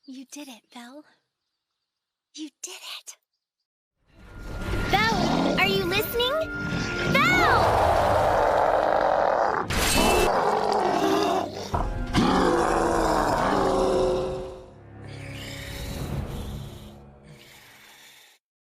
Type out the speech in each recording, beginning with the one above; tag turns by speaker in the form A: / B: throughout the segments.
A: You did it, Belle. You did it. Belle, are you listening? Belle!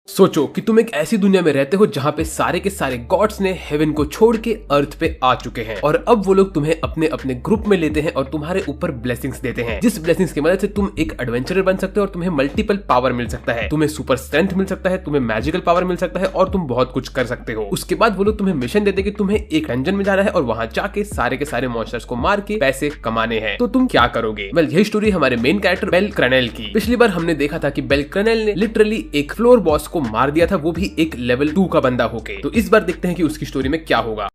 B: सोचो कि तुम एक ऐसी दुनिया में रहते हो जहाँ पे सारे के सारे गॉड्स ने हेवन को छोड़ के अर्थ पे आ चुके हैं और अब वो लोग तुम्हें अपने अपने ग्रुप में लेते हैं और तुम्हारे ऊपर ब्लेसिंग्स देते हैं, जिस ब्लेसिंग्स की मदद से तुम एक एडवेंचरर बन सकते हो और तुम्हें मल्टीपल पावर मिल सकता है, तुम्हें सुपर स्ट्रेंथ मिल सकता है, तुम्हें मैजिकल पावर मिल सकता है और तुम बहुत कुछ कर सकते हो। उसके बाद वो लोग तुम्हें मिशन देते कि तुम्हें एक डंजन में जाना है और वहां जाके सारे के सारे मॉन्स्टर्स को मार के पैसे कमाने हैं। तो तुम क्या करोगे? वेल, यही स्टोरी हमारे मेन कैरेक्टर बेल क्रनेल की। पिछली बार हमने देखा था कि बेल क्रनेल ने लिटरली एक फ्लोर बॉस को मार दिया था, वो भी एक लेवल 2 का बंदा होके। तो इस बार देखते हैं कि उसकी स्टोरी में क्या होगा।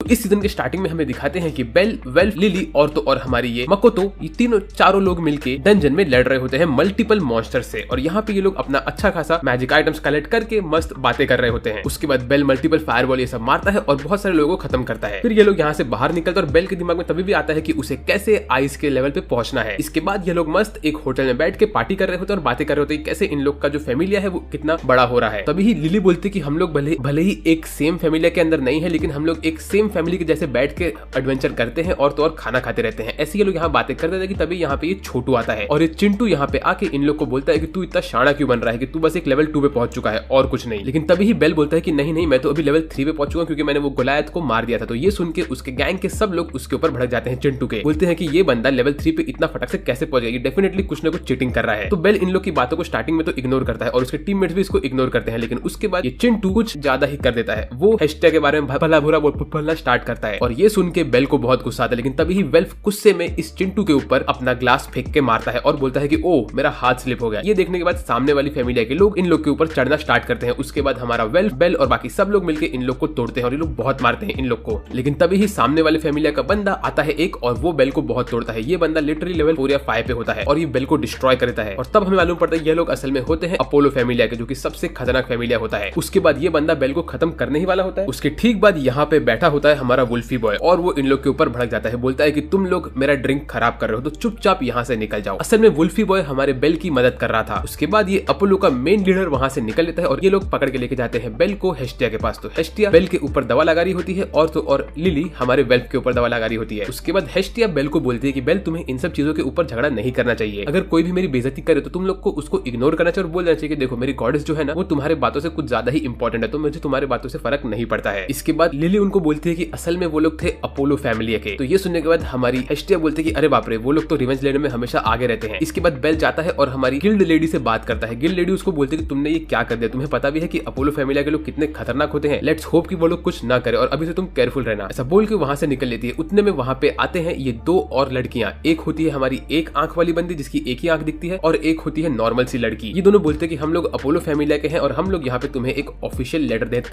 B: इस सीजन के स्टार्टिंग में हमें दिखाते हैं कि बेल, वेल्फ, लिली और तो और हमारी ये मकोतो, ये तीनों चारों लोग मिलके डंजन में लड़ रहे होते हैं मल्टीपल मॉन्स्टर से। और यहाँ पे ये लोग अपना अच्छा खासा मैजिक आइटम्स कलेक्ट करके मस्त बातें कर रहे होते हैं। उसके बाद बेल मल्टीपल फायरबॉल ये सब मारता है और बहुत सारे लोगों को खत्म करता है। फिर ये लोग यहाँ से बाहर निकलते हैं और बेल के दिमाग में तभी भी आता है कि उसे कैसे आइस के लेवल पे पहुंचना है। इसके बाद ये लोग मस्त एक होटल में बैठ के पार्टी कर रहे होते हैं और बातें कर रहे होते हैं कैसे इन लोग का जो फैमिलिया है वो कितना बड़ा हो रहा है। तभी ही लिली बोलती कि हम लोग भले ही एक सेम फैमिलिया के अंदर नहीं है, लेकिन हम लोग एक सेम फैमिली के जैसे बैठ के एडवेंचर करते हैं और तो और खाना खाते रहते हैं। ऐसे ये लोग यहाँ बातें करते थे कि तभी यहाँ पे ये छोटू आता है और ये चिंटू यहाँ पे आके इन लोग को बोलता है कि तू इतना शाना क्यों बन रहा है कि तू बस एक लेवल 2 पे पहुंच चुका है और कुछ नहीं। लेकिन तभी ही बेल बोलता है कि नहीं, मैं तो अभी लेवल 3 पे पहुंच चुका हूं क्योंकि मैंने वो गोलायत को मार दिया था। तो ये सुन के उसके गैंग के सब लोग उसके ऊपर भड़क जाते हैं चिंटू के, बोलते हैं कि ये बंदा लेवल 3 पे इतना फटक से कैसे पहुंच गया, ये डेफिनेटली कुछ ना कुछ चीटिंग कर रहा है। तो बेल इन लोग की बातों को स्टार्टिंग में तो इग्नोर करता है और उसके टीममेट्स भी इसको इग्नोर करते हैं, लेकिन उसके बाद ये चिंटू कुछ ज्यादा ही कर देता है। वो हैशटैग के बारे में भला बुरा बोलना स्टार्ट करता है और ये सुन के बेल को बहुत गुस्सा आता है। लेकिन तभी ही वेल्फ गुस्से में इस चिंटू के ऊपर अपना ग्लास फेंक के मारता है और बोलता है कि ओ मेरा हाथ स्लिप हो गया। ये देखने के बाद सामने वाली फैमिली के लोग इन लोग के ऊपर चढ़ना स्टार्ट करते हैं। उसके बाद हमारा वेल्फ, बेल और बाकी सब लोग मिलकर इन लोग को तोड़ते हैं और ये लोग बहुत मारते हैं इन लोग को। लेकिन तभी ही सामने वाले फैमिली का बंदा आता है एक और वो बेल को बहुत तोड़ता है। ये बंदा लिटरली लेवल 4 या 5 पे होता है और ये बेल को डिस्ट्रॉय कर देता है। और तब हमें मालूम पड़ता है ये लोग असल में होते हैं अपोलो फैमिली के, जो कि सबसे खतरनाक फैमिली होता है। उसके बाद ये बंदा बेल को खत्म करने ही वाला होता है। उसके ठीक बाद यहाँ पे बैठा होता है हमारा वुल्फी बॉय और वो इन लोग के ऊपर भड़क जाता है, बोलता है कि तुम लोग मेरा ड्रिंक खराब कर रहे हो तो चुपचाप यहाँ से निकल जाओ। असल में वुल्फी बॉय हमारे बेल की मदद कर रहा था। उसके बाद ये अपोलो का मेन लीडर वहां से निकल लेता है और ये लोग पकड़ के लेके जाते हैं बेल को हेस्टिया के पास। तो हेस्टिया बेल के ऊपर दवा लगा रही होती है और तो और लिली हमारे वेल्फ के ऊपर दवा लगा रही होती है। उसके बाद हेस्टिया बेल को बोलती है कि बेल तुम्हें इन सब चीजों के ऊपर झगड़ा नहीं करना चाहिए, अगर कोई भी मेरी बेइज्जती करे तो तुम लोग को उसको इग्नोर करना चाहिए और बोल देना चाहिए कि देखो मेरी गॉडेस जो है ना वो तुम्हारे बातों से कुछ ज्यादा ही इंपॉर्टेंट है, तो मुझे तुम्हारे बातों से फर्क नहीं पड़ता है। इसके बाद लिली उनको बोलती है कि असल में वो लोग थे अपोलो फैमिली के। तो ये सुनने के बाद हमारी हेस्टिया बोलती है कि अरे बाप रे, वो लोग तो रिवेंज लेने में हमेशा आगे रहते हैं। इसके बाद बेल जाता है और हमारी गिल्ड लेडी से बात करता है। गिल्ड लेडी उसको बोलती है कि तुमने ये क्या कर दिया, तुम्हें पता भी है कि अपोलो फैमिली के लोग कितने खतरनाक होते हैं, लेट्स होप कि वो लोग कुछ ना करे और अभी से तुम केयरफुल रहना। ऐसा बोल के वहां से निकल लेती है। उतने में वहां पे आते हैं ये दो और लड़कियां। एक होती है हमारी एक आंख वाली बंदी जिसकी एक ही आंख दिखती है और एक होती है नॉर्मल सी लड़की। ये दोनों बोलते हैं कि हम लोग अपोलो फैमिली के हैं और हम लोग यहाँ पे तुम्हें एक ऑफिशियल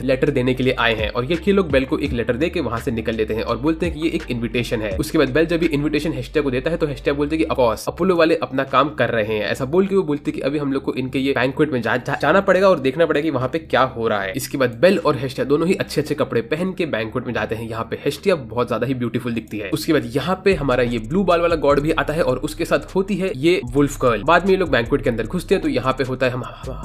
B: लेटर देने के लिए आए हैं। और ये लोग बेल को एक लेटर दे के वहां से निकल लेते हैं और बोलते हैं कि ये एक इन्विटेशन है। उसके बाद बेल जब इन्विटेशन हेस्टिया को देता है तो हेस्टिया बोलते हैं कि ऑफकोर्स अपोलो वाले अपना काम कर रहे हैं। ऐसा बोल के वो बोलते कि अभी हम लोग को इनके ये बैंक्वेट में जाना पड़ेगा और देखना पड़ेगा कि वहां पे क्या हो रहा है। इसके बाद बेल और हेस्टिया दोनों ही अच्छे अच्छे कपड़े पहन के बैंक्वेट में जाते हैं। यहाँ पे हेस्टिया बहुत ज्यादा ही ब्यूटीफुल दिखती है। उसके बाद यहाँ पे हमारा ये ब्लू बाल वाला गॉड भी आता है और उसके साथ होती है ये वुल्फ गर्ल। बाद में ये लोग बैंक्वेट के अंदर घुसते हैं तो यहाँ पे होता है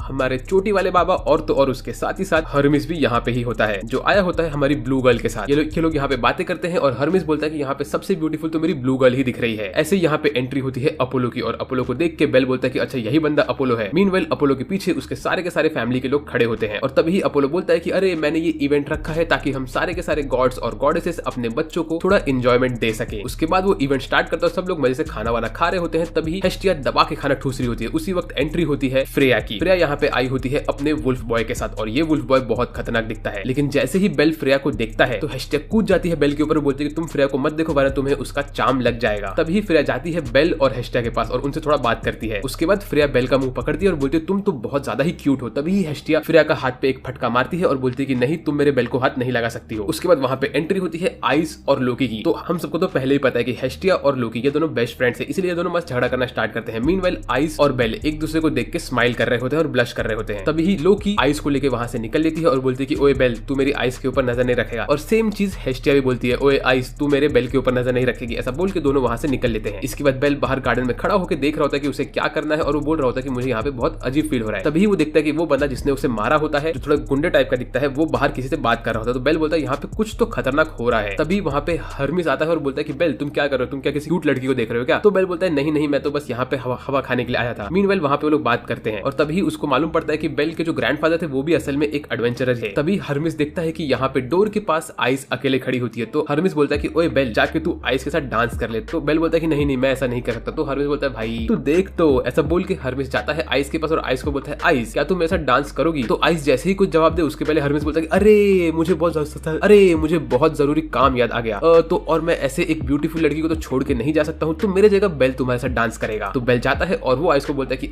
B: हमारे चोटी वाले बाबा और तो और उसके साथ ही साथ हर्मिस भी यहाँ पे ही होता है जो आया होता है हमारी ब्लू गर्ल के साथ। ये लोग यहाँ पे बातें करते हैं और हर्मिस बोलता है कि यहाँ पे सबसे ब्यूटीफुल तो मेरी ब्लू गर्ल ही दिख रही है। ऐसे यहाँ पे एंट्री होती है अपोलो की और अपोलो को देख के बेल बोलता है कि अच्छा यही बंदा अपोलो है। मीनवेल अपोलो के पीछे उसके सारे के सारे फैमिली के लोग खड़े होते हैं और तभी अपोलो बोलता है कि अरे मैंने ये इवेंट रखा है ताकि हम सारे के सारे गॉड्स और गॉडेसेस अपने बच्चों को थोड़ा एंजॉयमेंट दे सके। उसके बाद वो इवेंट स्टार्ट करता है, सब लोग मजे से खाना वाना खा रहे होते हैं। तभी हेस्टिया दबा के खाना ठूस रही होती है। उसी वक्त एंट्री होती है फ्रेया की। फ्रेया यहाँ पे आई होती है अपने वुल्फ बॉय के साथ और ये वुल्फ बॉय बहुत खतरनाक दिखता है। लेकिन जैसे ही बेल फ्रेया को देखता है तो हेस्टिया हेस्टिया कूद जाती है बेल के ऊपर, बोलती है कि तुम फ्रेया को मत देखो वरना तुम्हें उसका चार्म लग जाएगा। तभी फ्रेया जाती है बेल और हेस्टिया के पास और उनसे थोड़ा बात करती है। उसके बाद फ्रेया बेल का मुंह पकड़ती है और बोलती है तुम तो बहुत ज्यादा ही क्यूट हो। तभी हेस्टिया फ्रेया का हाथ पे एक फटका मारती है और बोलती है कि नहीं, तुम मेरे बेल को हाथ नहीं लगा सकती हो। उसके बाद वहां पे एंट्री होती है आइस और लोकी की। तो हम सबको तो पहले ही पता है कि हेस्टिया और लोकी ये दोनों बेस्ट फ्रेंड्स हैं, इसलिए दोनों मस्त झगड़ा करना स्टार्ट करते हैं। मीनवाइल आइस और बेल एक दूसरे को देख के स्माइल कर रहे होते हैं और ब्लश कर रहे होते हैं। तभी लोकी आइस को लेके वहां से निकल लेती है और बोलती है कि ओए बेल, तू मेरी आइस के ऊपर नजर नहीं रखेगा। और सेम चीज हेस्टिया भी बोलती है, ओए आइस, तू मेरे बेल के ऊपर नजर नहीं रखेगी। ऐसा बोल के दोनों वहां से निकल लेते हैं। इसके बाद बेल बाहर गार्डन में खड़ा होकर देख रहा होता है कि उसे क्या करना है और वो बोल रहा होता है कि मुझे यहाँ पे बहुत अजीब फील हो रहा है। तभी वो देखता है कि वो बंदा जिसने उसे मारा होता है, जो थोड़ा गुंडे टाइप का दिखता है, वो बाहर किसी से बात कर रहा होता है। तो बेल बोलता है यहाँ पे कुछ तो खतरनाक हो रहा है। तभी वहाँ पे हर्मिस आता है और बोलता है कि बेल, तुम क्या कर रहे हो? तुम क्या किसी क्यूट लड़की को देख रहे हो क्या? तो बेल बोलता है नहीं नहीं, मैं तो बस यहाँ पे हवा खाने के लिए आया था। मीनवाइल वहाँ पे वो लोग बात करते हैं और तभी उसको मालूम पड़ता है कि बेल के जो ग्रैंडफादर थे वो भी असल में एक एडवेंचरर है। तभी हर्मिस देखता है कि यहाँ पे डोर के पास आइस अकेले खड़ी होती है। तो हर्मिस बोलता है कि ओए बेल, जाके तू आइस के साथ डांस कर ले। तो बेल बोलता है कि नहीं नहीं, मैं ऐसा नहीं कर सकता। तो हर्मिस बोलता है भाई तू देख तो। ऐसा बोल के हर्मिस जाता है आइस के पास और आइस को बोलता है आइस, क्या तुम मेरे साथ डांस करोगी? तो आइस जैसे ही कुछ जवाब दे उसके पहले हर्मिस बोलता है कि अरे मुझे बहुत जरूरी काम याद आ गया। तो और मैं ऐसे एक ब्यूटीफुल लड़की को तो छोड़ के नहीं जा सकता हूँ, तो मेरे जगह बेल तुम्हारे साथ डांस करेगा। तो बेल जाता है और वो आइस को बोलता है कि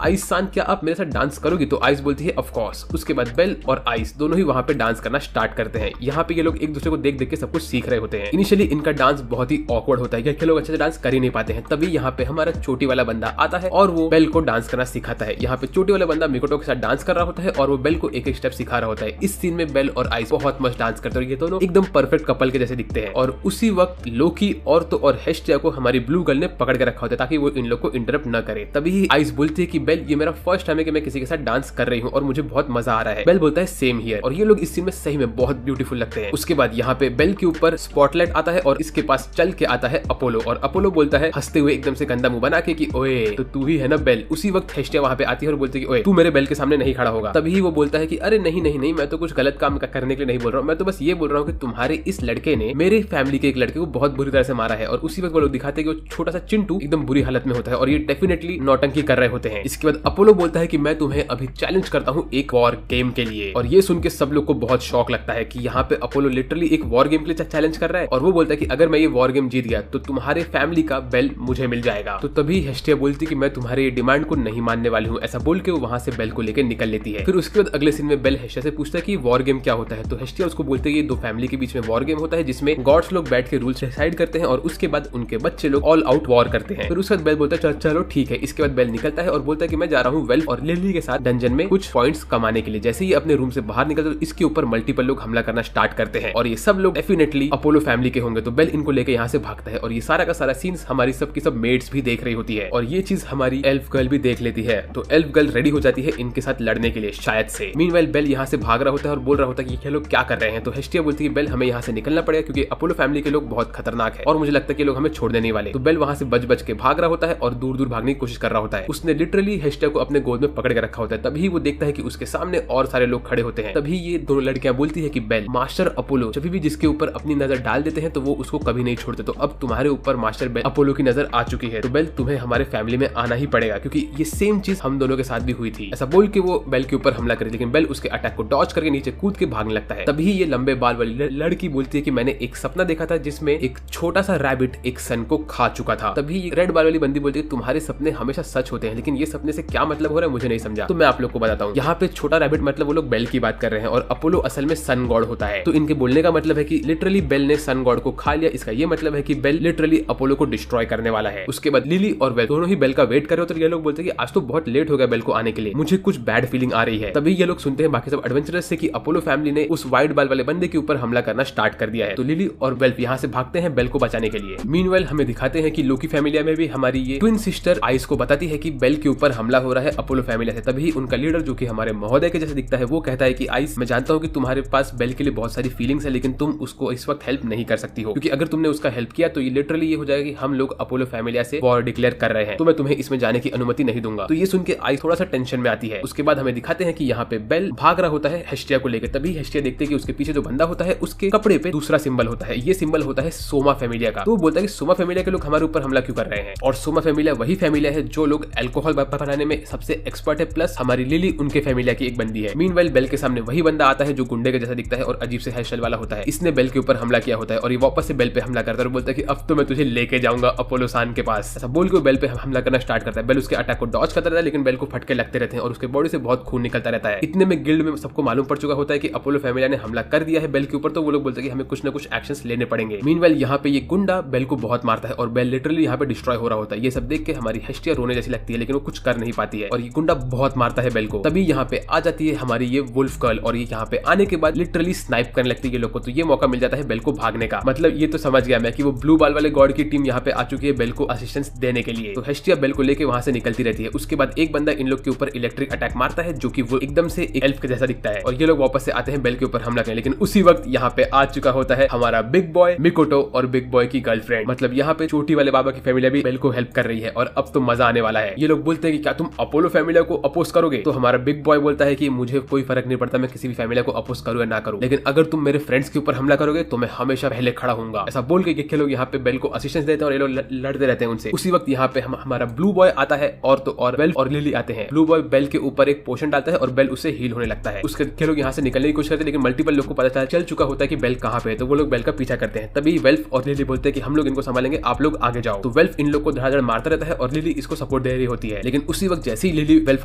B: आइस सान, क्या आप मेरे साथ डांस करोगी? तो आइस बोलती है ऑफ कोर्स। उसके बाद बेल और आइस दोनों ही वहां पे डांस करना स्टार्ट करते हैं। यहाँ पे ये लोग एक दूसरे को देख देख के सब कुछ सीख रहे होते हैं। इनिशियली इनका डांस बहुत ही ऑकवर्ड होता है, ये लोग अच्छे से डांस कर ही नहीं पाते हैं। तभी यहाँ पे हमारा चोटी वाला बंदा आता है और वो बेल को डांस करना सिखाता है। यहाँ पे चोटी वाला बंदा मिकोटो के साथ डांस कर रहा होता है और वो बेल को एक एक स्टेप सिखा रहा होता है। इस सीन में बेल और आइस बहुत मस्त डांस करते हैं और ये दोनों एकदम परफेक्ट कपल के जैसे दिखते हैं। और उसी वक्त लोकी और हेस्टिया को हमारी ब्लू गर्ल ने पकड़ के रखा होता है ताकि वो इन लोग को इंटरप्ट न करे। तभी आइस बोलती है कि बेल, ये मेरा फर्स्ट टाइम है कि मैं किसी के साथ डांस कर रही हूँ और मुझे बहुत मजा आ रहा है। बेल बोलता है सेम हियर। और ये लोग इस सीन में सही में बहुत ब्यूटीफुल लगते हैं। उसके बाद यहाँ पे बेल के ऊपर स्पॉटलाइट आता है और इसके पास चल के आता है अपोलो। और अपोलो बोलता है हंसते हुए एकदम से गंदा मुंह बना के कि ओए तो तू ही है ना बेल। उसी वक्त हेस्टिया वहाँ पे आती है और बोलती है कि ओए तू मेरे बेल के सामने नहीं खड़ा होगा। तभी वो बोलता है कि अरे नहीं नहीं नहीं, मैं तो कुछ गलत काम करने के लिए नहीं बोल रहा हूँ, मैं तो बस ये बोल रहा हूँ कि तुम्हारे इस लड़के ने मेरे फैमिली के एक लड़के को बहुत बुरी तरह से मारा है। और उसी वक्त वो लोग दिखाते हैं कि वो छोटा सा चिंटू एकदम बुरी हालत में होता है और ये डेफिनेटली नौटंकी कर रहे होते हैं। इसके बाद अपोलो बोलता है कि मैं तुम्हें अभी चैलेंज करता हूँ एक वॉर गेम के लिए। और ये सुन के सब लोग को बहुत शौक लगता है कि यहाँ पे अपोलो लिटरली एक वॉर गेम के लिए चैलेंज कर रहा है। और वो बोलता है कि अगर मैं ये वॉर गेम जीत गया तो तुम्हारे फैमिली का बेल मुझे मिल जाएगा। तो तभी हेस्टिया बोलती कि मैं तुम्हारे ये डिमांड को नहीं मानने वाली हूँ। ऐसा बोल के वो वहां से बेल को लेकर निकल लेती है। फिर उसके बाद अगले सीन में बेल हेस्टिया से पूछता है कि वॉर गेम क्या होता है। तो हेस्टिया उसको बोलते हैं ये दो फैमिली के बीच में वॉर गेम होता है जिसमें गॉड्स लोग बैठ के रूल्स डिसाइड करते हैं और उसके बाद उनके बच्चे लोग ऑल आउट वॉर करते हैं। फिर उसके बाद बेल बोलता है चलो ठीक है। इसके बाद बेल निकलता है और बोलता है कि मैं जा रहा हूँ वेल और लिली के साथ डंजन में कुछ पॉइंट्स कमाने के लिए। जैसे ही अपने रूम से बाहर निकलते तो इसके ऊपर मल्टीपल लोग हमला करना स्टार्ट करते हैं और ये सब लोग डेफिनेटली अपोलो फैमिली के होंगे। तो बेल इनको लेकर यहाँ से भागता है और ये सारा का सारा सीन्स हमारी सबकी सब मेड्स भी देख रही होती है और ये चीज हमारी एल्फ गर्ल भी देख लेती है। तो एल्फ गर्ल रेडी हो जाती है इनके साथ लड़ने के लिए शायद से। मीनवाइल बेल यहाँ से भाग रहा होता है और बोल रहा होता है कि ये लोग क्या कर रहे हैं। तो हेस्टिया बोलती है बेल, हमें यहाँ से निकलना पड़ेगा क्योंकि अपोलो फैमिली के लोग बहुत खतरनाक है और मुझे लगता है कि लोग हमें छोड़ देने वाले। तो बेल वहां से बच के भाग रहा होता है और दूर दूर भागने की कोशिश कर रहा होता है। उसने लिटरली हेस्टिया को अपने गोद में पकड़ के रखा होता है। तभी वो देखता है कि उसके सामने और सारे लोग खड़े होते हैं। तभी ये दोनों लड़कियां बोलती है कि बेल, मास्टर अपोलो जब भी जिसके ऊपर अपनी नजर डाल देते हैं तो वो उसको कभी नहीं छोड़ते। तो अब तुम्हारे ऊपर मास्टर बेल अपोलो की नजर आ चुकी है, तो बेल तुम्हें हमारे फैमिली में आना ही पड़ेगा क्योंकि ये सेम चीज हम दोनों के साथ भी हुई थी। ऐसा बोल के वो बेल के ऊपर हमला करे लेकिन बेल उसके अटैक को डॉज करके नीचे कूद के भागने लगता है। तभी ये लंबे बाल वाली लड़की बोलती है कि मैंने एक सपना देखा था जिसमें एक छोटा सा रैबिट एक सन को खा चुका था। तभी रेड बाल वाली बंदी बोलती है तुम्हारे सपने हमेशा सच होते हैं लेकिन ये सपने से क्या मतलब हो रहा है मुझे नहीं समझा। तो मैं आप लोग को बताता हूँ। यहाँ पे छोटा रैबिट मतलब वो लोग बेल की बात कर रहे हैं और अपोलो असल में सन गॉड होता है। तो इनके बोलने का मतलब है कि लिटरली बेल ने सन गॉड को खा लिया। इसका ये मतलब है कि बेल लिटरली अपोलो को डिस्ट्रॉय करने वाला है। उसके बाद लिली और बेल दोनों ही बेल का वेट कर रहे हो तो ये लोग बोलते हैं कि आज तो बहुत लेट हो गया बेल को आने के लिए, मुझे कुछ बैड फीलिंग आ रही है। तभी ये लोग सुनते हैं बाकी सब एडवेंचरर्स से कि अपोलो फैमिली ने उस व्हाइट बाल वाले बंदे के ऊपर हमला करना स्टार्ट कर दिया है। तो लिली और बेल यहाँ से भागते हैं बेल को बचाने के लिए। मीनवाइल हमें दिखाते हैं कि लोकी फैमिली में भी हमारी ये ट्विन सिस्टर आइस को बताती है कि बेल के ऊपर हमला हो रहा है अपोलो फैमिली से। तभी उनका लीडर जो कि हमारे महोदय के जैसे दिखता है वो कहता है कि आइस, मैं जानता हूँ कि तुम्हारे पास बेल के लिए बहुत सारी फीलिंग्स है लेकिन तुम उसको इस वक्त हेल्प नहीं कर सकती हो क्योंकि अगर तुमने उसका हेल्प किया तो ये लिटरली ये हो जाएगा कि हम लोग अपोलो फैमिली से वॉर डिक्लेयर कर रहे हैं, तो मैं तुम्हें इसमें जाने की अनुमति नहीं दूंगा। तो ये सुन के आइस थोड़ा सा टेंशन में आती है। उसके बाद हमें दिखाते हैं कि यहाँ पे बेल भाग रहा होता है हेस्टिया को लेकर। तभी हेस्टिया देखते हैं कि उसके पीछे जो बंदा होता है उसके कपड़े पे दूसरा सिंबल होता है। ये सिंबल होता है सोमा फैमिलिया का। तो वो बोलता है कि सोमा फैमिलिया के लोग हमारे ऊपर हमला क्यों कर रहे हैं। और सोमा फैमिलिया वही फैमिलिया है जो लोग अल्कोहल बनाने में सबसे एक्सपर्ट है, प्लस हमारी लिली उनके फैमिलिया की एक बंदी है। मीनवाइल बेल के सामने वही बंदा आता है जो गुंडे के जैसा दिखता है और अजीब से हेयर स्टाइल वाला होता है। इसने बेल के ऊपर हमला किया होता है और ये वापस से बेल पे हमला करता है और बोलता है कि अब तो मैं तुझे लेके जाऊंगा अपोलो सान के पास। ऐसा बोल के बेल पे हमला करना स्टार्ट करता है। बेल उसके अटैक को डॉज करता रहता है, लेकिन बेल को फटके लगते रहते हैं और उसके बॉडी से बहुत खून निकलता रहता है। इतने में गिल्ड में सबको मालूम पड़ चुका होता है कि अपोलो फैमिली ने हमला कर दिया है बेल के ऊपर, तो वो लोग बोलते हैं कि हमें कुछ ना कुछ एक्शंस लेने पड़ेंगे। मीनवाइल यहाँ पे ये गुंडा बेल को बहुत मारता है और बेल लिटरली यहाँ पे डिस्ट्रॉय हो रहा होता है। ये सब देख के हमारी हेस्टिया रोने जैसी लगती है, लेकिन वो कुछ कर नहीं पाती है और ये गुंडा बहुत मारता है बेल को। तभी यहाँ पे आ जाती है हमारी ये वुल्फ गर्ल और ये यहाँ पे आने के बाद लिटरली स्नाइप करने लगती है ये लोग को। तो ये मौका मिल जाता है बेल को भागने का। मतलब ये तो समझ गया मैं कि वो ब्लू बाल वाले गॉड की टीम यहाँ पे आ चुकी है बेल को असिस्टेंस देने के लिए। तो हेस्टिया बेल को लेके वहां से निकलती रहती है। उसके बाद एक बंदा इन लोग के ऊपर इलेक्ट्रिक अटैक मारता है, जो कि वो एकदम से एक एल्फ के जैसा दिखता है और ये लोग वापस से आते हैं बेल के ऊपर हमला करने। लेकिन उसी वक्त यहाँ पे आ चुका होता है हमारा बिग बॉय मिकोटो और बिग बॉय की गर्लफ्रेंड। मतलब यहाँ पे छोटी वाले बाबा की फैमिली भी बेल को हेल्प कर रही है और अब तो मजा आने वाला है। ये लोग बोलते हैं कि क्या तुम अपोलो फैमिली को अपोज करोगे? तो हमारा बिग बॉय बोलता है कि मुझे कोई फर्क नहीं पड़ता मैं किसी भी फैमिली को अपोज करूं या ना करूं, लेकिन अगर तुम मेरे फ्रेंड्स के ऊपर हमला करोगे तो मैं हमेशा पहले खड़ा हूंगा। ऐसा बोल के ये लोग यहाँ पे बेल को असिस्टेंस देते हैं और ये लोग लड़ते रहते हैं उनसे। उसी वक्त यहाँ पे हमारा ब्लू बॉय आता है और तो और बेल और लिली आते हैं। ब्लू बॉय बेल के ऊपर एक पोशन डालता है और बेल उससे हील होने लगता है। उसके लोग यहाँ से निकलने की कोशिश करते हैं, लेकिन मल्टीपल लोग को पता चल चुका होता है कि बेल कहाँ पे है, तो वो लोग बेल का पीछा करते हैं। तभी वेल्फ और लिली बोलते हैं कि हम लोग इनको संभालेंगे, आप लोग आगे जाओ। तो वेल्फ इन लोग को धड़ाधड़ मारता रहता है और लिली इसको सपोर्ट दे रही होती है। लेकिन उसी वक्त जैसे ही लिली वेल्फ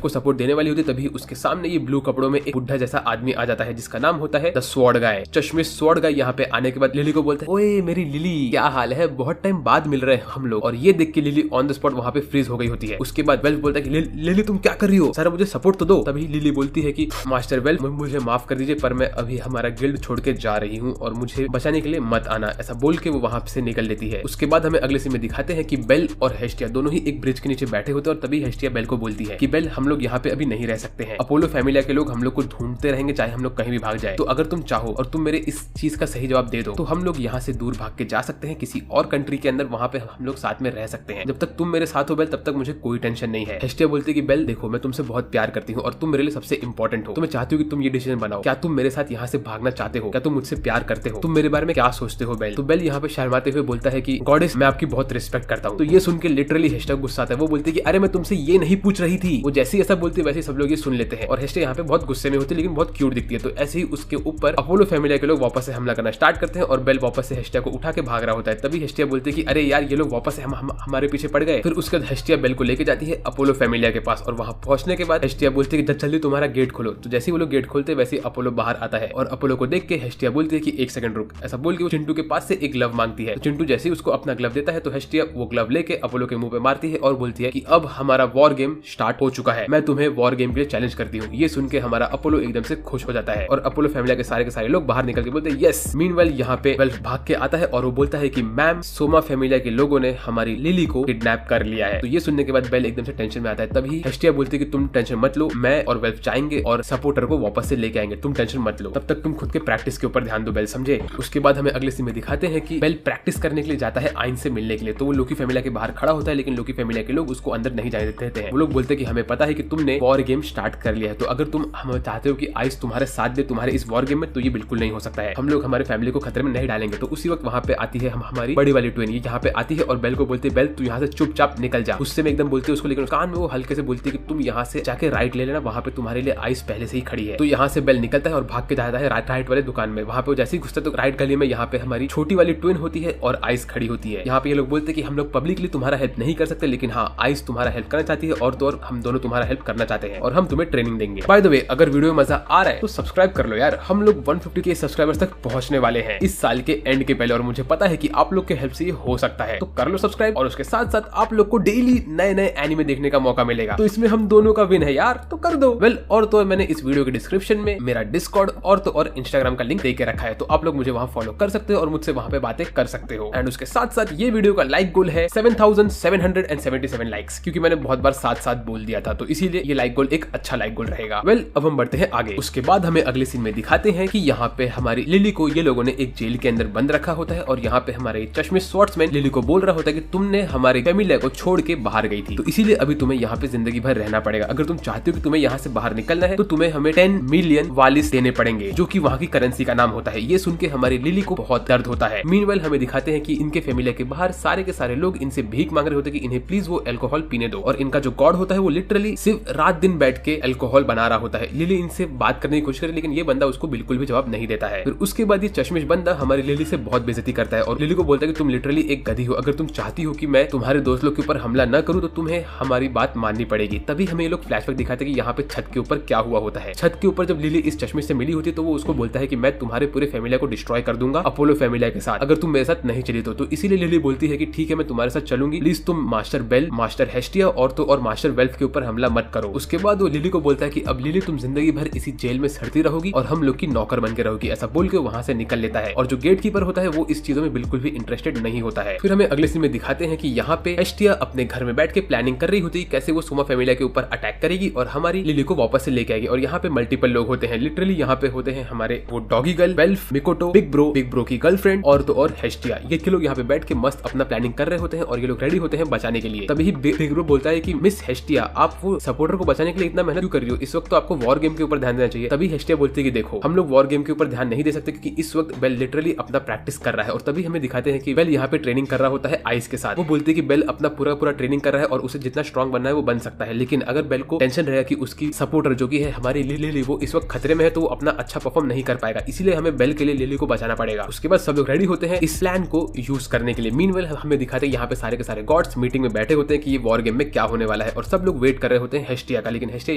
B: को सपोर्ट देने वाली होती है, तभी उसके सामने ये ब्लू कपड़ों में एक बुढ़ा जैसा आदमी आ जाता है जिसका नाम होता है द स्वॉर्ड गाय। चश्मे स्वॉर्ड गाय यहाँ पे आने के बाद लिली को बोलते हैं, ओए मेरी लिली क्या हाल है, बहुत टाइम बाद मिल रहे हैं हम लोग। और ये देख के लिली ऑन द स्पॉट वहाँ पे फ्रीज हो गई होती है। उसके बाद वेल्फ बोलता है कि लिली तुम क्या कर रही हो, सर मुझे सपोर्ट तो दो। तभी लिली बोलती है कि मास्टर वेल्फ मुझे माफ कर दीजिए, पर मैं अभी हमारा गिल्ड छोड़ के जा रही हूँ और मुझे बचाने के लिए मत आना। ऐसा बोल के वो वहाँ से निकल लेती है। उसके बाद हमें अगले सीन में दिखाते हैं कि बेल और हेस्टिया दोनों ही एक ब्रिज के नीचे बैठे होते हैं और तभी हेस्टिया बेल को बोलती है कि बेल हम लोग यहाँ पे अभी नहीं रह सकते हैं, अपोलो फैमिली के लोग हम लोग को ढूंढते रहेंगे चाहे हम लोग कहीं भी भाग जाए। तो अगर तुम चाहो और तुम मेरे इस चीज का सही जवाब दे दो तो हम लोग यहाँ से दूर भाग के जा सकते हैं किसी और कंट्री के अंदर, वहाँ पे हम लोग साथ में रह सकते हैं। जब तक तुम मेरे साथ हो बेल तब तक मुझे कोई टेंशन नहीं है। हेस्टिया बोलती है कि बेल देखो मैं तुमसे बहुत प्यार करती हूँ और तुम मेरे लिए सबसे इंपॉर्टेंट हो, तो मैं चाहती हूँ कि तुम ये डिसीजन बनाओ, क्या तुम मेरे साथ यहाँ से भागना चाहते हो, क्या तुम मुझसे प्यार करते हो, तुम मेरे बारे में क्या सोचते हो बेल। तो बेल यहाँ पे शर्माते हुए बोलता है कि गॉडेस मैं आपकी बहुत रिस्पेक्ट करता हूँ। तो ये सुन के लिटरली हेस्टिया गुस्सा आता है। वो बोलती है कि अरे मैं तुमसे ये नहीं पूछ रही थी। वो जैसे ऐसा बोलती है वैसे सब लोग ये सुन लेते हैं और हेस्टिया यहाँ पे बहुत गुस्से में होती है लेकिन बहुत क्यूट दिखती है। तो ऐसे ही उसके ऊपर अपोलो फैमिली के लोग वापस से हमला करना स्टार्ट करते हैं और बेल वापस से हेस्टिया को उठा के भाग रहा होता है। तभी हेस्टिया बोलती है कि अरे यार ये लोग वापस से हमारे पीछे पड़ गए। फिर उसके बाद हेस्टिया बेल को लेके जाती है अपोलो फैमिली के पास और वहां पहुंचने के बाद हेस्टिया बोलती है कि जल्दी तुम्हारा गेट खोलो। तो जैसे वो लोग गेट खोलते वैसे अपोलो बाहर आता है और अपोलो को देख के हेस्टिया बोलती है कि एक सेकंड रुक। ऐसा बोल के वो चिंटू के पास से एक ग्लव मांगती है। तो चिंटू जैसे ही उसको अपना ग्लव देता है तो हेस्टिया वो ग्लव लेके अपोलो के मुंह पे मारती है और बोलती है कि अब हमारा वॉर गेम स्टार्ट हो चुका है, मैं तुम्हें वॉर गेम के लिए चैलेंज करती हूँ। ये सुन के हमारा अपोलो एकदम से खुश हो जाता है और अपोलो फैमिली के सारे लोग बाहर निकल के बोलते हैं यस। मीनवाइल यहाँ पे वेल्फ भाग के आता है और वो बोलता है कि मैम सोमा फैमिली के लोगों ने हमारी लिली को किडनैप कर लिया है। तो ये सुनने के बाद बेल एकदम से टेंशन में आता है। तभी हेस्टिया बोलती है कि तुम टेंशन मत लो, मैं और वेल्फ जाएंगे और सपोर्टर को वापस से लेके आएंगे, तुम टेंशन मत लो, तब तक तुम खुद के प्रैक्टिस के ऊपर ध्यान दो बेल, समझे। उसके बाद हमें अगले सीन में दिखाते हैं कि बेल प्रैक्टिस करने के लिए जाता है आइन से मिलने के लिए। तो वो लोकी फैमिली के बाहर खड़ा होता है लेकिन लोकी फैमिली के लोग उसको अंदर नहीं जाने देते हैं। वो लोग बोलते हैं कि हमें पता है कि तुमने वॉर गेम स्टार्ट कर लिया है, तो अगर तुम हम चाहते हो कि आइस तुम्हारे साथ दे तुम्हारे इस वॉर गेम में तो ये बिल्कुल नहीं हो सकता है, हम लोग हमारे फैमिली को खतरे में नहीं डालेंगे। तो उसी वक्त वहाँ पे आती है हमारी बड़ी वाली ट्विन, ये यहाँ पे आती है और बेल को बोलती है बेल तू यहाँ से चुपचाप निकल जा। उससे में एकदम बोलती है उसको, लेकिन कान में वो हल्के से बोलती है कि तुम यहाँ से जाके राइट ले लेना, वहाँ पे तुम्हारे लिए आइस पहले से ही खड़ी है। तो यहाँ से बेल निकलता है और भाग के जाता है राइट वाले दुकान में। वहाँ पे जैसे ही घुसता है तो राइट गली में यहाँ पे हमारी छोटी वाली ट्विन होती है और आइस खड़ी होती है। यहाँ पे ये लोग बोलते हैं कि हम लोग पब्लिकली तुम्हारा हेल्प नहीं कर सकते, लेकिन हाँ आइस तुम्हारा हेल्प करना चाहती है और तो और हम दोनों तुम्हारा हेल्प करना चाहते हैं और हम तुम्हें ट्रेनिंग देंगे। बाय द वे अगर वीडियो में मजा आ रहा है तो सब्सक्राइब कर लो यार, हम लोग 150K सब्सक्राइबर्स तक पहुंचने वाले हैं इस साल के एंड के पहले और मुझे पता है कि आप लोग के हेल्प से ये हो सकता है। तो कर लो सब्सक्राइब और उसके साथ साथ आप लोग को डेली नए एनिमे देखने का मौका मिलेगा, तो इसमें हम दोनों का विन है यार, तो कर दो। वेल और तो मैंने इस वीडियो के डिस्क्रिप्शन में मेरा डिस्कॉर्ड और तो और इंस्टाग्राम का लिंक दे के रखा है, तो आप लोग मुझे वहां फॉलो कर सकते हो और मुझसे वहां पे बातें कर सकते हो। एंड उसके साथ साथ ये वीडियो का लाइक गोल है 7777 लाइक्स, क्योंकि मैंने बहुत बार साथ बोल दिया था, तो इसीलिए ये लाइक गोल एक अच्छा लाइक गोल रहेगा। वेल अब हम बढ़ते हैं आगे। उसके बाद हमें अगले सीन में दिखाते हैं कि यहाँ पे हमारी लिली को ये लोगों ने एक जेल के अंदर बंद रखा होता है और यहाँ पे हमारे चश्मे स्वॉर्ड्समैन लिली को बोल रहा होता है कि तुमने हमारे फैमिली को छोड़ के बाहर गई थी, तो इसीलिए अभी तुम्हें यहाँ पे जिंदगी भर रहना पड़ेगा। अगर तुम चाहते हो कि तुम्हें यहाँ से बाहर निकलना है तो तुम्हें हमें 10 मिलियन वालिस देने पड़ेंगे, जो कि वहाँ की करेंसी का नाम होता है। ये सुन के हमारी लिली को बहुत दर्द होता है। मीनवाइल हमें दिखाते हैं कि इनके फैमिली के बाहर सारे के सारे लोग इनसे भीख मांग रहे होते हैं कि इन्हें प्लीज वो अल्कोहल पीने दो, और इनका जो गॉड होता है वो लिटरली सिर्फ रात दिन बैठ के अल्कोहल बना रहा होता है। लिली इनसे बात करने की कोशिश करे लेकिन ये बंदा उसको बिल्कुल भी जवाब नहीं देता है। है। फिर उसके बाद ये चश्मिश बंदा हमारी लिली से बहुत बेइज्जती करता है और लिली को बोलता है कि तुम लिटरली एक गधी हो, अगर तुम चाहती हो कि मैं तुम्हारे दोस्त लोग के ऊपर हमला न करूं तो तुम्हें हमारी बात माननी पड़ेगी। तभी हमें ये लोग फ्लैशबैक दिखाते हैं कि यहाँ पे छत के ऊपर क्या हुआ होता है। छत के ऊपर जब लिली इस चश्मिश से मिली होती है तो वो उसको बोलता है कि मैं तुम्हारे पूरे फैमिली को डिस्ट्रॉय कर दूंगा अपोलो फैमिली के साथ, अगर तुम मेरे साथ नहीं चली तो इसीलिए लिली बोलती है कि ठीक है मैं तुम्हारे साथ चलूंगी, प्लीज तुम मास्टर बेल, मास्टर हेस्टिया और मास्टर वेल्फ के ऊपर हमला मत करो। उसके बाद वो लिली को बोलता है कि अब लिली तुम जिंदगी भर इसी जेल में सड़ती रहोगी और हम लोग की नौकर बन के रहोगी। ऐसा बोल के वहां से निकल लेता है और जो गेट कीपर होता है वो इस चीजों में बिल्कुल भी इंटरेस्टेड नहीं होता है। फिर हमें अगले सीन में दिखाते हैं कि यहाँ पे हेस्टिया अपने घर में बैठ के प्लानिंग कर रही होती है कैसे वो सुमा फैमिली के ऊपर अटैक करेगी और हमारी लिली को वापस से लेके आएगी। और यहाँ पे मल्टीपल लोग होते हैं, लिटरली यहाँ पे होते हैं हमारे वो डॉगी गर्ल, वेल्फ, मिकोटो, बिग ब्रो की गर्लफ्रेंड और हेस्टिया। ये लोग यहाँ पे बैठ के मस्त अपना प्लानिंग कर रहे होते हैं और ये लोग रेडी होते हैं बचाने के लिए। तभी बिग ब्रो बोलता है कि मिस हेस्टिया आप वो सपोर्टर को बचाने के लिए इतना मेहनत क्यों कर रही हो, इस वक्त तो आपको वॉर गेम के ऊपर ध्यान देना चाहिए। तभी हेस्टिया बोलती है कि देखो हम लोग वॉर गेम के ऊपर ध्यान नहीं दे सकते क्योंकि इस वक्त बेल लिटरली अपना प्रैक्टिस कर रहा है। और तभी हमें दिखाते हैं कि बेल यहाँ पे ट्रेनिंग कर रहा होता है आइस के साथ। वो बोलती है कि बेल अपना पूरा ट्रेनिंग कर रहा है और उसे जितना स्ट्रॉन्ग बनना है वो बन सकता है, लेकिन अगर बेल को टेंशन रहेगा कि उसकी सपोर्टर जो कि है हमारी लिली वो इस वक्त खतरे में है तो वो अपना अच्छा परफॉर्म नहीं कर पाएगा, इसीलिए हमें बेल के लिए लिली को बचाना पड़ेगा। उसके बाद सब लोग रेडी होते हैं इस प्लान को यूज करने के लिए। मीनवेल हमें दिखाते हैं यहाँ पे सारे के सारे गॉड्स मीटिंग में बैठे होते हैं कि ये वॉर गेम में क्या होने वाला है और सब लोग वेट कर रहे होते हैं हेस्टिया का, लेकिन हेस्टिया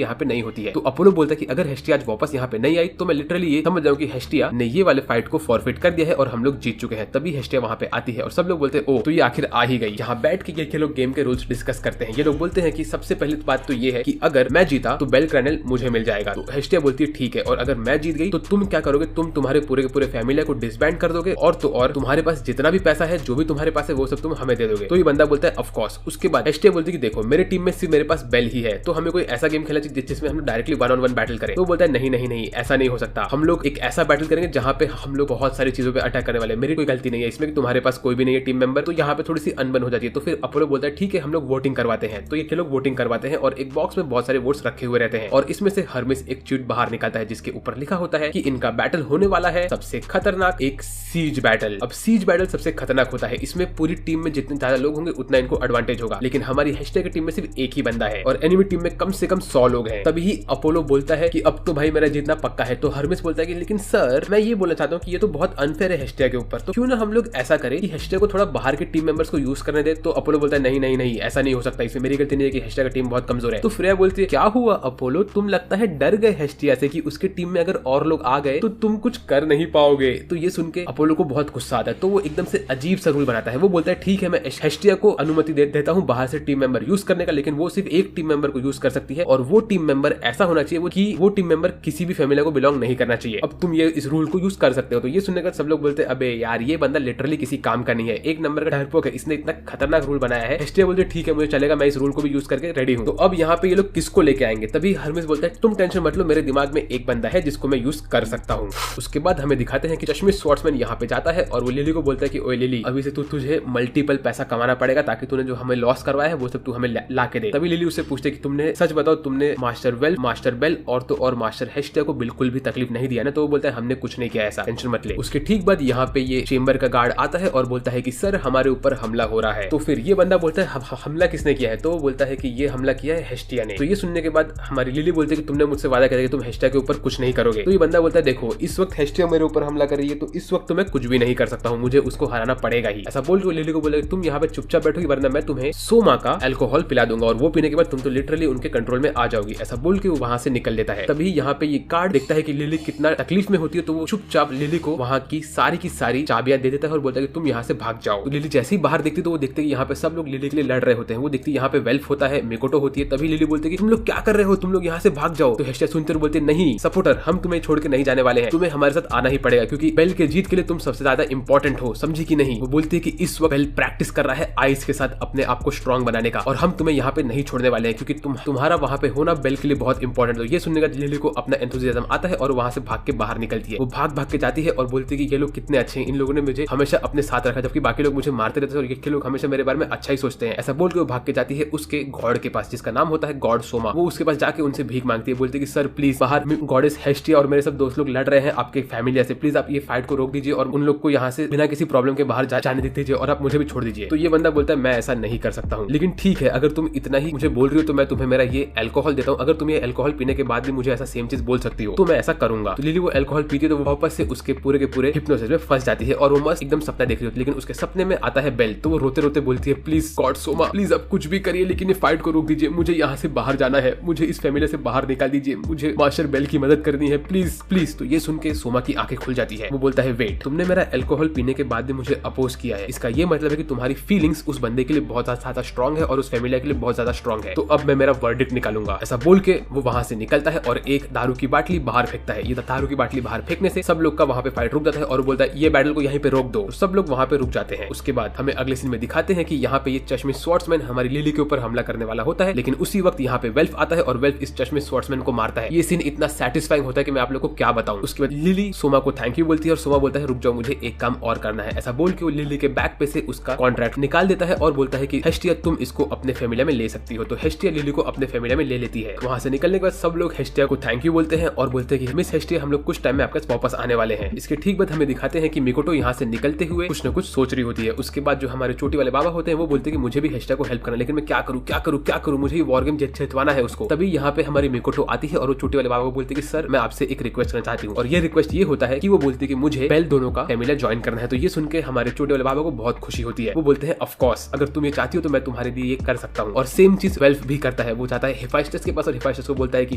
B: यहाँ पे नहीं होती है। तो अपोलो बोलता है कि अगर हेस्टिया आज वापस यहाँ पे नहीं आई तो मैं लिटरली ये समझ जाऊँ कि हेस्टिया ने ये वाले फाइट को फॉरफिट कर दिया है और हम लोग जीत चुके हैं। तभी हेस्टिया वहाँ पे आती है और सब लोग बोलते हैं ओ तो ये आखिर आ ही गई। यहाँ बैठ के ये लोग गेम के रूल्स डिस्कस करते हैं। ये लोग बोलते हैं कि सबसे पहले बात तो ये है कि अगर मैं जीता तो बेल क्रैनल मुझे मिल जाएगा। तो हेस्टिया बोलती है ठीक है, और अगर मैं जीत गई तो तुम क्या करोगे, तुम तुम्हारे पूरे के पूरे फैमिली को डिसबैंड कर दोगे और तो और तुम्हारे पास जितना भी पैसा है जो भी तुम्हारे पास है वो सब तुम हमें दे दोगे। तो ये बंदा बोलता है ऑफ कोर्स। उसके बाद हेस्टिया बोलती है कि देखो मेरे टीम में सिर्फ मेरे पास बेल ही है तो हमें कोई ऐसा गेम खेलना चाहिए जिसमें हम डायरेक्टली 1-on-1 बैटल करें। तो बोलता है नहीं ऐसा नहीं हो सकता, हम लोग एक ऐसा बैटल करेंगे जहां पे हम लोग बहुत सारी चीजों पे अटैक करने वाले। मेरी कोई गलती नहीं है इसमें कि तुम्हारे पास कोई भी नहीं है टीम मेंबर, तो यहाँ पे थोड़ी सी अनबन हो जाती है। तो फिर अपोलो बोलता है ठीक है हम लोग वोटिंग करवाते हैं। तो ये लोग वोटिंग करवाते हैं और एक बॉक्स में बहुत सारे वोट्स रखे हुए रहते हैं और इसमें से हरमिस एक चीट बाहर निकालता है जिसके ऊपर लिखा होता है कि इनका बैटल होने वाला है सबसे खतरनाक एक सीज बैटल। अब सीज बैटल सबसे खतरनाक होता है, इसमें पूरी टीम में जितने ज्यादा लोग होंगे उतना इनको एडवांटेज होगा, लेकिन हमारी हेस्टिया की टीम में सिर्फ एक ही बंदा है और एनिमी टीम में कम से कम 100 लोग हैं। तभी अपोलो बोलता है कि अब तो भाई मेरा जीतना पक्का है। तो हरमिस बोलता है कि लेकिन सर मैं ये बोलना चाहता हूँ कि ये तो बहुत अनफेयर है हेस्टिया के ऊपर, तो क्यों ना हम लोग ऐसा करें कि हेस्टिया को थोड़ा बाहर के टीम मेंबर्स को यूज करने दे। तो अपोलो बोलता है नहीं ऐसा नहीं हो सकता, इसमें मेरी गलती नहीं है कि हेस्टिया का टीम बहुत कमजोर है। तो फ्रेया बोलती है क्या हुआ अपोलो, तुम लगता है डर गए हेस्टिया से कि उसके टीम में अगर और लोग आ गए तो तुम कुछ कर नहीं पाओगे। तो ये सुन के अपोलो को बहुत गुस्सा आता है, तो वो एकदम से अजीब सा रूल बनाता है। वो बोलता है ठीक है मैं हेस्टिया को अनुमति देता हूँ बाहर से टीम मेंबर यूज करने का, लेकिन वो सिर्फ एक टीम मेंबर को यूज कर सकती है और वो टीम मेंबर ऐसा होना चाहिए वो टीम मेंबर किसी भी फैमिली को बिलोंग नहीं करना चाहिए। अब तुम ये इस रूल को यूज कर सकते हो। तो ये सुनने का सब लोग बोलते हैं अबे यार ये बंदा लिटरली किसी काम का नहीं है, एक नंबर का डरपोक है, इसने इतना खतरनाक रूल बनाया है। हेस्टिया बोलते ठीक है मुझे चलेगा, मैं इस रूल को भी यूज करके रेडी हूँ। तो अब यहाँ पे ये लोग किसको लेके आएंगे। तभी हरमिस बोलता है तुम टेंशन मत लो, मेरे दिमाग में एक बंदा है जिसको मैं यूज कर सकता हूँ। उसके बाद हमें दिखाते हैं कि चश्मिश स्वॉर्ड्समैन यहाँ पे जाता है और वो लिली को बोलता है कि ओए लिली अभी से तुझे मल्टीपल पैसा कमाना पड़ेगा ताकि तूने जो हमें लॉस करवाया है वो सब तू हमें ला के दे। तभी लिली उससे पूछते कि तुमने सच बताओ तुमने मास्टर वेल्फ, मास्टर बेल और मास्टर हेस्टिया को बिल्कुल भी तकलीफ नहीं दिया ना। तो वो बोलता है हमने कुछ नहीं किया ऐसा, टेंशन मत ले। उसके ठीक बाद यहाँ पे ये चेंबर का गार्ड आता है और बोलता है कि सर हमारे ऊपर हमला हो रहा है। तो फिर ये बंदा बोलता है हमला किसने किया है। तो वो बोलता है कि ये हमला किया है हेस्टिया ने। तो ये सुनने के बाद हमारी लिली बोलती है कि तुमने मुझसे वादा किया कि तुम हेस्टिया के ऊपर कुछ नहीं करोगे। तो ये बंदा बोलता है देखो इस वक्त हेस्टिया मेरे ऊपर हमला कर रही है तो इस वक्त मैं कुछ भी नहीं कर सकता हूँ, मुझे उसको हराना पड़ेगा ही। ऐसा बोल के लिली को बोला तुम यहाँ पे चुपचाप बैठोगी वरना मैं तुम्हें सोमा का अल्कोहल पिला दूंगा और वो पीने के बाद तुम तो लिटरली उनके कंट्रोल में आ जाओगी। ऐसा बोल के वो वहां से निकल देता है। तभी यहाँ पे ये गार्ड देखता है कि लिली कितना तकलीफ में होती है तो वो चुपचाप लिली को वहाँ की सारी चाबियां दे देता है और बोलता है कि तुम यहाँ से भाग जाओ। तो लिली जैसे ही बाहर देखती तो वो देखते हैं यहाँ पे सब लोग लिली के लिए लड़ रहे होते हैं। वो देखती है यहाँ पे वेल्फ होता है, मिकोटो होती है। तभी लिली बोलती है कि तुम लोग क्या कर रहे हो, तुम लोग यहाँ से भाग जाओ। तो हेस्टिया सुनते हुए बोलते नहीं सपोर्टर हम तुम्हें छोड़ के नहीं जाने वाले हैं, तुम्हें हमारे साथ आना ही पड़ेगा क्योंकि बेल के जीत के लिए तुम सबसे ज्यादा इंपॉर्टेंट हो, समझी कि नहीं। वो बोलती है कि इस वक्त बेल प्रैक्टिस कर रहा है आइस के साथ अपने आप को स्ट्रॉन्ग बनाने का और हम तुम्हें यहाँ पे नहीं छोड़ने वाले हैं क्योंकि तुम्हारा वहाँ पे होना बेल के लिए बहुत इंपॉर्टेंट है। ये सुनने का लिली को अपना एंथुसियाज्म आता है और वहाँ से भाग के बाहर निकलती है। वो भाग के जाती है और बोलती है कि ये लोग कितने अच्छे हैं, इन लोगों ने मुझे हमेशा अपने साथ रखा जबकि बाकी लोग मुझे मारते रहते हैं और ये लोग हमेशा मेरे बारे में अच्छा ही सोचते हैं। ऐसा बोल के वो भाग के जाती है उसके गॉड के पास जिसका नाम होता है गॉड सोमा। वो उसके पास जाके उनसे भीख मांगती है, बोलती है कि सर प्लीज बाहर गॉडेस हेस्टिया और मेरे सब दोस्त लोग लड़ रहे हैं आपके फैमिली से, प्लीज आप ये फाइट को रोक दीजिए और उन लोग को यहाँ से बिना किसी प्रॉब्लम के बाहर जाने दीजिए और आप मुझे भी छोड़ दीजिए। तो ये बंदा बोलता है मैं ऐसा नहीं कर सकता हूँ, लेकिन ठीक है अगर तुम इतना ही मुझे बोल रही हो तो मैं तुम्हें मेरा ये अल्कोहल देता हूँ, अगर तुम ये अल्कोहल पीने के बाद भी मुझे ऐसा सेम चीज बोल सकती हो तो मैं ऐसा करूंगा। तो लिली वो अल्कोहल पीती है तो वो वापस से उसके पूरे के पूरे हिप्नोसिस में फंस जाती है और वो मस्त एकदम सपना देख रही होती है। लेकिन उसके सपने में आता है बेल, तो वो रोते रोते बोलती है प्लीज गॉड सोमा, प्लीज अब कुछ भी करिए लेकिन ये फाइट को रोक दीजिए, मुझे यहाँ से बाहर जाना है, मुझे इस फैमिली से बाहर निकाल दीजिए, मुझे मास्टर बेल की मदद करनी है, प्लीज प्लीज। तो ये सुन के सोमा की आंखें खुल जाती है। वो बोलता है वेट, तुमने मेरा अल्कोहल पीने के बाद भी मुझे अपोज किया है, इसका ये मतलब है कि तुम्हारी फीलिंग्स उस बंदे के लिए बहुत ज्यादा स्ट्रॉन्ग है और उस फैमिली के लिए बहुत ज्यादा स्ट्रॉन्ग है, तो अब मैं मेरा वर्डिक्ट निकालूंगा। ऐसा बोल के वो वहां से निकलता है और एक दारू की बाटली बाहर फेंकता है। ये दारू की बाटली बाहर फेंकने से सब लोग का वहां पे फाइट रुक जाता है और बोलता है ये बैटल को यहीं पे रोक दो। तो सब लोग वहां पे रुक जाते हैं। उसके बाद हमें अगले सीन में दिखाते हैं कि यहाँ पे ये चश्मे स्वॉर्ड्समैन हमारी लिली के ऊपर हमला करने वाला होता है, लेकिन उसी वक्त यहाँ पे वेल्फ आता है और वेल्फ इस चश्मे स्वॉर्ड्समैन को मारता है। ये सीन इतना सेटिस्फाइंग होता है कि मैं आप लोग को क्या बताऊं। उसके बाद लिली सोमा को थैंक यू बोलती है और सोमा बोलता है रुक जाओ, मुझे एक काम और करना है। ऐसा बोल के वो लिली के बैक पे से उसका कॉन्ट्रैक्ट निकाल देता है और बोलता है कि हेस्टिया तुम इसको अपने फैमिली में ले सकती हो। तो हेस्टिया लिली को अपने फैमिली में ले लेती है। वहां से निकलने के बाद सब लोग हेस्टिया को थैंक यू बोलते हैं और बोलते हैं कि मिस हेस्टिया हम लोग कुछ टाइम में आपके वापस आने वाले हैं। इसके ठीक बाद हमें दिखाते हैं कि मिकोटो यहाँ से निकलते हुए कुछ न कुछ सोच रही होती है। उसके बाद जो हमारे चोटी वाले बाबा होते हैं वो बोलते हैं कि मुझे भी हेस्टिया को हेल्प करना, लेकिन मैं क्या करूँ क्या करूँ क्या करूँ, मुझे वॉर गेम जितवाना है उसको। तभी यहाँ पे हमारी मिकोटो आती है और वो चोटी वाले बाबा को बोलती है कि सर मैं आपसे एक रिक्वेस्ट करना चाहती हूँ। और ये रिक्वेस्ट ये होता है कि वो बोलती है कि मुझे बेल दोनों का फैमिली ज्वाइन करना है। तो ये सुन के हमारे चोटी वाले बाबा को बहुत खुशी होती है। वो बोलते हैं ऑफ कोर्स अगर तुम ये चाहती हो तो मैं तुम्हारे लिए ये कर सकता हूँ। और सेम चीज वेल्फ भी करता है। वो चाहता है हेफाइस्टस के पास और हेफाइस्टस को बोलता है कि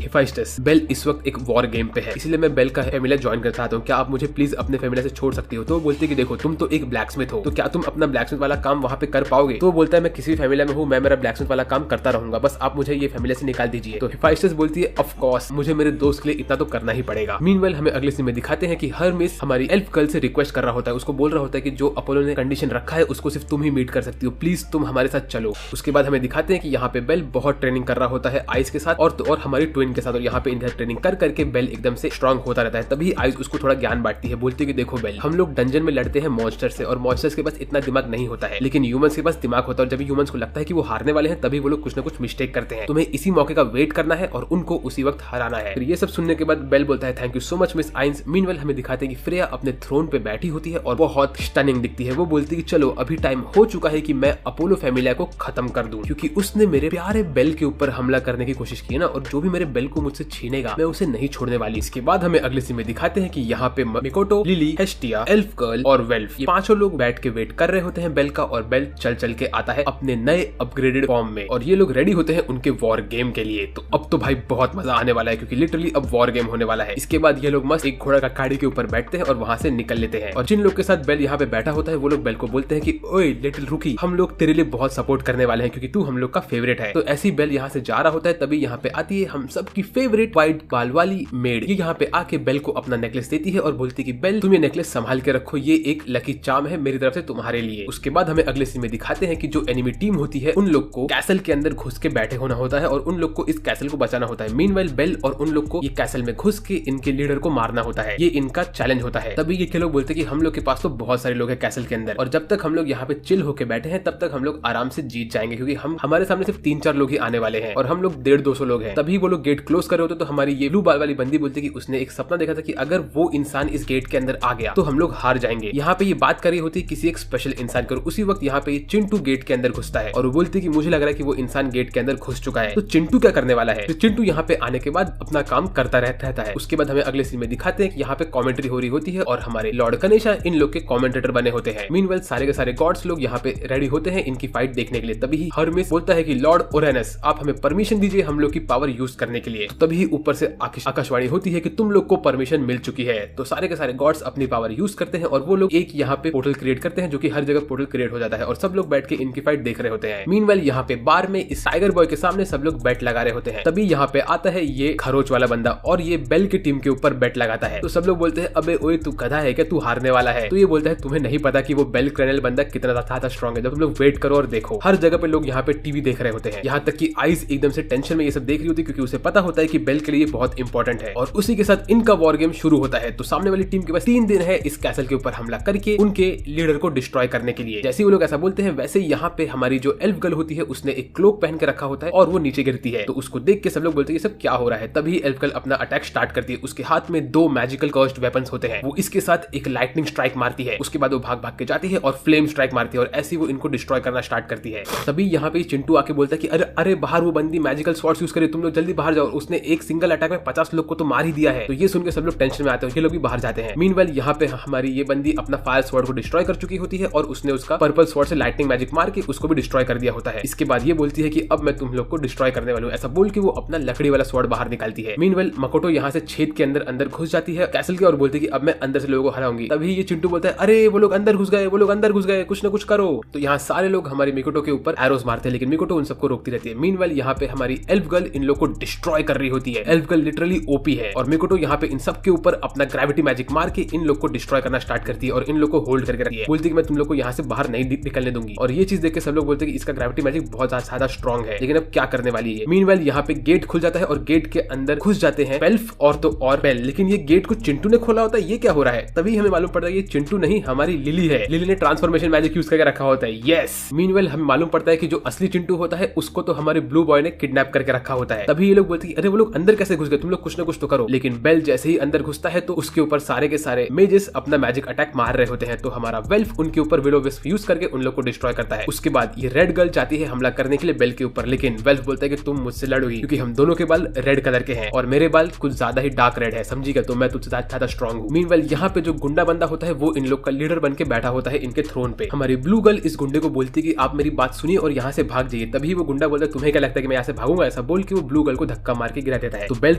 B: हेफाइस्टस बेल इस वक्त एक वॉर गेम पे है, इसलिए मैं बेल का फैमिली ज्वाइन करना चाहता हूँ, क्या आप मुझे प्लीज अपने फैमिली से छोड़ सकती हो। तो वो बोलती है कि देखो तुम तो एक ब्लैकस्मिथ हो, तो क्या तुम अपना ब्लैकस्मिथ वाला काम वहाँ पे कर पाओगे। तो वो बोलता है मैं किसी फैमिली में हूँ, मैं मेरा ब्लैकस्मिथ वाला काम करता रहूंगा, बस आप मुझे ये फैमिली से निकाल दीजिए। तो हेफाइस्टस बोलती है ऑफ कोर्स मुझे मेरे दोस्त के लिए इतना तो करना ही पड़ेगा। मीनवाइल हमें अगले सीन में दिखाते हैं कि हरमिस हमारी एल्फ गर्ल से रिक्वेस्ट कर रहा होता है, उसको बोल रहा होता है कि जो अपोलो ने कंडीशन रखा है उसको सिर्फ तुम ही मीट कर सकती हो, प्लीज तुम हमारे साथ चलो। उसके बाद हमें दिखाते हैं कि यहाँ पे बेल बहुत ट्रेनिंग कर रहा होता है आइस के साथ और हमारी ट्विन के साथ, और यहाँ पे इनका ट्रेनिंग कर करके बेल एकदम से स्ट्रांग होता रहता है। तभी आइस उसको थोड़ा ज्ञान बांटती है, बोलती है कि देखो बेल हम लोग डंजन में लड़ते हैं मॉन्स्टर से और मॉन्स्टर्स के पास इतना दिमाग नहीं होता है, लेकिन ह्यूमंस के पास दिमाग होता है। और जब ह्यूमंस को लगता है कि वो हारने वाले हैं तभी वो लोग कुछ ना कुछ मिस्टेक करते हैं, तुम्हें इसी मौके का वेट करना है और उनको उसी वक्त हराना है। फिर ये सब सुनने के बाद बेल बोलता है thank you so much miss आइंस। मीनवेल हमें दिखाते हैं कि फ्रेया अपने थ्रोन पे बैठी होती है और बहुत स्टनिंग दिखती है। वो बोलती है कि चलो अभी टाइम हो चुका है कि मैं अपोलो फैमिली को खत्म कर दूं, क्योंकि उसने मेरे प्यारे बेल के ऊपर हमला करने की कोशिश की है ना, और जो भी मेरे बेल को मुझसे छीनेगा मैं उसे नहीं छोड़ने वाली। इसके बाद हमें अगले सीन में दिखाते हैं कि यहाँ पे मिकोटो, लिली, हेस्टिया, एल्फ गर्ल और वेल्फ ये पांचों लोग बैठ के वेट कर रहे होते हैं बेल का, और बेल चल चल के आता है अपने नए अपग्रेडेड फॉर्म में और ये लोग रेडी होते हैं उनके वॉर गेम के लिए। तो अब तो भाई बहुत मजा आने वाला है क्योंकि लिटरली अब वॉर गेम होने वाला है। इसके बाद ये लोग मस्त एक घोड़ा का गाड़ी के ऊपर बैठते हैं और वहां से निकल लेते हैं। और जिन लोग के साथ बेल यहाँ पे बैठा होता है वो लोग बेल को बोलते हैं कि ओए लिटिल रुकी, हम लोग तेरे लिए बहुत सपोर्ट करने वाले हैं क्योंकि तू हम लोग का फेवरेट है। तो ऐसी बेल यहाँ से जा रहा होता है, तभी यहाँ पे आती है हम सबकी फेवरेट व्हाइट बाल वाली मेड। ये यहाँ पे आके बेल को अपना नेकलेस देती है और बोलती है कि बेल तुम ये नेकलेस संभाल के रखो, ये एक लकी चार्म है मेरी तरफ से तुम्हारे लिए। उसके बाद हमें अगले सीन में दिखाते हैं कि जो एनिमी टीम होती है उन लोग को कैसल के अंदर घुस के बैठे होना होता है और उन लोग को इस कैसल को बचाना होता है। मीनवाइल बेल और उन लोग को ये कैसल में घुस के इनके लीडर को मारना होता है, ये इनका चैलेंज होता है। तभी ये लोग बोलते हैं कि हम लोग के पास तो बहुत सारे लोग हैं कैसल के अंदर और जब तक हम लोग यहाँ पे चिल होके बैठे हैं तब तक हम लोग आराम से जीत जाएंगे, क्योंकि हम हमारे सामने सिर्फ 3-4 लोग ही आने वाले हैं और हम लोग 150-200 लोग हैं। तभी वो लोग गेट क्लोज कर रहे होते तो हमारी ये ब्लू बाल वाली बंदी बोलती है कि उसने एक सपना देखा था कि अगर वो इंसान इस गेट के अंदर आ गया तो हम लोग हार जाएंगे। यहाँ पे ये बात कर रही होती किसी एक स्पेशल इंसान की, उसी वक्त यहाँ पे चिंटू गेट के अंदर घुसता है और वो बोलती है कि मुझे लग रहा है कि वो इंसान गेट के अंदर घुस चुका है, तो चिंटू क्या करने वाला है। तो चिंटू यहाँ पे आने के बाद अपना काम करता रहता है। उसके बाद हमें अगले सीन में दिखाते हैं कि यहाँ पे कमेंट्री हो रही होती है और हमारे लॉर्ड गणेशा इन लोग के कमेंटेटर बने होते हैं। मीनवेल सारे के सारे गॉड्स लोग यहाँ पे रेडी होते हैं इनकी फाइट देखने के लिए। तभी हरमिस बोलता है कि लॉर्ड ओरेनस आप हमें परमिशन दीजिए हम लोग की पावर यूज करने के लिए। तो तभी ऊपर से आकाशवाणी होती है कि तुम लोग को परमिशन मिल चुकी है। तो सारे के सारे गॉड्स अपनी पावर यूज करते हैं और वो लोग एक यहाँ पे पोर्टल क्रिएट करते हैं जो कि हर जगह पोर्टल क्रिएट हो जाता है और सब लोग बैठ के इनकी फाइट देख रहे होते हैं। मीनवेल यहाँ पे बार में इस टाइगर बॉय के सामने सब लोग बेट लगा रहे होते हैं। तभी यहाँ पे आता है ये खरोच वाला बंदा और ये बेल की टीम के ऊपर बेट लगाता है। तो सब लोग बोलते हैं अबे ओए तू गधा है क्या, तू हारने वाला है। तो ये बोलता है तुम्हें नहीं पता कि वो बेल क्रैनल बंदा कितना ज्यादा स्ट्रॉन्ग है, जब तुम लोग वेट करो और देखो। हर जगह पे लोग यहाँ पे टीवी देख रहे होते हैं, यहाँ तक कि आइस एकदम से टेंशन में ये सब देख रही होती है क्योंकि उसे पता होता है कि बेल के लिए बहुत इंपॉर्टेंट है। और उसी के साथ इनका वॉर गेम शुरू होता है। तो सामने वाली टीम के पास 3 दिन है इस कैसल के ऊपर हमला करके उनके लीडर को डिस्ट्रॉय करने के लिए। जैसे वो लोग ऐसा बोलते हैं वैसे यहाँ पे हमारी जो एल्फ गर्ल होती है उसने एक क्लोक पहन के रखा होता है और वो नीचे गिरती है। तो उसको देख के सब लोग बोलते हैं ये सब क्या हो रहा है। तभी एल्फ गर्ल अपना अटैक स्टार्ट करती है। उसके हाथ में 2 मैजिकल कर्स्ड वेपन्स होते हैं, वो इसके साथ एक लाइटनिंग स्ट्राइक मारती है। उसके बाद वो भाग भाग के जाती है और फ्लेम स्ट्राइक मारती है और ऐसी वो इनको डिस्ट्रॉय करना स्टार्ट करती है। तभी यहाँ पे चिंटू आके बोलता है कि अरे अरे बाहर वो बंदी मैजिकल स्वॉर्ड्स यूज करे, तुम लोग जल्दी बाहर जाओ, उसने एक सिंगल अटैक में 50 लोग को तो मार ही दिया है। तो ये सुनकर सब लोग टेंशन में आते हैं ये लोग भी बाहर जाते हैं। मीनवाइल यहाँ पे हमारी ये बंदी अपना फायर स्वॉर्ड को डिस्ट्रॉय कर चुकी होती है और उसने उसका पर्पल स्वॉर्ड से लाइटनिंग मैजिक मार के उसको भी डिस्ट्रॉय कर दिया होता है। इसके बाद ये बोलती है कि अब मैं तुम लोग को डिस्ट्रॉय करने वाली हूँ, ऐसा बोल के वो अपना लकड़ी वाला स्वॉर्ड बाहर निकालती है। मीनवाइल मकोटो यहाँ से छेद के अंदर घुस जाती है कैसल के और बोलती है कि अब मैं अंदर से लोगों को हराऊंगी। तभी ये चिंटू बोलता है अरे वो लोग अंदर घुस गए, कुछ ना कुछ करो। तो यहाँ सारे लोग हमारी मिकोटो के ऊपर एरोस मारते हैं लेकिन मिकोटो उन सबको रोकती रहती है। मीनवाइल यहाँ पे हमारी एल्फ गर्ल इन लोग को डिस्ट्रॉय कर रही होती है। एल्फ गर्ल लिटरली ओपी है और मिकोटो यहाँ पे इन सब के ऊपर अपना ग्रेविटी मैजिक मार के इन लोग को डिस्ट्रॉय करना स्टार्ट करती है और इन लोग को होल्ड करके रखती है। बोलती है कि मैं तुम लोग को यहाँ से बाहर नहीं निकलने दूंगी। और ये चीज देख के सब लोग बोलते हैं कि इसका ग्रेविटी मैजिक बहुत ज्यादा स्ट्रॉन्ग है, लेकिन अब क्या करने वाली है। मीनवाइल यहाँ पे गेट खुल जाता है और गेट के अंदर घुस जाते हैं वेल्फ और तो और बेल। लेकिन ये गेट को चिंटू ने खोला होता है, ये क्या हो रहा है। तभी हमें मालूम पड़ता है ये चिंटू नहीं हमारी लिली है। लिली ने ट्रांसफॉर्मेशन मैजिक यूज करके रखा होता है। यस। मीनवाइल हमें मालूम पड़ता है कि जो असली चिंटू होता है उसको तो हमारे ब्लू बॉय ने किडनैप करके रखा होता है। तभी ये लोग बोलते हैं अरे वो लोग अंदर कैसे घुस गए, तुम लोग कुछ ना कुछ तो करो। लेकिन बेल जैसे ही अंदर घुसता है तो उसके ऊपर सारे के सारे मेजेस अपना मैजिक अटैक मार रहे होते हैं। तो हमारा वेल्फ उनके ऊपर विलो विस्प यूज करके उन लोग को डिस्ट्रॉय करता है। उसके बाद ये रेड गर्ल चाहती है हमला करने के लिए बेल के ऊपर, लेकिन वेल्फ बोलता है कि तुम मुझसे लड़ोगी क्योंकि हम दोनों के बाल रेड कलर के हैं और मेरे बाल कुछ ज्यादा ही डार्क रेड है, समझिएगा, तो मैं तुझसे ज्यादा स्ट्रॉन्ग हूँ। मीनवाइल यहाँ पे जो गुंडा बंदा होता है वो इन लोग का लीडर बन के बैठा होता है इनके थ्रोन पे। हमारी ब्लू गर्ल इस गुंडे को बोलती है कि आप मेरी बात सुनिए और यहाँ से भाग जाइए। तभी वो गुंडा बोलता है तुम्हें क्या लगता है कि मैं यहाँ से भागूंगा, ऐसा बोल के वो ब्लू गर्ल को धक्का मार के गिरा देता है। तो बेल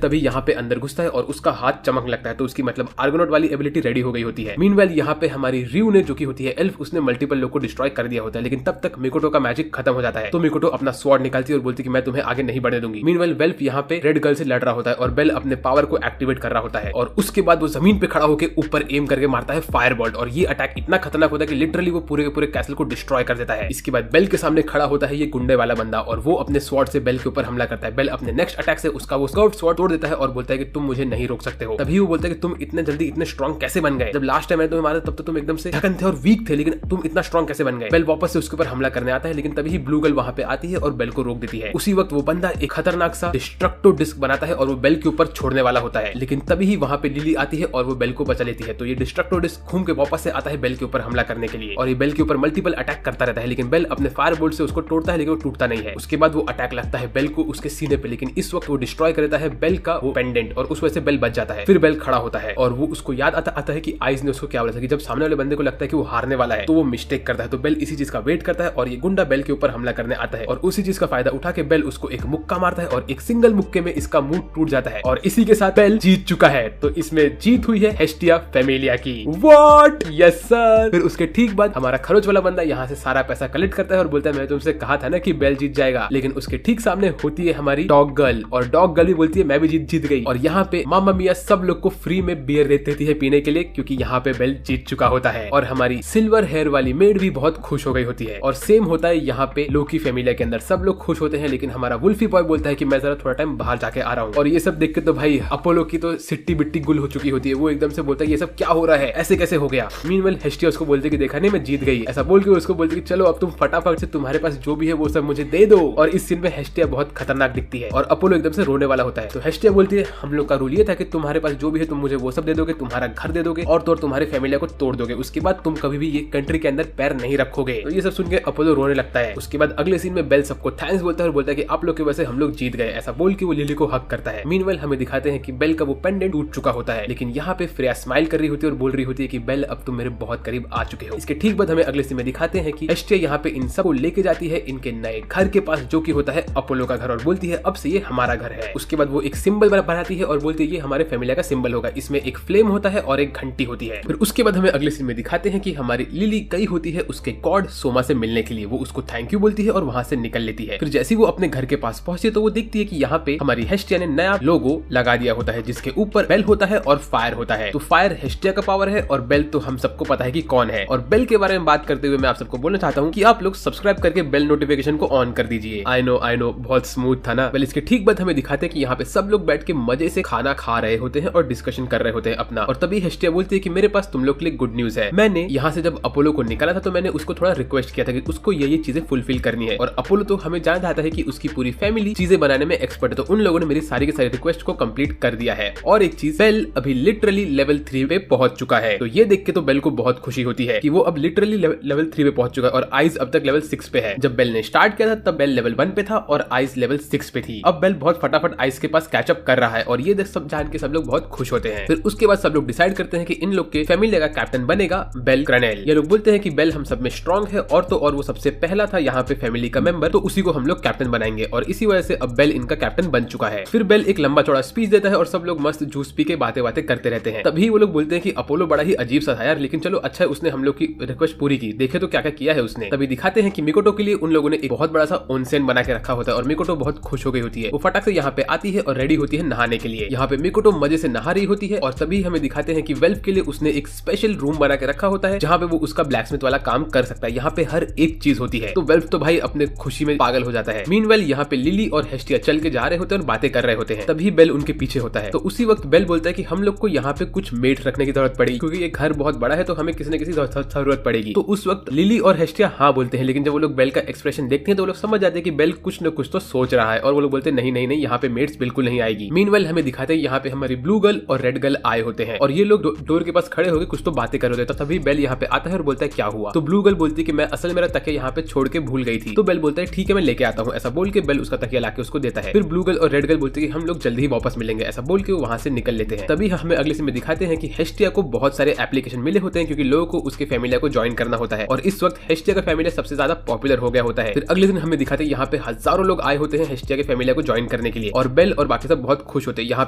B: तभी यहाँ पे अंदर घुसता है और उसका हाथ चमक लगता है, तो उसकी मतलब आर्गोनॉट वाली एबिलिटी रेडी हो गई होती है। मीनवाइल यहाँ पे हमारी रियू ने जो की होती है एल्फ, उसने मल्टीपल लोग को डिस्ट्रॉय कर दिया होता है, लेकिन तब तक मिकोटो का मैजिक खत्म हो जाता है। तो मिकोटो अपना स्वॉर्ड निकालती है और बोलती है कि मैं तुम्हें आगे नहीं बढ़ने दूंगी। मीनवाइल वेल्फ यहाँ पे रेड गर्ल से लड़ रहा होता है और बेल अपने पावर को एक्टिवेट कर रहा होता है और उसके बाद वो जमीन पे खड़ा होकर ऊपर एम करके मारता है फायर बॉल्ट और ये अटैक इतना खतरनाक होता है कि लिटरली वो पूरे के पूरे कैसल को डिस्ट्रॉय कर देता है। इसके बाद बेल के सामने खड़ा होता है ये गुंडे वाला बंदा और वो अपने स्वॉर्ड से बेल के ऊपर हमला करता है। बेल अपने नेक्स्ट अटैक से उसका वो कर्व्ड स्वॉर्ड तोड़ देता है और बोलता है कि तुम मुझे नहीं रोक सकते हो। तभी वो बोलता है कि तुम इतने जल्दी इतने स्ट्रॉन्ग कैसे बन गए, जब लास्ट टाइम मैंने तुम्हें मारा तब तो तुम एकदम से थकन थे और वीक थे, लेकिन तुम इतना स्ट्रॉन्ग कैसे बन गए। बेल वापस से उसके ऊपर हमला करने आता है, लेकिन तभी ब्लू गर्ल वहां पे आती है और बेल को रोक देती है। उसी वक्त वो बंदा एक खतरनाक सा डिस्ट्रक्टिव डिस्क बनाता है और वो बेल के ऊपर छोड़ने वाला होता है, लेकिन तभी वहां पे लिली आती है और वो बेल को बचा लेती है। तो ये डिस्ट्रक्टिव डिस्क घूम के वापस से आता है बेल के ऊपर हमला करने के लिए और ये बेल के ऊपर मल्टीपल अटैक करता रहता है, लेकिन बेल अपने फायर बोल्ट से उसको तोड़ता है लेकिन वो टूटता नहीं है। उसके बाद वो अटैक लगता है बेल को उसके सीने पे, लेकिन इस वक्त वो डिस्ट्रॉय कर देता है बेल का वो पेंडेंट और उस वजह से बेल बच जाता है। फिर बेल खड़ा होता है और वो उसको याद आता है कि आइज ने उसको क्या बोला था कि जब सामने वाले बंदे को लगता है कि वो हारने वाला है तो वो मिस्टेक करता है। तो बेल इसी चीज का वेट करता है और ये गुंडा बेल के ऊपर हमला करने आता है और उसी चीज का फायदा उठा के बेल उसको एक मुक्का मारता है और एक सिंगल मुक्के में इसका मुंह टूट जाता है और इसी के साथ बेल जीत चुका है। तो इसमें जीत हुई है हेस्टिया फैमिलिया की। व्हाट? Yes sir. फिर उसके ठीक बाद हमारा खरोच वाला बंदा यहाँ से सारा पैसा कलेक्ट करता है और बोलता है मैं तुमसे कहा था ना कि बेल जीत जाएगा, लेकिन उसके ठीक सामने होती है हमारी डॉग गर्ल और डॉग गर्ल भी बोलती है मैं भी जीत गई और यहाँ पे मामा मिया सब लोग को फ्री में बियर देती है पीने के लिए क्योंकि यहाँ पे बेल जीत चुका होता है और हमारी सिल्वर हेयर वाली मेड भी बहुत खुश हो गई होती है। और सेम होता है यहाँ पे लोकी फैमिलिया के अंदर, सब लोग खुश होते हैं, लेकिन हमारा वुल्फी बॉय बोलता है कि मैं जरा थोड़ा टाइम बाहर जाके आ रहा हूँ। और ये सब देख के तो भाई अपोलो की तो सिट्टी बिट्टी गुल हो चुकी होती है, वो एकदम से बोलता है ये सब क्या हो रहा है, ऐसे कैसे हो गया। मीनवाइल हेस्टिया उसको बोलते कि देखा नहीं मैं जीत गई, ऐसा बोल के उसको बोलते कि चलो अब तुम फटाफट से तुम्हारे पास जो भी है वो सब मुझे दे दो। और इस सीन में हेस्टिया बहुत खतरनाक दिखती है और अपोलो एकदम से रोने वाला होता है। तो हेस्टिया बोलती है हम लोग का रूल ये था कि तुम्हारे पास जो भी है तुम मुझे वो सब दे दोगे, तुम्हारा घर दे दोगे और तो तुम्हारे फैमिलिया को तोड़ दोगे, उसके बाद तुम कभी भी ये कंट्री के अंदर पैर नहीं रखोगे। तो ये सब सुन के अपोलो रोने लगता है। उसके बाद अगले सीन में बेल सबको थैंक्स बोलता है और बोलता है कि आप लोग की वजह से हम लोग जीत गए, ऐसा बोल के वो लिली को हक करता है। मीनवाइल हमें दिखाते हैं कि बेल का वो पेंडेंट टूट चुका होता है, लेकिन यहाँ पे फ्रेया स्माइल कर रही होती है और बोल रही होती है कि बेल अब तुम मेरे बहुत करीब आ चुके हो। इसके ठीक बाद हमें अगले सीन में दिखाते हैं कि हेस्टिया यहाँ पे इन सबको लेके जाती है इनके नए घर के पास जो कि होता है अपोलो का घर और बोलती है अब से ये हमारा घर है। उसके बाद वो एक सिंबल बनाती है और बोलती है ये हमारे फैमिली का सिंबल होगा, इसमें एक फ्लेम होता है और एक घंटी होती है। फिर उसके बाद हमें अगले सीन में दिखाते हैं कि हमारी लिली गई होती है उसके गॉड सोमा से मिलने के लिए, वो उसको थैंक यू बोलती है और वहां से निकल लेती है। फिर जैसे वो अपने घर के पास पहुंचे तो वो देखती है कि यहाँ पे हमारी हेस्टिया ने नया लोगो लगा दिया होता है जिसके ऊपर बेल होता है और फायर होता है। तो फायर हेस्टिया का पावर है और बेल तो हम सबको पता है कि कौन है। और बेल के बारे में बात करते हुए मैं आप सबको बोलना चाहता हूँ कि आप लोग सब्सक्राइब करके बेल नोटिफिकेशन को ऑन कर दीजिए। आई नो बहुत स्मूथ था ना। वेल इसके ठीक बाद हमें दिखाते हैं कि यहाँ पे सब लोग बैठ के मजे से खाना खा रहे होते हैं और डिस्कशन कर रहे होते हैं अपना। और तभी हेस्टिया बोलती है कि मेरे पास तुम लोग के लिए गुड न्यूज है। मैंने यहाँ से जब अपोलो को निकाला था तो मैंने उसको थोड़ा रिक्वेस्ट किया था कि उसको ये चीजें फुलफिल करनी है और अपोलो तो हमें जान आता है कि उसकी पूरी फैमिली चीजें बनाने में एक्सपर्ट है, तो उन लोगों ने मेरी सारी की सारी रिक्वेस्ट को कंप्लीट कर दिया है। और एक चीज, बेल अभी लिटरली लेवल 3 पे पहुंच चुका है। तो ये देख के तो बेल को बहुत खुशी होती है कि वो अब लिटरली लेवल 3 पे पहुंच चुका है और आइज अब तक लेवल 6 पे है। जब बेल ने स्टार्ट किया था तब बेल लेवल 1 पे था और आइज लेवल 6 पे थी। अब बेल बहुत फटाफट आइज के पास कैचअप कर रहा है और ये सब जान के सब लोग बहुत खुश खुश होते हैं। फिर उसके बाद सब लोग डिसाइड करते हैं कि इन लोग के फैमिली का कैप्टन बनेगा बेल क्रनेल। ये लोग बोलते हैं कि बेल हम सब में स्ट्रांग है और तो और वो सबसे पहला था यहाँ पे फैमिली का मेंबर, तो उसी को हम लोग कैप्टन बनाएंगे और इसी वजह से अब बेल इनका कैप्टन बन चुका है। फिर बेल एक लंबा चौड़ा स्पीच देता है और सब लोग मस्त जूस पी के बातें करते रहते हैं। तभी वो लोग बोलते हैं कि अपोलो बड़ा ही अजीब सा था यार, लेकिन चलो अच्छा है उसने हम लोग की रिक्वेस्ट पूरी की, देखे तो क्या क्या किया है उसने। तभी दिखाते हैं कि मिकोटो के लिए उन लोगों ने एक बहुत बड़ा सा ओनसेन बना के रखा होता है और मिकोटो बहुत खुश हो गई होती है। वो फटाक से यहाँ पे आती है और रेडी होती है नहाने के लिए। यहाँ पे मिकोटो मजे से नहा रही होती है और तभी हमें दिखाते हैं कि वेल्फ के लिए उसने एक स्पेशल रूम बना के रखा होता है जहाँ पे वो उसका ब्लैकस्मिथ वाला काम कर सकता है। यहाँ पे हर एक चीज होती है, तो वेल्फ तो भाई अपने खुशी में पागल हो जाता है। मीनवेल यहाँ पे लिली और हेस्टिया चल के जा रहे होते हैं और बातें कर रहे होते हैं। तभी बेल उनके पीछे होता है, तो उसी वक्त बेल बोलता है कि हम लोग को यहाँ पे कुछ मेट रखने की जरूरत पड़ेगी क्योंकि ये घर बहुत बड़ा है, तो हमें किसी न किसी जरूरत पड़ेगी। तो उस वक्त लिली और हेस्टिया हाँ बोलते हैं, लेकिन जब वो लोग बेल का एक्सप्रेशन देखते हैं तो वो लोग समझ जाते हैं कि बेल कुछ न कुछ तो सोच रहा है और वो लोग बोलते हैं नहीं नहीं नहीं, यहाँ पे मेट्स बिल्कुल नहीं आएगी। मीनवेल हमें दिखाते हैं यहाँ पे हमारी ब्लू गर्ल और रेड गर्ल आए होते हैं और ये लोग डोर के पास खड़े होकर कुछ तो बातें कर रहे होते हैं। तभी बेल यहाँ पे आता है और बोलता है क्या हुआ। तो ब्लू गर्ल बोलती है कि मैं असल मेरा तकिया यहाँ पे छोड़ के भूल गई थी। तो बेल बोलता है ठीक है मैं लेके आता हूँ। ऐसा बोल के बेल उसका तकिया लाके उसको देता है। फिर ब्लू गर्ल और रेड गर्ल बोलती है कि हम लोग जल्दी ही वापस मिलेंगे। ऐसा बोल के वो वहां से निकल लेते हैं। तभी हमें अगले सीन में दिखाते हैं कि हेस्टिया को बहुत सारे एप्लीकेशन मिले होते हैं क्योंकि लोगों को उसके फैमिली को ज्वाइन करना होता है और इस वक्त हेस्टिया का फैमिली सबसे ज्यादा पॉपुलर हो गया होता है। फिर अगले दिन हमें दिखाते हैं यहाँ पे हजारों लोग आए होते हैं हेस्टिया के फैमिली को ज्वाइन करने के लिए और बेल और बाकी सब बहुत खुश होते हैं। यहाँ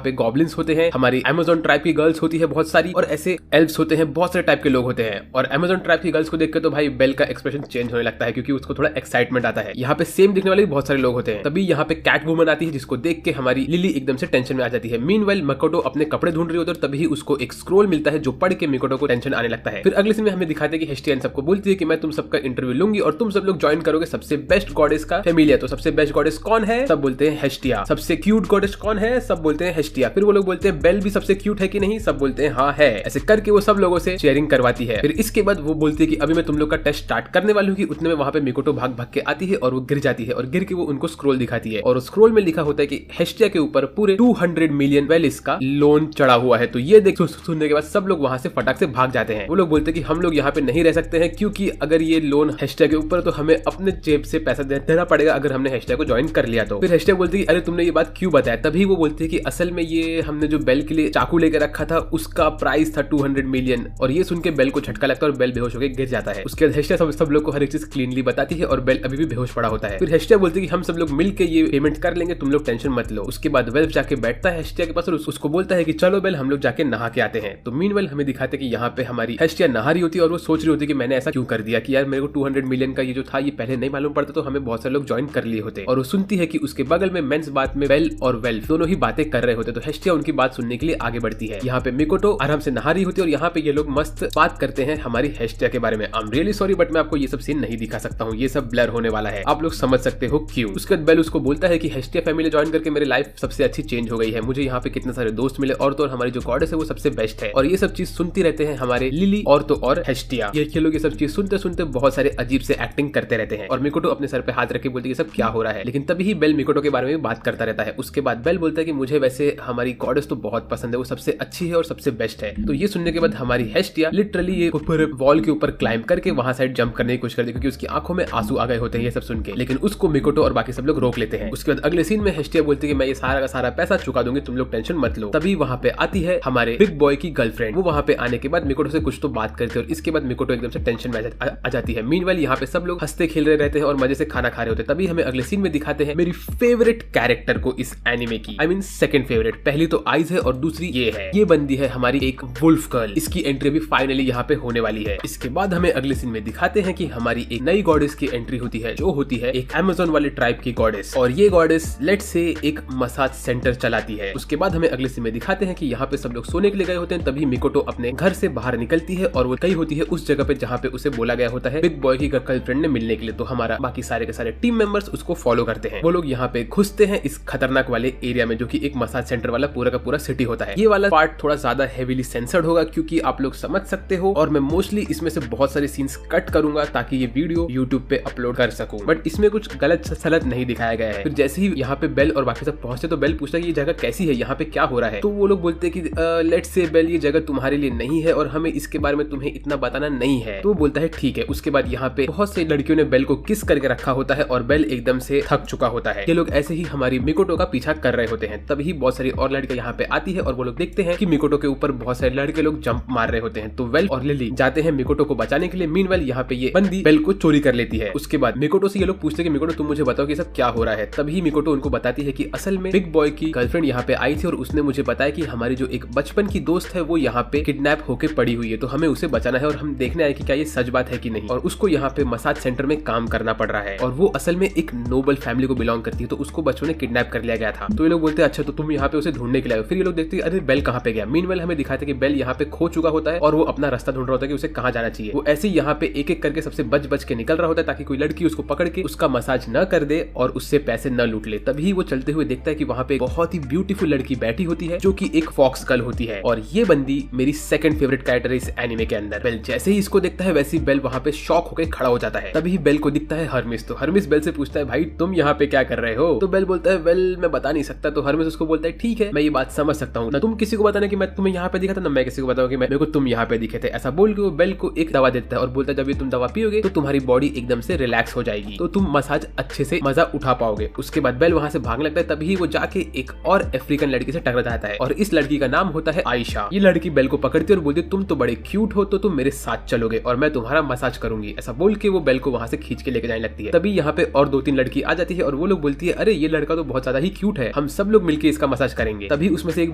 B: पे गॉब्लिन्स होते हैं, हमारी अमेज़न ट्राइब की गर्ल्स होती है बहुत सारी और ऐसे एल्व्स होते हैं, बहुत सारे टाइप के लोग होते हैं। और अमेज़न ट्राइब की गर्ल्स को देख के तो भाई बेल का एक्सप्रेशन चेंज होने लगता है क्योंकि उसको थोड़ा एक्साइटमेंट आता है। यहाँ पे सेम दिखने वाले बहुत सारे लोग होते हैं। तभी यहाँ पे कैट वुमन आती है जिसको देख के हमारी लिली एकदम से टेंशन में आ जाती है। मीनवाइल मिकोटो अपने कपड़े ढूंढ रही होती है और तभी उसको एक स्क्रोल मिलता है जो पढ़ के मिकोटो को टेंशन आने लगता है। फिर अगले सीन में हमें दिखाते हैं कि हेस्टिया सबको बोलती है कि मैं तुम सबका इंटरव्यू लूंगी और तुम सब लोग ज्वाइन करोगे सबसे बेस्ट गॉडेस का फैमिली। तो सबसे बेस्ट गॉडेस कौन है? सब बोलते हैं हेस्टिया। सबसे क्यूट गॉडेस कौन है? सब बोलते हैं हेस्टिया। फिर वो लोग बोलते हैं बेल भी सबसे क्यूट है कि नहीं? सब बोलते हैं हाँ है। ऐसे करके वो सब लोगों से शेयरिंग करवाती है। फिर इसके बाद वो बोलती है कि अभी मैं तुम लोग का टेस्ट स्टार्ट करने वाली हूँ कि उतने में वहां पे मिकोटो भाग भाग के आती है और वो गिर जाती है और गिर के वो उनको स्क्रोल दिखाती है और स्क्रोल में लिखा होता है कि हेस्टिया के ऊपर पूरे 200 मिलियन वेलिस का लोन चढ़ा हुआ है। तो ये देख सुनने के बाद सब लोग वहां से फटाक से भाग जाते हैं। वो लोग बोलते हैं कि हम लोग यहाँ पे नहीं रह सकते हैं क्योंकि अगर ये लोन हेस्टिया के ऊपर तो हमें अपने जेब से पैसा देना पड़ेगा अगर हमने हेस्टिया को ज्वाइन कर लिया तो। फिर हेस्टिया बोलती है अरे तुमने ये बात क्यों बताया? तभी वो बोलती है कि असल में ये हमने जो बेल के लिए चाकू लेकर रखा था उसका प्राइस था 200 मिलियन। और ये सुन के बेल को झटका लगता है और बेल बेहोश होकर गिर जाता है। उसके बाद हेस्टिया सब लोग को हर एक चीज क्लीनली बताती है और बेल अभी भी बेहोश पड़ा होता है। फिर हेस्टिया बोलती है कि हम सब लोग मिलकर ये पेमेंट कर लेंगे, तुम लोग टेंशन मत लो। उसके बाद वेल्फ जाके बैठता है हेस्टिया के पास और उसको बोलता है कि चलो बेल हम लोग जाके नहा के आते हैं। तो मीनवेल हमें दिखाते हैं कि यहाँ पे हमारी हेस्टिया नहा रही होती है और वो सोच रही होती है कि मैंने ऐसा क्यों कर दिया कि यार मेरे को 200 मिलियन का ये जो था ये पहले नहीं मालूम पड़ता तो हमें बहुत सारे लोग ज्वाइन कर लिए होते। और वो सुनती है कि उसके बगल में मेंस बात में बेल और वेल्फ दोनों ही बातें कर रहे होते। तो हेस्टिया उनकी बात सुनने के लिए आगे बढ़ती है। यहाँ पे मिकोटो आराम से नहा रही होती है और यहाँ पे ये लोग मस्त बात करते हैं हमारी हेस्टिया के बारे में। I am really sorry but मैं आपको ये सब सीन नहीं दिखा सकता हूँ, ये सब ब्लर होने वाला है, आप लोग समझ सकते हो क्यों। उसके बाद बेल उसको बोलता है कि हेस्टिया फैमिली ज्वाइन करके मेरी लाइफ सबसे अच्छी चेंज हो गई है, मुझे यहाँ पे कितने सारे दोस्त मिले और तो और हमारी जो गॉडेस है वो सबसे बेस्ट है। और ये सब चीज सुनती रहते हैं हमारे लिली और तो और हेस्टिया। ये लोग ये सब चीज सुनते सुनते बहुत सारे अजीब से एक्टिंग करते रहते हैं और मिकोटो अपने सर पे हाथ रख के बोलती है सब क्या हो रहा है। लेकिन तभी ही बेल मिकोटो के बारे में बात करता रहता है। उसके बाद बेल बोलता है कि मुझे वैसे हमारी गॉडेस तो बहुत पसंद है, वो सबसे अच्छी है और सबसे बेस्ट है। तो ये सुनने के बाद हमारी हेस्टिया लिटरली ये ऊपर वॉल के ऊपर क्लाइंब करके वहां साइड जंप करने की कोशिश करती है क्योंकि उसकी आंखों में आंसू आ गए होते हैं ये सब सुन के। लेकिन उसको मिकोटो और बाकी सब लोग रोक लेते हैं। उसके बाद अगले सीन में हेस्टिया बोलती है कि मैं ये सारा का सारा पैसा चुका दूंगी, तुम लोग टेंशन मत लो। तभी वहां पे आती है हमारे बिग बॉय की गर्लफ्रेंड। वो वहां पे आने के बाद मिकोटो से कुछ तो बात करते हैं और इसके बाद मिकोटो एकदम से टेंशन में आ जाती है। मीनवाइल यहाँ पे सब लोग हंसते खेल रहे रहते हैं और मजे से खाना खा रहे होते हैं। तभी हमें अगले सीन में दिखाते हैं मेरी फेवरेट कैरेक्टर को इस एनिमे की, आई मीन सेकंड फेवरेट। पहली तो आइज है और दूसरी ये है, ये बंदी है हमारी एक वुल्फ गर्ल। इसकी एंट्री भी फाइनली यहाँ पे होने वाली है। इसके बाद हमें अगले सीन में दिखाते हैं कि हमारी एक नई गॉडेस की एंट्री होती है जो होती है एक अमेज़न वाले ट्राइब की गॉडेस। और ये गॉडेस लेट्स से एक मसाज सेंटर चलाती है। उसके बाद हमें अगले सीन में दिखाते हैं कि यहाँ पे सब लोग सोने के लिए गए होते हैं। तभी मिकोटो अपने घर से बाहर निकलती है और वो गई होती है उस जगह पे जहाँ पे उसे बोला गया होता है बिग बॉय की गर्लफ्रेंड ने मिलने के लिए। तो हमारा बाकी सारे के सारे टीम मेंबर्स उसको फॉलो करते हैं। वो लोग यहाँ पे घुसते हैं इस खतरनाक वाले एरिया में जो कि एक मसाज सेंटर वाला पूरा का पूरा सिटी होता है। ये वाला पार्ट थोड़ा ज्यादा हेवीली सेंसर्ड होगा क्योंकि आप लोग समझ सकते हो और मैं मोस्टली इसमें से बहुत सारे सीन्स कट करूंगा ताकि ये वीडियो यूट्यूब पे अपलोड कर सकूं। बट इसमें कुछ गलत सलत नहीं दिखाया गया है। फिर जैसे ही यहाँ पे बेल और बाकी सब पहुंचते तो बेल पूछता है ये जगह कैसी है, यहाँ पे क्या हो रहा है। तो वो लोग बोलते हैं कि लेट्स से बेल ये जगह तुम्हारे लिए नहीं है और हमें इसके बारे में तुम्हें इतना बताना नहीं है। तो वो बोलता है ठीक है। उसके बाद यहाँ पे बहुत से लड़कियों ने बेल को किस करके रखा होता है और बेल एकदम से थक चुका होता है। ये लोग ऐसे ही हमारी मिकोटो का पीछा कर रहे होते हैं। तभी बहुत सारी और लड़कियां यहाँ पे आती है और और वो लोग देखते हैं कि मिकोटो के ऊपर बहुत सारे लड़के लोग जंप मार रहे होते हैं। तो वेल और लिली जाते हैं मिकोटो को बचाने के लिए। मीनवेल यहाँ पे ये बंदी बेल को चोरी कर लेती है। उसके बाद मिकोटो से ये लोग पूछते हैं कि मिकोटो तुम मुझे बताओ कि सब क्या हो रहा है। तभी मिकोटो उनको बताती है कि असल में बिग बॉय की गर्लफ्रेंड यहाँ पे आई थी और उसने मुझे बताया कि हमारी जो एक बचपन की दोस्त है वो यहाँ पे किडनैप होके पड़ी हुई है, तो हमें उसे बचाना है और हम देखने आए कि क्या ये सच बात है कि नहीं। और उसको यहाँ पे मसाज सेंटर में काम करना पड़ रहा है और वो असल में एक नोबल फैमिली को बिलोंग करती है, तो उसको बच्चों ने किडनैप कर लिया गया था। तो ये लोग बोलते हैं अच्छा तो तुम यहाँ पे उसे ढूंढने के लिए आए। फिर ये लोग देखते हैं अरे बेल कहाँ पे गया। मीनवेल हमें दिखाते हैं कि बेल यहाँ पे खो चुका होता है और वो अपना रास्ता ढूंढ रहा होता है कि उसे कहाँ जाना चाहिए। वो ऐसे ही यहाँ पे एक एक करके सबसे बच बच के निकल रहा होता है ताकि कोई लड़की उसको पकड़ के उसका मसाज न कर दे और उससे पैसे न लूट ले। तभी वो चलते हुए देखता है कि वहाँ पे बहुत ही ब्यूटीफुल लड़की बैठी होती है जो कि एक फॉक्स गर्ल होती है और ये बंदी मेरी सेकंड फेवरेट कैरेक्टर है इस एनिमे के अंदर। बेल जैसे ही इसको देखता है वैसे ही बेल वहाँ पे शॉक होकर खड़ा हो जाता है। तभी बेल को दिखता है हर्मिस। तो हर्मिस बेल से पूछता है भाई तुम यहाँ पे क्या कर रहे हो। तो बेल बोलता है वेल मैं बता नहीं सकता। तो हर्मिस उसको बोलता है ठीक है मैं ये बात समझ सकता हूँ, ना तुम किसी को बताना कि मैं तुम्हें यहाँ पे दिखा था, ना मैं किसी को बताऊँ कि मेरे को तुम यहाँ पे दिखे थे। ऐसा बोल के वो बेल को एक दवा देता है और बोलता है जब ये तुम दवा पियोगे तो तुम्हारी बॉडी एकदम से रिलैक्स हो जाएगी, तो तुम मसाज अच्छे से मजा उठा पाओगे। उसके बाद बेल वहां से भागने लगता है। तभी वो जाके एक और अफ्रीकन लड़की से टकरा जाता है और इस लड़की का नाम होता है आयशा। ये लड़की बेल को पकड़ती है और बोलती है तुम तो बड़े क्यूट हो, तो तुम मेरे साथ चलोगे और मैं तुम्हारा मसाज करूंगी। ऐसा बोल के वो बेल को वहां से खींच के लेके जाने लगती है। तभी यहाँ पे और 2-3 लड़की आ जाती है और वो लोग बोलती है अरे ये लड़का तो बहुत ज्यादा ही क्यूट है, हम सब लोग मिलकर इसका मसाज करेंगे। तभी उसमें से एक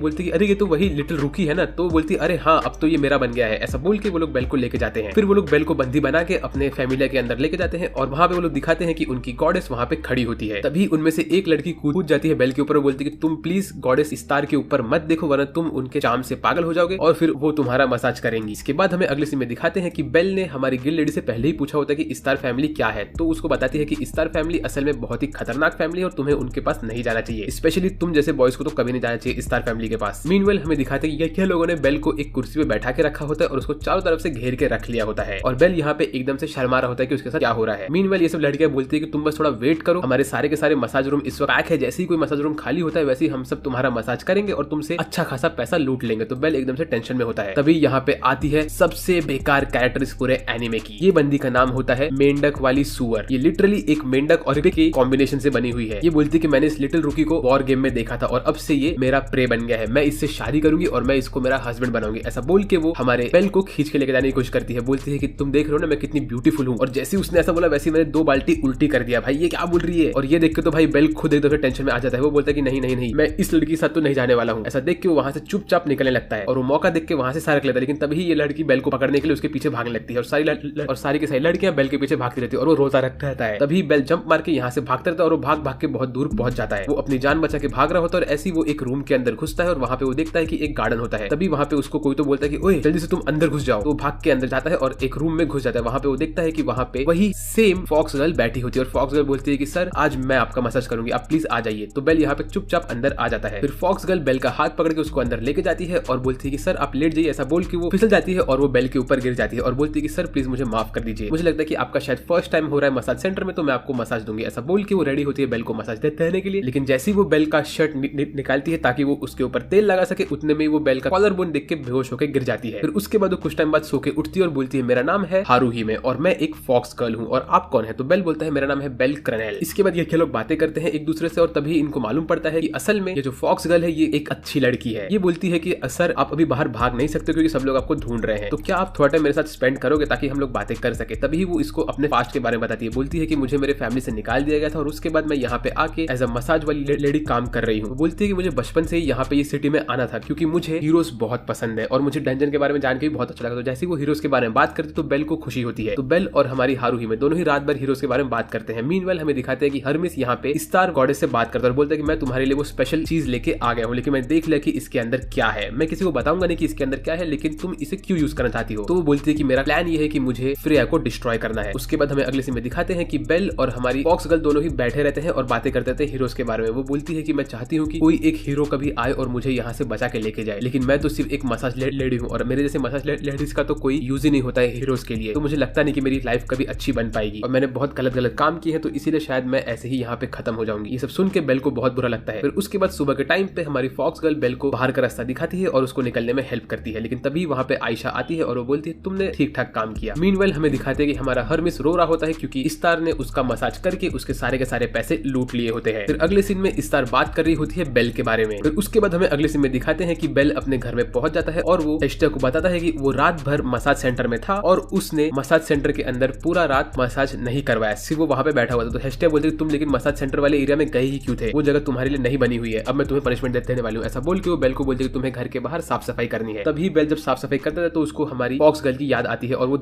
B: बोलती है अरे ये तो वही लिटिल रुकी है ना। तो बोलती है अरे हाँ अब तो ये मेरा बन गया है। ऐसा बोल के वो लोग बेल को लेके जाते हैं। फिर वो लोग बेल को बंदी बना के अपने फैमिली के अंदर लेके जाते हैं और वहाँ पे वो लोग दिखाते हैं कि उनकी गॉडेस वहाँ पे खड़ी होती है। तभी उनमें से एक लड़की कूद जाती है बेल के ऊपर और बोलती है कि तुम प्लीज गॉडेस स्टार के ऊपर मत देखो वरना तुम उनके चार्म से पागल हो जाओगे और फिर वो तुम्हारा मसाज करेंगी। इसके बाद हमें अगले सीन में दिखाते हैं कि बेल ने हमारी गिल लेडी से पहले ही पूछा होता है कि स्टार फैमिली क्या है। तो उसको बताती है कि स्टार फैमिली असल में बहुत ही खतरनाक फैमिली है और तुम्हें उनके पास नहीं जाना चाहिए, स्पेशली तुम जैसे बॉयज को तो कभी नहीं जाना चाहिए स्टार फैमिली के पास। मीनवेल हमें दिखाते हैं कि लोगों ने बेल को एक कुर्सी पे बैठा के रखा होता है और उसको चारों तरफ से घेर के रख लिया होता है और बेल यहाँ पे एकदम से शर्मा रहा होता है कि उसके साथ क्या हो रहा है। मीनवेल ये सब लड़कियां बोलती है कि तुम बस थोड़ा वेट करो, हमारे सारे के सारे मसाज रूम इस वक्त पैक है, जैसे ही कोई मसाज रूम खाली होता है वैसे ही हम सब तुम्हारा मसाज करेंगे और तुमसे अच्छा खासा पैसा लूट लेंगे। तो बेल एकदम से टेंशन में होता है। तभी यहाँ पे आती है सबसे बेकार कैरेक्टर इस पूरे एनिमे की। ये बंदी का नाम होता है मेंढक वाली सुअर। ये लिटरली एक मेंढक और हिरन के कॉम्बिनेशन से बनी हुई है। ये बोलती है कि मैंने इस लिटिल रुकी को वॉर गेम में देखा था और अब से ये मेरा प्रे बन गया है, मैं इससे शादी करूंगी और मैं इसको मेरा हस्बैंड बनाऊंगी। ऐसा बोल के वो हमारे बेल को खींच के लेके जाने की कोशिश करती है। बोलती है कि तुम देख रहे हो ना मैं कितनी ब्यूटीफुल हूँ। और जैसे उसने ऐसा बोला वैसे मैंने 2 बाल्टी उल्टी कर दिया। भाई ये क्या बोल रही है। और ये देख के तो भाई बेल खुद एक दफे टेंशन में आ जाता है। वो बोलता है कि नहीं नहीं नहीं मैं इस लड़की के साथ तो नहीं जाने वाला हूँ। ऐसा देख के वो वहां से चुपचाप निकलने लगता है और वो मौका देख के वहां से सरक लेता है। लेकिन तभी ये लड़की बेल को पकड़ने के लिए उसके पीछे भागने लगती है और सारी की सारी लड़कियां बेल के पीछे भागती रहती है और वो रोता रहता है। तभी बेल जंप मार के यहाँ से भागता रहता है और वो भाग भाग के बहुत दूर पहुंच जाता है। वो अपनी जान बचा के भाग रहा होता है और ऐसी वो एक रूम के अंदर घुसता है और वहाँ पे वो देखता है कि एक गार्डन होता है। तभी वहाँ पे उसको कोई तो बोलता है कि ओए जल्दी से तुम अंदर घुस जाओ। तो भाग के अंदर जाता है और एक रूम में घुस जाता है। वहाँ पे वो देखता है कि वहाँ पे वही सेम फॉक्स गर्ल बैठी होती है और फॉक्स गर्ल बोलती है कि सर आज मैं आपका मसाज करूंगी, आप प्लीज आ जाइए। तो बेल यहाँ पे चुपचाप अंदर आ जाता है। फिर फॉक्स गर्ल बेल का हाथ पकड़ के उसको अंदर लेके जाती है और बोलती है कि सर आप लेट जाइए। ऐसा बोल के वो फिसल जाती है और वो बेल के ऊपर गिर जाती है और बोलती है कि सर प्लीज मुझे माफ कर दीजिए, मुझे लगता है कि आपका शायद फर्स्ट टाइम हो रहा है मसाज सेंटर में, तो मैं आपको मसाज दूंगी। ऐसा बोल के वो रेडी होती है बेल को मसाज देने के लिए। लेकिन जैसे ही वो बेल का शर्ट निकालती है ताकि वो उसके ऊपर तेल लगा सके, उतने में वो बेल का कॉलर बोन देख के बेहोश होकर गिर जाती है। फिर उसके बाद वो कुछ टाइम बाद सो के उठती है और बोलती है मेरा नाम है हारूही में और मैं एक फॉक्स गर्ल हूँ और आप कौन है। तो बेल बोलता है मेरा नाम है बेल क्रनेल। इसके बाद ये लोग बातें करते हैं एक दूसरे से और तभी इनको मालूम पड़ता है कि असल में ये जो फॉक्स गर्ल है ये एक अच्छी लड़की है। ये बोलती है कि सर आप अभी बाहर भाग नहीं सकते क्योंकि सब लोग आपको ढूंढ रहे हैं, तो क्या आप थोड़ा टाइम मेरे साथ स्पेंड करोगे ताकि हम लोग बातें कर सके। तभी वो इसको अपने पास्ट के बारे में बताती है। बोलती है कि मुझे मेरे फैमिली से निकाल दिया गया था और उसके बाद मैं यहाँ पे आके एज अ मसाज वाली लेडी काम कर रही हूँ। बोलती है कि मुझे बचपन से ही यहाँ पे ये सिटी में आना था क्योंकि मुझे हीरोज बहुत पसंद है और मुझे डंजन के बारे में जान के भी बहुत अच्छा लगा। तो जैसे वो हीरोज के बारे में बात करती तो बेल को खुशी होती है। तो बेल और हमारी हारूही में दोनों ही रात भर हीरोज के बारे में बात करते हैं। मीनवेल हमें दिखाते हैं कि हर्मिस यहाँ पे स्टार गॉडेस से बात करता है और बोलता है कि मैं तुम्हारे लिए वो स्पेशल चीज लेके आ गया हूँ, लेकिन मैं देख लिया कि इसके अंदर क्या है। मैं किसी को बताऊंगा नहीं कि इसके अंदर क्या है, लेकिन तुम इसे क्यों यूज करना चाहती हो। तो वो बोलती है कि मेरा प्लान ये है कि मुझे फ्रेया को डिस्ट्रॉय करना है। उसके बाद हमें अगले सीन में दिखाते हैं कि बेल और हमारी फॉक्स गर्ल दोनों ही बैठे रहते हैं और बातें करते थे हीरोज के बारे में। वो बोलती है कि मैं चाहती हूँ कि कोई एक हीरो कभी आए और मुझे यहाँ से बचा के लेके जाए, लेकिन मैं तो सिर्फ एक मसाज लेडी हूँ और मेरे जैसे मसाज लेडीज का तो कोई यूज ही नहीं होता है हीरोज के लिए। तो मुझे लगता नहीं कि मेरी लाइफ कभी अच्छी बन पाएगी और मैंने बहुत गलत काम किए हैं, तो इसीलिए शायद मैं ऐसे ही यहाँ पे खत्म हो जाऊंगी। ये सब सुन के बेल को बहुत बुरा लगता है। फिर उसके बाद सुबह के टाइम पे हमारी फॉक्स गर्ल बेल को बाहर का रास्ता दिखाती है और उसको निकलने में हेल्प करती है। लेकिन तभी वहाँ पे आयशा आती है और वो बोलती है तुमने ठीक ठाक काम किया। मीनवेल हमें दिखाते हैं कि हमारा हर्मिस रो रहा होता है क्योंकि स्टार ने उसका मसाज करके उसके सारे के सारे पैसे लूट लिए होते हैं। फिर अगले सीन में स्टार बात कर रही होती है बेल के बारे में। फिर उसके बाद हमें अगले सीन में दिखाते हैं कि बेल अपने घर में पहुंच जाता है और वो हेस्टिया को बताता है कि वो रात भर मसाज सेंटर में था और उसने मसाज सेंटर के अंदर पूरा रात मसाज नहीं करवाया, सिर्फ वो वहां पे बैठा हुआ था। तो हेस्टिया बोलती है तुम लेकिन मसाज सेंटर वाले एरिया में गए ही क्यों थे, वो जगह तुम्हारे लिए नहीं बनी हुई है, अब मैं तुम्हें पनिशमेंट देने वाली हूँ। ऐसा बोल के वो बेल को बोलती है कि तुम्हें घर के बाहर साफ सफाई करनी है। तभी बेल जब साफ सफाई करता है तो उसको हमारी फॉक्स गर्ल की याद आती है और वो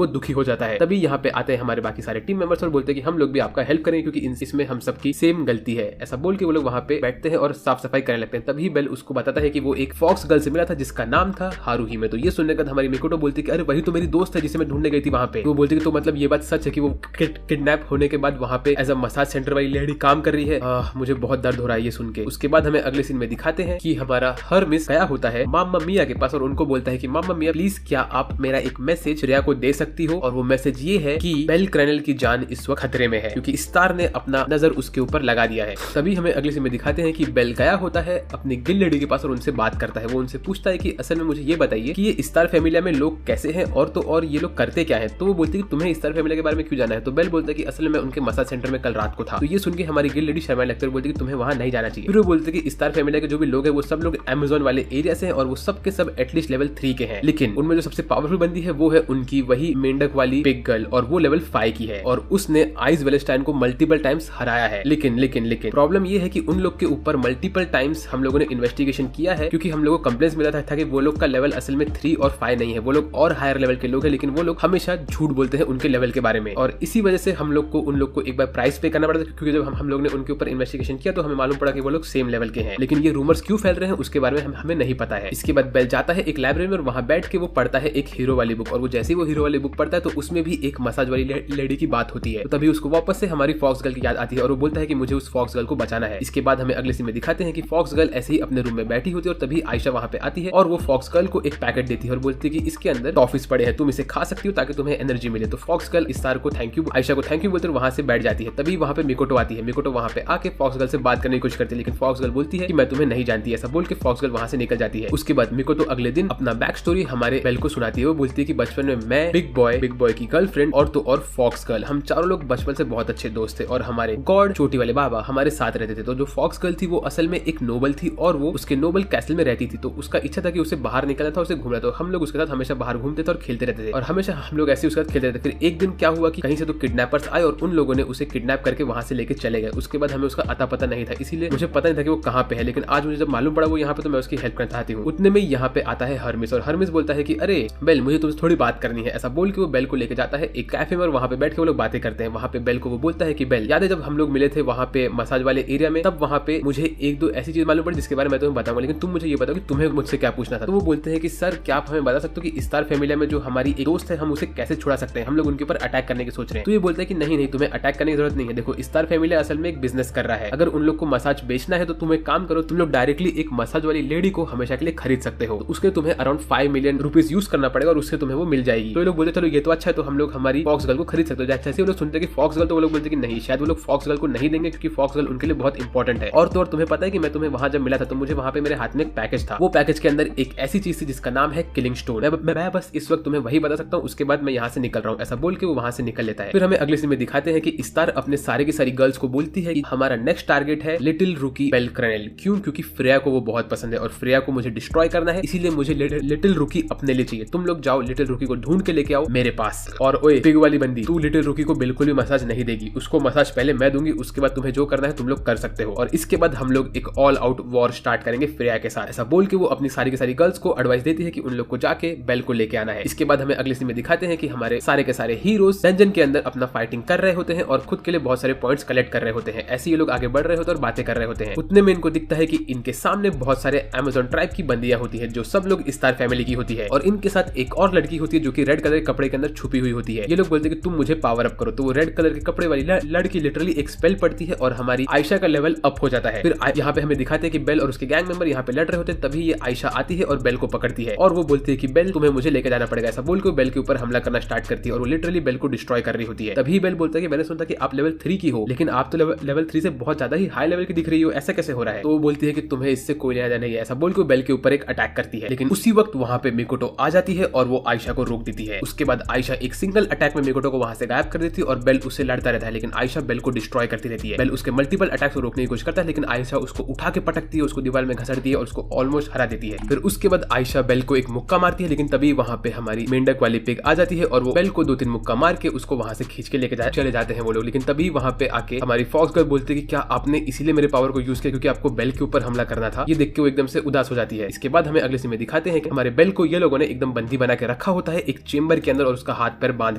B: दुखी हो जाता है। तभी यहाँ पे आते हैं हमारे बाकी सारे टीम मेंबर्स और बोलते हैं कि हम लोग भी आपका हेल्प करें क्योंकि इसमें हम सबकी सेम गलती है। ऐसा बोल के वो लोग वहाँ पे बैठते हैं और साफ सफाई करने लगते हैं। तभी बेल उसको बताता है कि वो एक फॉक्स गर्ल से मिला था जिसका नाम था हारूही। तो ये सुनने के बाद हमारी मिकोटो बोलती है कि अरे वही तो मेरी दोस्त है जिसे मैं ढूंढने गई थी वहाँ पे। वो बोलती है तो मतलब ये बात सच है कि वो किडनैप होने के बाद वहाँ पे एज अ मसाज सेंटर वाली लेडी काम कर रही है। मुझे बहुत दर्द हो रहा है ये सुन के। उसके बाद हमें अगले सीन में दिखाते हैं कि हमारा हरमिस गया होता है मामा मिया के पास और उनको बोलता है कि मामा मिया प्लीज क्या आप मेरा एक मैसेज श्रेया को दे सकती हो, और वो मैसेज ये है कि बेल क्रैनल की जान इस वक्त खतरे में है क्योंकि स्टार ने अपना नजर उसके ऊपर लगा दिया है। तभी हमें अगले सीन में दिखाते हैं कि बेल गया होता है अपनी गिल लेडी के पास और उनसे बात करता है। वो उनसे पूछता है कि असल में मुझे ये बताइए कि ये स्टार फैमिली में लोग कैसे हैं और ये लोग करते क्या है। तो वो बोलती है कि तुम्हें स्टार फैमिली के बारे में क्यों जाना है। तो बेल बोलता है कि असल में उनके मसाज सेंटर में कल रात को था। तो ये सुन के हमारी गिल लेडी शर्मा लगती है, बोलती है कि तुम्हें वहां नहीं जाना चाहिए। फिर वो बोलते हैं कि स्टार फैमिली के जो भी लोग हैं वो सब लोग अमेज़न वाले एरिया से हैं और वो सब के सब एटलीस्ट लेवल 3 के हैं, लेकिन उनमें जो सबसे पावरफुल बंदी है वो है उनकी वही मेंढक वाली पिग गर्ल और वो लेवल 5 की है और उसने आइस वेलेस्टाइन को मल्टीपल टाइम्स हराया है। लेकिन प्रॉब्लम ये है कि उन लोग के ऊपर मल्टीपल टाइम्स हम लोगों ने इन्वेस्टिगेशन किया है क्योंकि हम लोगों को कंप्लेंट्स मिला था कि वो लोग का लेवल असल में 3 और 5 नहीं है, वो लोग और हायर लेवल के लोग हैं, लेकिन वो लोग हमेशा झूठ बोलते हैं उनके लेवल के बारे में। और इसी वजह से हम लोग को उन लोग को एक बार प्राइस पे करना पड़ा था क्योंकि जब हम लोग ने उनके ऊपर इन्वेस्टिगेशन किया तो हमें मालूम पड़ा कि वो लोग सेम लेवल के हैं, लेकिन ये रूमर्स क्यों फैल रहे हैं उसके बारे में हमें नहीं पता है। इसके बाद बेल जाता है एक लाइब्रेरी में और वहां बैठ के वो पढ़ता है एक हीरो वाली बुक, और वो जैसे ही वो हीरो वाली बुक पढ़ता है तो उसमें भी एक मसाज वाली लेडी की बात होती है। तो तभी उसको वापस से हमारी फॉक्स गर्ल की याद आती है और वो बोलता है कि मुझे उस फॉक्स गर्ल को बचाना है। इसके बाद हमें अगले सीन में दिखाते हैं कि फॉक्स गर्ल ऐसे ही अपने रूम में बैठी होती है और तभी आयशा वहां पे आती है और वो फॉक्स गर्ल को एक पैकेट देती है और बोलती है कि इसके अंदर टॉफीज पड़े हैं, तुम इसे खा सकती हो ताकि तुम्हें एनर्जी मिले। तो फॉक्स गर्ल स्टार को थैंक यू, आयशा को थैंक यू बोलते वहां से बैठ जाती है। तभी वहां पे मिकोटो आती है। मिकोटो वहां पे आके फॉक्स गर्ल से बात करने की कोशिश करती है, लेकिन फॉक्स गर्ल बोलती है कि मैं तुम्हें नहीं जानती। ऐसा बोल के फॉक्स गर्ल वहां से निकल जाती है। उसके बाद मिकोटो अगले दिन अपना बैक स्टोरी हमारे बेल को सुनाती है। वो बोलती है कि बचपन में मैं बिग बॉय की गर्लफ्रेंड और फॉक्स गर्ल, हम चारों लोग बचपन से बहुत अच्छे दोस्त थे और हमारे गॉड छोटी वाले बाबा हमारे साथ रहते थे। तो जो फॉक्स गर्ल थी वो असल में एक नोबल थी और वो उसके नोबल कैसल में रहती थी। तो उसका इच्छा था कि उसे बाहर निकलना था, उसे घूमना। तो हम लोग उसके साथ हमेशा बाहर घूमते थे और खेलते रहते थे और हमेशा हम लोग ऐसे उसके साथ खेलते रहते। फिर एक दिन क्या हुआ कि कहीं से तो किडनैपर्स आए और उन लोगों ने उसे किडनैप करके वहां से लेके चले गए। उसके बाद हमें उसका अता पता नहीं था, इसीलिए मुझे पता नहीं था कि वो कहाँ पे है, लेकिन आज मुझे जब मालूम पड़ा वो यहाँ पे तो मैं उसकी हेल्प करना चाहती हूँ। उतने में यहाँ पे आता है हरमिस और हरमिस बोलता है कि अरे बेल मुझे तुमसे थोड़ी बात करनी है। ऐसा बोल के वो बेल को लेके जाता है एक कैफे में और वहाँ पे बैठ के वो लोग बातें करते हैं। वहाँ पे बेल को वो बोलता है कि बेल याद है जब हम लोग मिले थे वहाँ पे मसाज वाले एरिया में, तब वहाँ पे मुझे एक दो ऐसी चीज मालूम पड़ी जिसके बारे में मैं तुम्हें बताऊंगा, लेकिन तुम मुझे ये बताओ कि तुम्हें मुझसे क्या पूछना था। तो वो बोलते हैं कि सर क्या आप हमें बता सकते हो कि स्टार फैमिली में जो हमारी एक दोस्त है हम उसे कैसे छुड़ा सकते हैं, हम लोग उनके ऊपर अटैक करने की सोच रहे हैं। तो ये बोलते हैं कि नहीं तुम्हें अटैक करने की जरूरत नहीं है। देखो स्टार फैमिली असल में एक बिजनेस कर रहा है, अगर उन लोग को मसाज बेचना है तो तुम एक काम करो, तुम लोग डायरेक्टली एक मसाज वाली लेडी को हमेशा के लिए खरीद सकते हो। तो उसके तुम्हें अराउंड 5 मिलियन रुपीज यूज करना पड़ेगा और उससे तुम्हें वो मिल जाएगी। तो ये लोग बोलते चलो ये तो अच्छा है, तो हम लोग हमारी फॉक्स गर्ल को खरीद सकते हो। जैसे वो लोग सुनते हैं कि फॉक्स गर्ल, तो वो लोग बोलते हैं कि नहीं, शायद वो लोग फॉक्स गर्ल को नहीं देंगे क्योंकि फॉक्स गर्ल उनके लिए बहुत इंपॉर्टेंट है। और तो और तुम्हें पता है कि मैं तुम्हें वहां जब मिला था तो मुझे वहां पे मेरे हाथ में एक पैकेज था, वो पैकेज के अंदर एक ऐसी चीज थी जिसका नाम है किलिंग स्टोन। मैं बस इस वक्त तुम्हें वही बता सकता हूँ, उसके बाद मैं यहाँ से निकल रहा हूँ। ऐसा बोल के वो वहां से निकल लेता है। फिर हमें अगले सीन में दिखाते हैं कि स्टार अपने सारे की सारी गर्ल्स को बोलती है कि हमारा नेक्स्ट टारगेट है लिटिल रुकी बेल क्रैनल। क्यों? क्योंकि फ्रेया को वो बहुत पसंद है और फ्रेया को मुझे डिस्ट्रॉय करना है, इसीलिए मुझे लिटिल रुकी अपने लिए चाहिए। तुम लोग जाओ लिटिल रुकी को ढूंढ के लेके आओ मेरे पास। और ओए पिग वाली बंदी, तू लिटिल रुकी को बिल्कुल भी मसाज नहीं देगी, उसको मसाज पहले मैं दूंगी, उसके बाद तुम्हें जो करना है तुम लोग कर सकते हो। और इसके बाद हम लोग एक ऑल आउट वॉर स्टार्ट करेंगे फ्रेया के साथ। ऐसा बोल के वो अपनी सारी की सारी गर्ल्स को एडवाइस देती है कि उन लोग को जाके बेल को लेके आना है। इसके बाद हमें अगले सीन में दिखाते हैं कि हमारे सारे के सारे हीरोज डंजन के अंदर अपना फाइटिंग कर रहे होते हैं और खुद के लिए बहुत सारे पॉइंट्स कलेक्ट कर रहे होते हैं। ऐसे ये लोग आगे बढ़ रहे होते हैं और बातें कर रहे होते हैं। उतने में इनको दिखता है कि इनके सामने बहुत सारे अमेज़न ट्राइब की बंदियां होती है जो सब लोग स्टार फैमिली की होती है और इनके साथ एक और लड़की होती है जो कि रेड कलर के कपड़े के अंदर छुपी हुई होती है। ये लोग बोलते हैं कि तुम मुझे पावर अप करो। तो वो रेड कलर के कपड़े वाली लड़की लिटरली एक स्पेल पड़ती है और हमारी आयशा का लेवल अप हो जाता है। फिर यहाँ पे हमें दिखाते हैं कि बेल और उसके गैंग मेंबर यहाँ पे लड़ रहे होते हैं। तभी ये आयशा आती है और बेल को पकड़ती है और वो बोलती है कि बेल तुम्हें मुझे लेकर जाना पड़ेगा। ऐसा बोल के बेल के ऊपर हमला करना स्टार्ट करती है और वो लिटरली बेल को डिस्ट्रॉय कर रही होती है। तभी बेल बोलता है कि मैंने सुना कि आप लेवल 3 की हो, लेकिन आप तो लेवल 3 से बहुत ज्यादा ही हाई लेवल की दिख रही हो, ऐसा कैसे हो रहा है? तो वो बोलती है कि तुम्हें इससे कोई लेना देना नहीं है। ऐसा बोल के बेल के ऊपर एक अटैक करती है, लेकिन उसी वक्त वहां पे मिकोटो आ जाती है और वो आयशा को रोक देती है। उसके बाद आयशा एक सिंगल अटैक में मिकोटो को वहां से गायब कर देती है और बेल उससे लड़ता रहता है, लेकिन आयशा बेल को डिस्ट्रॉय करती रहती है। बेल उसके मल्टीपल अटैक्स को रोकने की कोशिश करता है, लेकिन आयशा उसको उठा के पटकती है, उसको उसको दीवार में घसड़ती है और उसको ऑलमोस्ट हरा देती है। फिर उसके बाद आयशा बेल को एक मुक्का मारती है, लेकिन तभी वहां पे हमारी मेंढक वाली पिग आ जाती है और वो बेल को 2-3 मुक्का मार के उसको वहां से खींच के लेके चले जाते हैं वो लोग। लेकिन तभी वहां पे आके हमारी फॉक्स गर्ल बोलती है कि क्या आपने इसीलिए मेरे पावर को यूज किया क्योंकि आपको बेल के ऊपर हमला करना था। ये देख के वो एकदम से उदास हो जाती है। इसके बाद हमें अगले सीन में दिखाते हैं कि हमारे बेल को ये लोगों ने एकदम बंदी बना के रखा होता है एक चेंबर के अंदर और उसका हाथ पैर बांध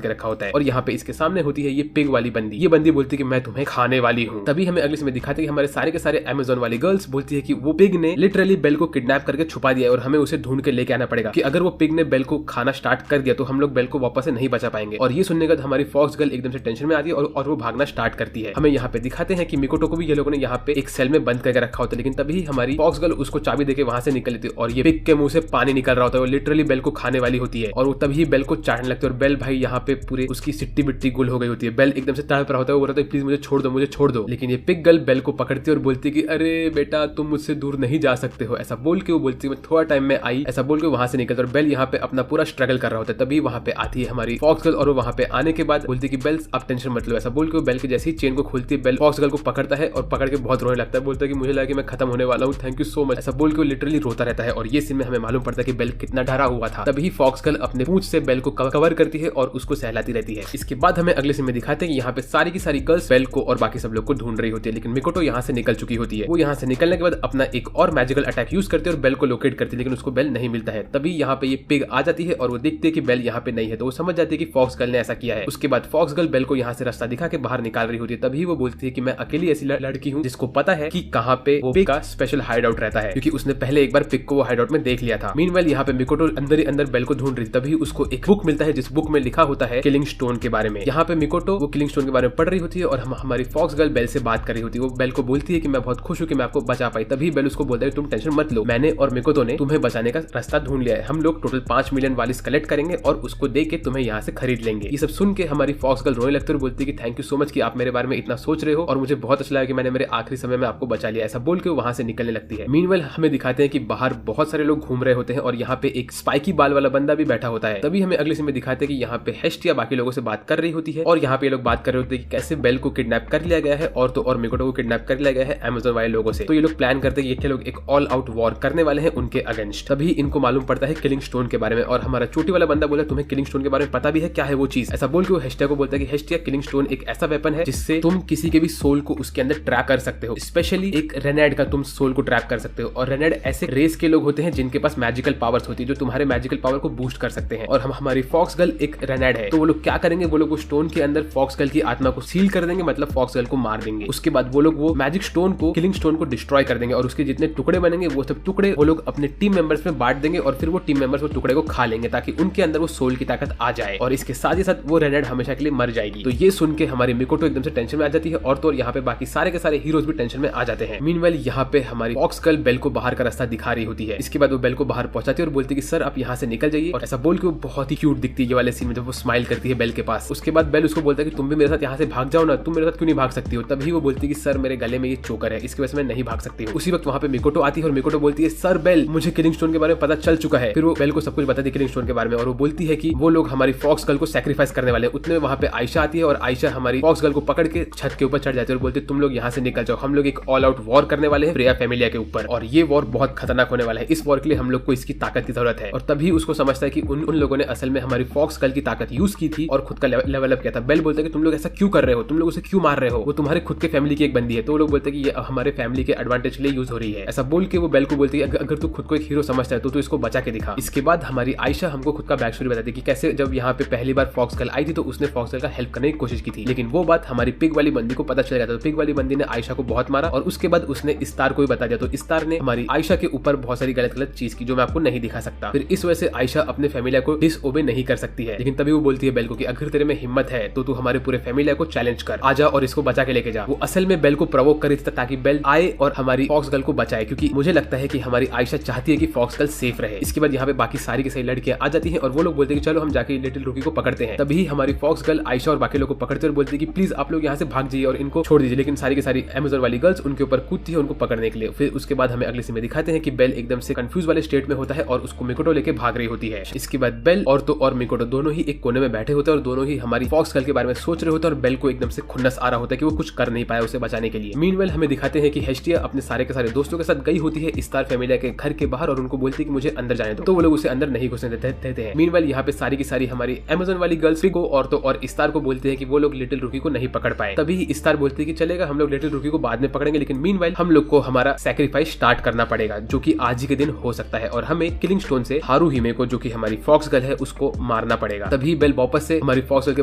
B: के रखा होता है और यहाँ पे इसके सामने होती है ये पिग वाली बंदी। ये बंदी बोलती है कि मैं तुम्हें खाने वाली हूँ। तभी हमें अगले सीन में दिखाते हैं कि हमारे सारे के सारे अमेज़न वाली गर्ल्स बोलती है कि वो पिग ने लिटरली बेल को किडनैप करके छुपा दिया है और हमें उसे ढूंढ के लेके आना पड़ेगा कि अगर वो पिग ने बेल को खाना स्टार्ट कर दिया तो हम लोग बेल को वापस से नहीं बचा पाएंगे। और ये सुनने के बाद हमारी फॉक्स गर्ल एकदम से टेंशन में आती है और वो भागना स्टार्ट करती है। हमें यहाँ पे दिखाते हैं कि मिकोटो को भी ये लोगों ने यहाँ पे एक सेल में बंद करके रखा होता है, लेकिन तभी हमारी फॉक्स गर्ल उसको चाबी देके वहां से निकल लेती है और ये पिग के मुंह से पानी निकल रहा होता है। वो लिटरली बेल को खाने वाली होती है और वो तभी बेल को चाटने लगती है और बेल भाई यहाँ पे पूरे उसकी सिट्टी बिट्टी गुल हो गई होती है। बेल एकदम से तड़प रहा होता है, वो बोलता है प्लीज मुझे छोड़ दो, मुझे छोड़ दो। लेकिन ये पिग गर्ल बेल को पकड़ती है और बोलती है कि अरे बेटा तुम मुझसे दूर नहीं जा सकते हो। ऐसा बोल के वो बोलती है मैं थोड़ा टाइम में आई, ऐसा बोल के वहां से निकलती है और बेल यहाँ पे अपना पूरा स्ट्रगल कर रहा होता है। तभी वहां पे आती है हमारी फॉक्स गर्ल और वो वहां पे आने के बाद बोलती है कि बेल आप टेंशन मत लो। ऐसा बोल के बेल के जैसे ही चेन को खोलती है बेल फॉक्स गर्ल को पकड़ता है और पकड़ के बहुत रोने लगता है। बोलता है कि मुझे लगा कि मैं खत्म होने वाला हूँ, थैंक यू सो मच। ऐसा बोल के वो लिटरली रोता रहता है और ये सीन में हमें मालूम पड़ता है कि बेल कितना डरा हुआ था। तभी फॉक्स गर्ल अपने पूंछ से बेल को कवर करती है और उसको सहलाती रहती है। इसके बाद हमें अगले सीन में दिखाते हैं कि यहाँ पे सारी की सारी गर्ल्स बेल को और बाकी सब लोग को ढूंढ रही होती है, लेकिन मिकोटो यहाँ से निकल चुकी होती है। वो यहाँ से निकलने के बाद अपना एक और मैजिकल अटैक यूज करती है और बेल को लोकेट करती है, लेकिन उसको बेल नहीं मिलता है। तभी यहाँ पे ये पिग आ जाती है और वो देखती है कि बेल यहाँ पे नहीं है तो वो समझ जाती है कि फॉक्स गर्ल ने ऐसा किया है। उसके बाद फॉक्स गर्ल बेल को यहाँ से रास्ता दिखा के बाहर निकाल रही होती है। तभी वो बोलती है कि मैं अकेली ऐसी लड़की हूँ जिसको पता है कि कहाँ पे वो पिग का स्पेशल हाइड आउट रहता है, क्योंकि उसने पहले एक बार पिग को वो हाइड आउट में देख लिया था। मीनवाइल यहाँ पे मिकोटो अंदर ही अंदर बेल को ढूंढ रही थी। तभी उसको एक बुक मिलता है जिस बुक में लिखा होता है किलिंग स्टोन के बारे में। यहाँ पे मिकोटो वो किलिंग स्टोन के बारे में पढ़ रही होती है और हमारी फॉक्स गर्ल बेल से बात कर रही होती है। वो बेल को बोलती है कि मैं बहुत खुश हूँ कि मैं आपको बचा पाई। तभी बेल उसको बोलता है तुम टेंशन मत लो, मैंने और मिकोटो ने तुम्हें बचाने का रास्ता ढूंढ लिया है। हम लोग टोटल 5 मिलियन वालिस कलेक्ट करेंगे और उसको दे के तुम्हें यहाँ से खरीद लेंगे। ये सब सुन के हमारी फॉक्स गर्ल रोने लगती है और बोलती है कि थैंक यू सो मच कि आप मेरे बारे में इतना सोच रहे हो और मुझे बहुत अच्छा लगा कि मैंने मेरे आखिरी समय में आपको बचा लिया। ऐसा बोल के वहां से निकलने लगती है। मीनवाइल हमें दिखाते हैं कि बाहर बहुत सारे लोग घूम रहे होते हैं और यहाँ पे एक स्पाइकी बाल वाला बंदा भी बैठा होता है। तभी हमें अगले सीन में दिखाते हैं कि यहाँ पे हेस्टिया बाकी लोगों से बात कर रही होती है और यहाँ पे लोग बात कर रहे होते हैं कि कैसे बेल को किडनैप कर लिया गया है और तो और मिकोटो को किडनैप कर लिया गया है अमेज़न वाले लोगों से। तो ये लोग प्लान करते हैं कि ये लोग एक ऑल आउट वॉर करने वाले हैं उनके अगेंस्ट। तभी इनको मालूम पड़ता है किलिंग स्टोन के बारे में और हमारा चोटी वाला बंदा बोला तुम्हें किलिंग स्टोन के बारे में पता भी है, क्या है वो चीज। ऐसा बोल के वो हेस्टिया को बोलता है कि हेस्टिया किलिंग स्टोन एक ऐसा वेपन है जिससे तुम किसी के भी सोल को उसके अंदर ट्रैप कर सकते हो। स्पेशली एक रेनेड का तुम सोल को ट्रैप कर सकते हो और रेनेड ऐसे रेस के लोग होते हैं जिनके पास मैजिकल पावर्स होती है जो तुम्हारे मैजिकल पावर को बूस्ट कर सकते हैं। और हमारी फॉक्स गर्ल एक रेनेड है। तो वो लोग क्या करेंगे, वो लोग वो स्टोन के अंदर फॉक्स गर्ल की आत्मा को सील कर देंगे, मतलब फॉक्स गर्ल को मार देंगे। उसके बाद वो लोग वो मैजिक स्टोन को किलिंग स्टोन को डिस्ट्रॉय कर देंगे और उसके जितने टुकड़े बनेंगे वो सब टुकड़े वो लोग अपने टीम मेंबर्स में बांट देंगे और फिर वो टीम मेंबर्स वो टुकड़े को खा लेंगे ताकि उनके अंदर वो सोल की ताकत आ जाए और इसके साथ ही साथ वो रेनेड हमेशा के लिए मर जाएगी। तो ये सुन के हमारी मिकोटो एकदम से टेंशन में आ जाती है और तो यहाँ पे बाकी सारे के सारे हीरोज भी टेंशन में आ जाते हैं। मीनवाइल यहाँ पे हमारी फॉक्स गर्ल बेल को बाहर का रास्ता दिखा रही होती है। इसके बाद वो बेल को बाहर पहुंचाती है और बोलती है कि सर आप यहाँ से निकल जाइए और ऐसा बोल के वो बहुत ही क्यूट दिखती है ये वाले सीन में जब वो स्माइल करती है बेल के पास। उसके बाद बेल उसको बोलता है कि तुम भी मेरे साथ यहाँ से भाग जाओ ना, तुम मेरे साथ क्यों नहीं भाग सकती हो। तभी वो बोलती है कि सर मेरे गले में ये चोकर है, इसकी वजह से मैं नहीं भाग सकती हूँ। उसी वक्त वहाँ पे मिकोटो आती है और मिकोटो बोलती है सर बेल मुझे किलिंग स्टोन के बारे में पता चल चुका है। फिर वो बेल को सब कुछ बताती है किलिंग स्टोन के बारे में और वो बोलती है कि वो लोग हमारी फॉक्स गर्ल को सैक्रिफाइस करने वाले। उतने वहाँ पे आयशा आती है और आयशा हमारी फॉक्स गर्ल को पकड़ के छत के ऊपर चढ़ जाती है और बोलती है तुम लोग यहाँ से निकल जाओ, हम लोग एक ऑल आउट वॉर करने वाले हैं प्रिया फैमिलिया के ऊपर और ये वॉर बहुत खतरनाक होने वाला है। इस वॉर के लिए हम लोग को इसकी ताकत की जरूरत है। और तभी उसको समझता है कि उन लोगों ने असल में हमारी फॉक्स गर्ल की ताकत यूज की थी और खुद का लेवल अप किया था। बेल बोलता है कि तुम लोग ऐसा क्यों कर रहे हो, तुम लोग उसे क्यों मार रहे हो, वो तुम्हारे खुद के फैमिली की एक बंदी है। तो वो लोग बोलते हैं कि ये हमारे फैमिली के एडवांटेज के लिए यूज हो रही है। ऐसा बोल के वो बेल को बोलती है अगर तू खुद को एक हीरो समझता है तो तू इसको बचा के दिखा। इसके बाद हमारी आयशा हमको खुद का बैक स्टोरी बताती है कि कैसे जब यहाँ पे पहली बार फॉक्स गर्ल आई थी तो उसने फॉक्स गर्ल का हेल्प करने की कोशिश की थी, लेकिन वो बात हमारी पिग वाली बंदी को पता चल गया था। तो पिग वाली बंदी ने आयशा को बहुत मारा और उसके बाद उसने इस्तार को भी बता दिया। तो इस्तार ने हमारी आयशा के ऊपर बहुत सारी गलत चीज की जो मैं आपको नहीं दिखा सकता। फिर इस वजह से आयशा अपने फैमिलिया को डिसओबे नहीं कर सकती है। लेकिन तभी वो बोलती है बेल को कि अगर तेरे में हिम्मत है तो तू हमारे पूरे फैमिलिया को चैलेंज कर, आजा और इसको बचा के लेके जा। वो असल में बेल को प्रवोक कर रही थी ताकि बेल आए और हमारी फॉक्स गर्ल को बचाए, क्योंकि मुझे लगता है कि हमारी आयशा चाहती है कि फॉक्स गर्ल सेफ रहे। इसके बाद यहाँ पे बाकी सारी की सारी लड़कियां आ जाती हैं और वो लोग बोलते हैं कि चलो हम जाके लिटिल रुकी को पकड़ते हैं। तभी हमारी फॉक्स गर्ल आयशा और बाकी लोग को पकड़ते और बोलती है कि प्लीज आप लोग यहाँ से भाग जाइए और इनको छोड़ दीजिए। लेकिन सारी की सारी अमेज़न वाली गर्ल्स उनके ऊपर कूदती है उनको पकड़ने के लिए। फिर उसके बाद हमें अगले सीन में दिखाते हैं कि बेल एकदम से कंफ्यूज वाले स्टेट में होता है और उसको मिकोटो लेके भाग रही होती है। इसके बाद बेल और तो और मिकोटो दोनों ही एक कोने में बैठे होते हैं और दोनों ही हमारी फॉक्स गर्ल के बारे में सोच रहे होते हैं और बेल को एकदम से खुन्नस आ रहा होता है कि वो कुछ कर नहीं पाया उसे बचाने के लिए। मीनवेल हमें दिखाते हैं कि हेस्टिया अपने सारे के सारे दोस्तों के साथ गई होती है स्टार फैमिली के घर के बाहर और उनको बोलती है कि मुझे अंदर जाने दो, तो वो लोग उसे अंदर नहीं घुसने देते हैं। मीनवाइल यहाँ पे सारी की सारी हमारी अमेज़न वाली गर्ल्स को और स्टार को बोलते हैं कि वो लोग लिटिल रुकी को नहीं पकड़ पाए। तभी स्टार बोलती है कि चलेगा, हम लोग लिटिल रुकी को बाद में पकड़ेंगे, लेकिन मीनवाइल हम लोग को हमारा सैक्रिफाइस स्टार्ट करना पड़ेगा, जो कि आज ही के दिन हो सकता है, और हमें किलिंग स्टोन से हारुहिमे को, जो कि हमारी फॉक्स गर्ल है, उसको मारना पड़ेगा। तभी बेल वापस से हमारी फॉक्स गर्ल के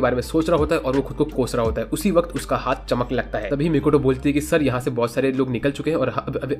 B: बारे में सोच रहा होता है और वो खुद को कोस रहा होता है। उसी वक्त उसका हाथ चमक लगता है। तभी मिकोटो बोलती है कि सर यहाँ से बहुत सारे लोग निकल चुके हैं और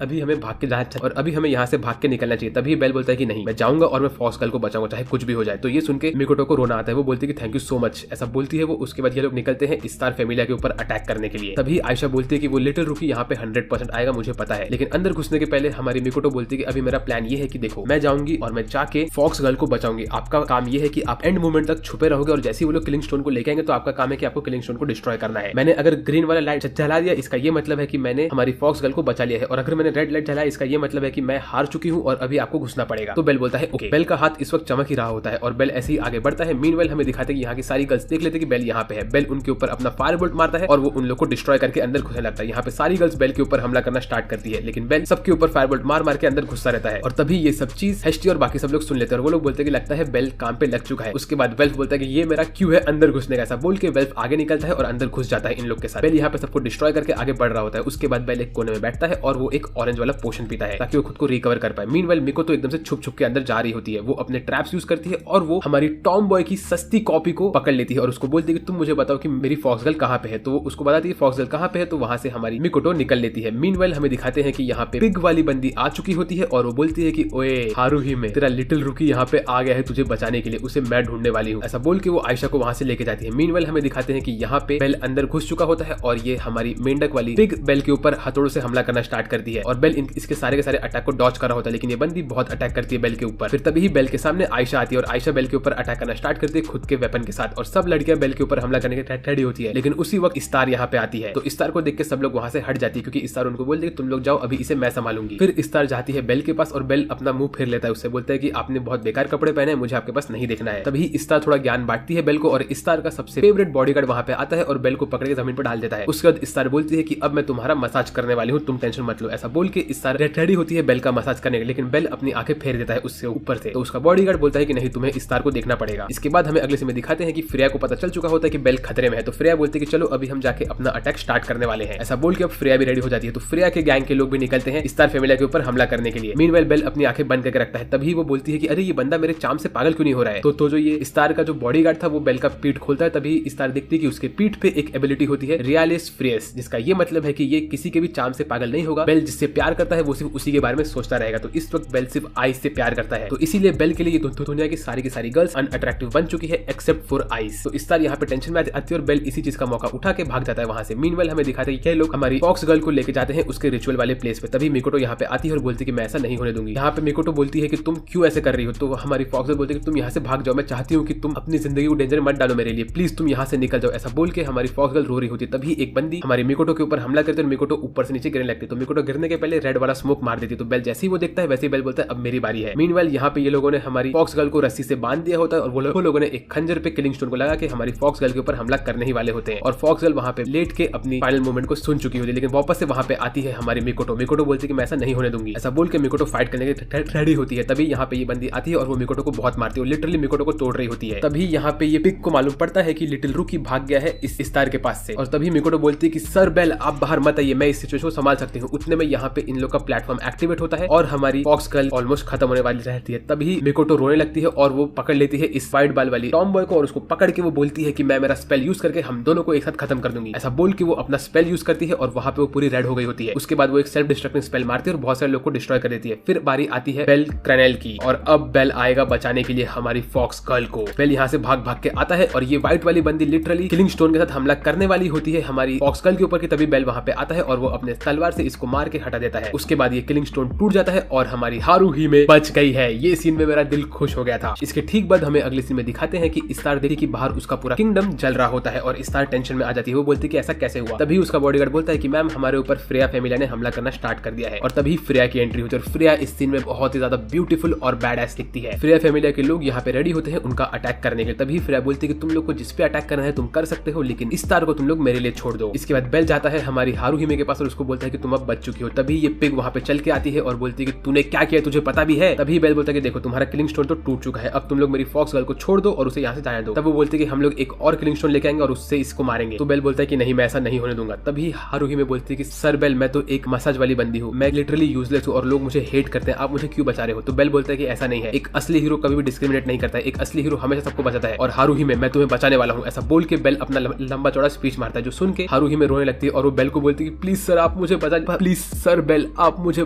B: अभी हमें यहाँ से भाग के निकलना चाहिए। तभी बेल बोलता है कि नहीं, मैं जाऊंगा और मैं फॉक्स गर्ल को बचाऊंगा, चाहे कुछ भी हो जाए। तो ये सुन के मिकोटो को रोना आता है। वो बोलती है कि थैंक यू सो मच, ऐसा बोलती है वो। उसके बाद ये लोग निकलते हैं स्टार फैमिली के ऊपर अटैक करने के लिए। तभी आयशा बोलती है कि वो लिटिल रुकी यहाँ पे 100% आएगा, मुझे पता है। लेकिन अंदर घुसने के पहले हमारी मिकोटो बोलती है कि अभी मेरा प्लान ये है कि देखो, मैं जाऊंगी और मैं जाके फॉक्स गर्ल को बचाऊंगी। आपका काम ये है कि आप एंड मोमेंट तक छुपे रहोगे और जैसे ही वो लोग किलिंग स्टोन को लेके आएंगे तो आपका काम है कि आपको किलिंग स्टोन को डिस्ट्रॉय करना है। मैंने अगर ग्रीन वाला लाइट जला दिया, इसका ये मतलब है कि मैंने हमारी फॉक्स गर्ल को बचा लिया है, और अगर मैंने रेड लाइट जलाया, इसका ये मतलब है कि मैं हार चुकी हूँ और अभी आपको घुसना पड़ेगा। तो बेल बोलता है ओके। बेल का हाथ इस वक्त चमक ही रहा होता है और बेल ऐसे ही आगे बढ़ता है। मीनवाइल हमें दिखाते हैं कि यहाँ की सारी गर्ल्स देख लेते हैं कि बेल यहाँ पे है। बेल उनके ऊपर अपना फायरबोल्ट मारता है और वो उन लोग को डिस्ट्रॉय करके अंदर घुसने लगता है। यहाँ पे सारी गर्ल्स बेल के ऊपर हमला करना स्टार्ट करती है, लेकिन बेल सबके ऊपर फायरबोल्ट मार के अंदर घुसता रहता है। और तभी ये सब चीज हेस्टी और बाकी सब लोग सुन लेते हैं और वो लोग बोलते हैं कि लगता है बेल काम पे लग चुका है। उसके बाद वेल्फ बोलता है कि ये मेरा क्यू है अंदर घुसने का। ऐसा बोल के वेल्फ आगे निकलता है और अंदर घुस जाता है इन लोग के साथ। बेल यहाँ पे सबको डिस्ट्रॉय करके आगे बढ़ रहा होता है। उसके बाद बेल एक कोने में बैठता है और वो एक ऑरेंज वाला पोशन पीता है ताकि वो खुद को रिकवर कर पाए। मीनवाइल मिको तो एकदम से छुप के अंदर जा रही होती है। वो अपने ट्रैप्स यूज करती है और वो हमारी टॉम बॉय की सस्ती कॉपी को पकड़ लेती है और उसको बोलती है कि तुम मुझे बताओ कि मेरी फॉक्स गर्ल कहाँ पे है। तो वो उसको बताती है फॉक्स गर्ल कहाँ पे है, तो वहां से हमारी मिकोटो निकल लेती है। मीनवाइल हमें दिखाते हैं कि यहाँ पे पिग वाली बंदी आ चुकी होती है और वो बोलती है कि ओए हारुहिमे, तेरा लिटिल रुकी यहाँ पे आ गया है तुझे बचाने के लिए, उसे मैं ढूंढने वाली हूँ। ऐसा बोल के वो आयशा को वहां से लेके जाती है। मीनवाइल हमें दिखाते हैं कि यहाँ पे बेल अंदर घुस चुका होता है और ये हमारी मेंढक वाली पिग बेल के ऊपर हथौड़ों से हमला करना स्टार्ट करती है और बेल इसके सारे के सारे अटैक को डॉज कर रहा होता है, लेकिन ये बंदी बहुत अटैक करती है बेल के ऊपर। फिर तभी बेल के सामने आयशा आती है और आयशा बेल के ऊपर अटैक करना स्टार्ट करती है खुद के वेपन के साथ और सब लड़कियां बेल के ऊपर हमला करने के रेडी होती है। लेकिन उसी वक्त स्टार यहाँ पे आती है, तो स्टार को देख के सब लोग वहां से हट जाती है क्योंकि स्टार उनको बोलती है तुम लोग जाओ, अभी इसे मैं संभालूंगी। फिर स्टार जाती है बेल के पास और बेल अपना मुंह फेर लेता है, उससे बोलता है कि आपने बहुत बेकार कपड़े पहने, मुझे आपके पास नहीं देखना है। तभी स्टार थोड़ा ज्ञान बांटती है बेल को और स्टार का सबसे फेवरेट बॉडीगार्ड वहां पे आता है और बेल को पकड़ के जमीन पर डाल देता है। उसके बाद स्टार बोलती है कि अब मैं तुम्हारा मसाज करने वाली हूँ, तुम टेंशन मत लो। ऐसा बोल के स्टार रेडी होती है बेल का मसाज करने के, लेकिन बेल अपनी आंखें फेर देता है उससे ऊपर से। तो उसका बॉडीगार्ड बोलता है कि नहीं, तुम्हें स्टार को देखना पड़ेगा। इसके बाद हमें अगले सीन में दिखाते हैं कि फ्रेया को पता चल चुका होता है कि बेल खतरे में है, तो फ्रेया बोलती है कि चलो अभी हम जाके अपना अटैक स्टार्ट करने वाले हैं। ऐसा बोल के अब फ्रेया भी रेडी हो जाती है, तो फ्रेया के गैंग के लोग भी निकलते हैं स्टार फैमिली के ऊपर हमला करने के लिए। मीनवाइल बेल अपनी आंखें बंद करके रखता है। तभी वो बोलती है कि अरे ये बंदा मेरे चाम से पागल क्यों नहीं हो रहा है। तो जो ये स्टार का जो बॉडीगार्ड था वो बेल का पीठ खोलता है। तभी स्टार देखती है कि उसके पीठ पे एक एबिलिटी होती है रियलिस फ्रेस, जिसका ये मतलब है कि ये किसी के भी चाम से पागल नहीं होगा। बेल जिससे प्यार करता है वो सिर्फ उसी के बारे में सोचता रहेगा। तो इस वक्त बेल सिर्फ आइस से प्यार करता है, तो इसीलिए बेल के लिए दुनिया की सारी गर्ल्स अनअट्रैक्टिव बन चुकी है एक्सेप्ट फॉर आइस। तो स्टार यहाँ पे टेंशन में आती है और बेल इसी चीज का मौका उठा के भाग जाता है वहां से। मीनवाइल हमें दिखाते हैं कि ये लोग हमारी फॉक्स गर्ल को लेके जाते हैं उसके रिचुअल वाले प्लेस पे। तभी मिकोटो यहाँ पे आती है और बोलती है कि मैं ऐसा नहीं होने दूंगी। यहाँ पे मिकोटो बोलती है कि तुम क्यों ऐसे कर रही हो, तो हमारी फॉक्स गर्ल बोलती है कि तुम यहाँ से भाग जाओ, मैं चाहती हूँ कि तुम अपनी जिंदगी को डेंजर मत डालो मेरे लिए, प्लीज तुम यहाँ से निकल जाओ। ऐसा बोल के हमारी फॉक्स गर्ल रो रही होती है। तभी एक बंदी हमारी मिकोटो के ऊपर हमला करती है और मिकोटो ऊपर से नीचे गिरने लगती है। तो मिकोटो गिरने के पहले रेड वाला स्मोक मार देती है। तो बेल जैसे ही वो देखता है वैसे ही बेल बोलता है अब मेरी बारी है। मीनवाइल यहाँ पे ये लोगों ने हमारी फॉक्स गर्ल को रस्सी से बांध दिया होता है और वो लोगों ने एक खंजर पे किलिंग स्टोन को लगा के हमारी फॉक्स गर्ल के ऊपर हमला करने ही वाले होते हैं और फॉक्स गर्ल वहां पे लेट के अपनी फाइनल मूवमेंट को सुन चुकी होती है। लेकिन वापस से वहां पे आती है हमारी मिकोटो। मिकोटो बोलती है कि मैं ऐसा नहीं होने दूंगी। ऐसा बोल के मिकोटो फाइट करने के रेडी होती है। तभी यहाँ पे ये बंदी आती है और वो मिकोटो को बहुत मारती है, लिटरली मिकोटो को तोड़ रही होती है। तभी यहाँ पे ये पिग को मालूम पड़ता है कि लिटिल रुकी भाग गया है इस स्टार के पास से और तभी मिकोटो बोलती है कि सर बेल आप बाहर मत आइए, मैं इस सिचुएशन को संभाल सकती हूँ। उतने में यहाँ पे इन लोग का प्लेटफॉर्म एक्टिवेट होता है और हमारी फॉक्स गर्ल ऑलमोस्ट खत्म होने वाली रहती है। तभी मिकोटो रोने लगती है और वो पकड़ लेती है इस वाइट बाल वाली टॉम बॉय को और उसको पकड़ के वो बोलती है कि मैं मेरा स्पेल यूज करके हम दोनों को एक साथ खत्म कर दूंगी। ऐसा बोल के वो अपना स्पेल यूज करती है और वहां पे वो पूरी रेड हो गई होती है। उसके बाद वो एक सेल्फ डिस्ट्रक्टिंग स्पेल मारती है और बहुत सारे लोग को डिस्ट्रॉय कर देती है। फिर बारी आती है बेल क्रैनेल की और अब बेल आएगा बचाने के लिए हमारी फॉक्स गर्ल को। बेल यहाँ से भाग भाग के आता है और ये व्हाइट वाली बंदी लिटरली किलिंग स्टोन के साथ हमला करने वाली होती है हमारी फॉक्स गर्ल के ऊपर की। तभी बेल वहां पे आता है और वो अपने तलवार से इसको मार के हटा देता है। उसके बाद ये किलिंग स्टोन टूट जाता है और हमारी हारुहिमे बच गई है। ये सीन में मेरा दिल खुश हो गया था। इसके ठीक बाद हमें अगले सीन में दिखाते हैं कि स्टार देखी कि बाहर उसका पूरा किंगडम जल रहा होता है और स्टार टेंशन में आ जाती है। वो बोलती है कि ऐसा कैसे हुआ। तभी उसका बॉडीगार्ड बोलता है कि मैम हमारे ऊपर फ्रेया फैमिली ने हमला करना स्टार्ट कर दिया है और तभी फ्रेया की एंट्री होती है और फ्रेया इस सीन में बहुत ही ज्यादा ब्यूटीफुल और बैडएस दिखती है। फ्रेया फैमिली के लोग यहाँ पे रेडी होते हैं उनका अटैक करने के लिए। तभी फ्रेया बोलती है कि तुम लोग को जिस पे अटैक करना है तुम कर सकते हो, लेकिन स्टार को तुम लोग मेरे लिए छोड़ दो। इसके बाद बेल जाता है हमारी हारुहिमे के पास और उसको बोलता है कि तुम अब बच चुकी हो। तभी ये पिग वहाँ पे चल के आती है और बोलती है कि तूने क्या किया, तुझे पता भी है। तभी बेल बोलता है कि देखो तुम्हारा किलिंग स्टोन तो टूट चुका है, अब तुम लोग मेरी फॉक्स गर्ल को छोड़ दो और उसे यहाँ से जाने दो। तब वो बोलते हैं कि हम लोग एक और किलिंग स्टोन लेके आएंगे और उससे इसको मारेंगे। तो बेल बोलता है कि नहीं, मैं ऐसा नहीं होने दूंगा। तभी हारुहिमे बोलती है कि सर बेल, मैं तो एक मसाज वाली बंदी हूँ, मैं लिटरली यूजलेस हूँ और लोग मुझे हेट करते हैं, आप मुझे क्यों बचा रहे हो। तो बेल बोलता है कि ऐसा नहीं है, एक असली हीरो कभी भी डिस्क्रिमिनेट नहीं करता है, एक असली हीरो हमेशा सबको बचाता है और हारुहिमे मैं तुम्हें बचाने वाला हूँ। ऐसा बोल के बेल अपना लंबा चौड़ा स्पीच मारता है, जो सुन के हारुहिमे रोने लगती है और वो बेल को बोलती है कि प्लीज सर आप मुझे बचा, प्लीज सर बेल आप मुझे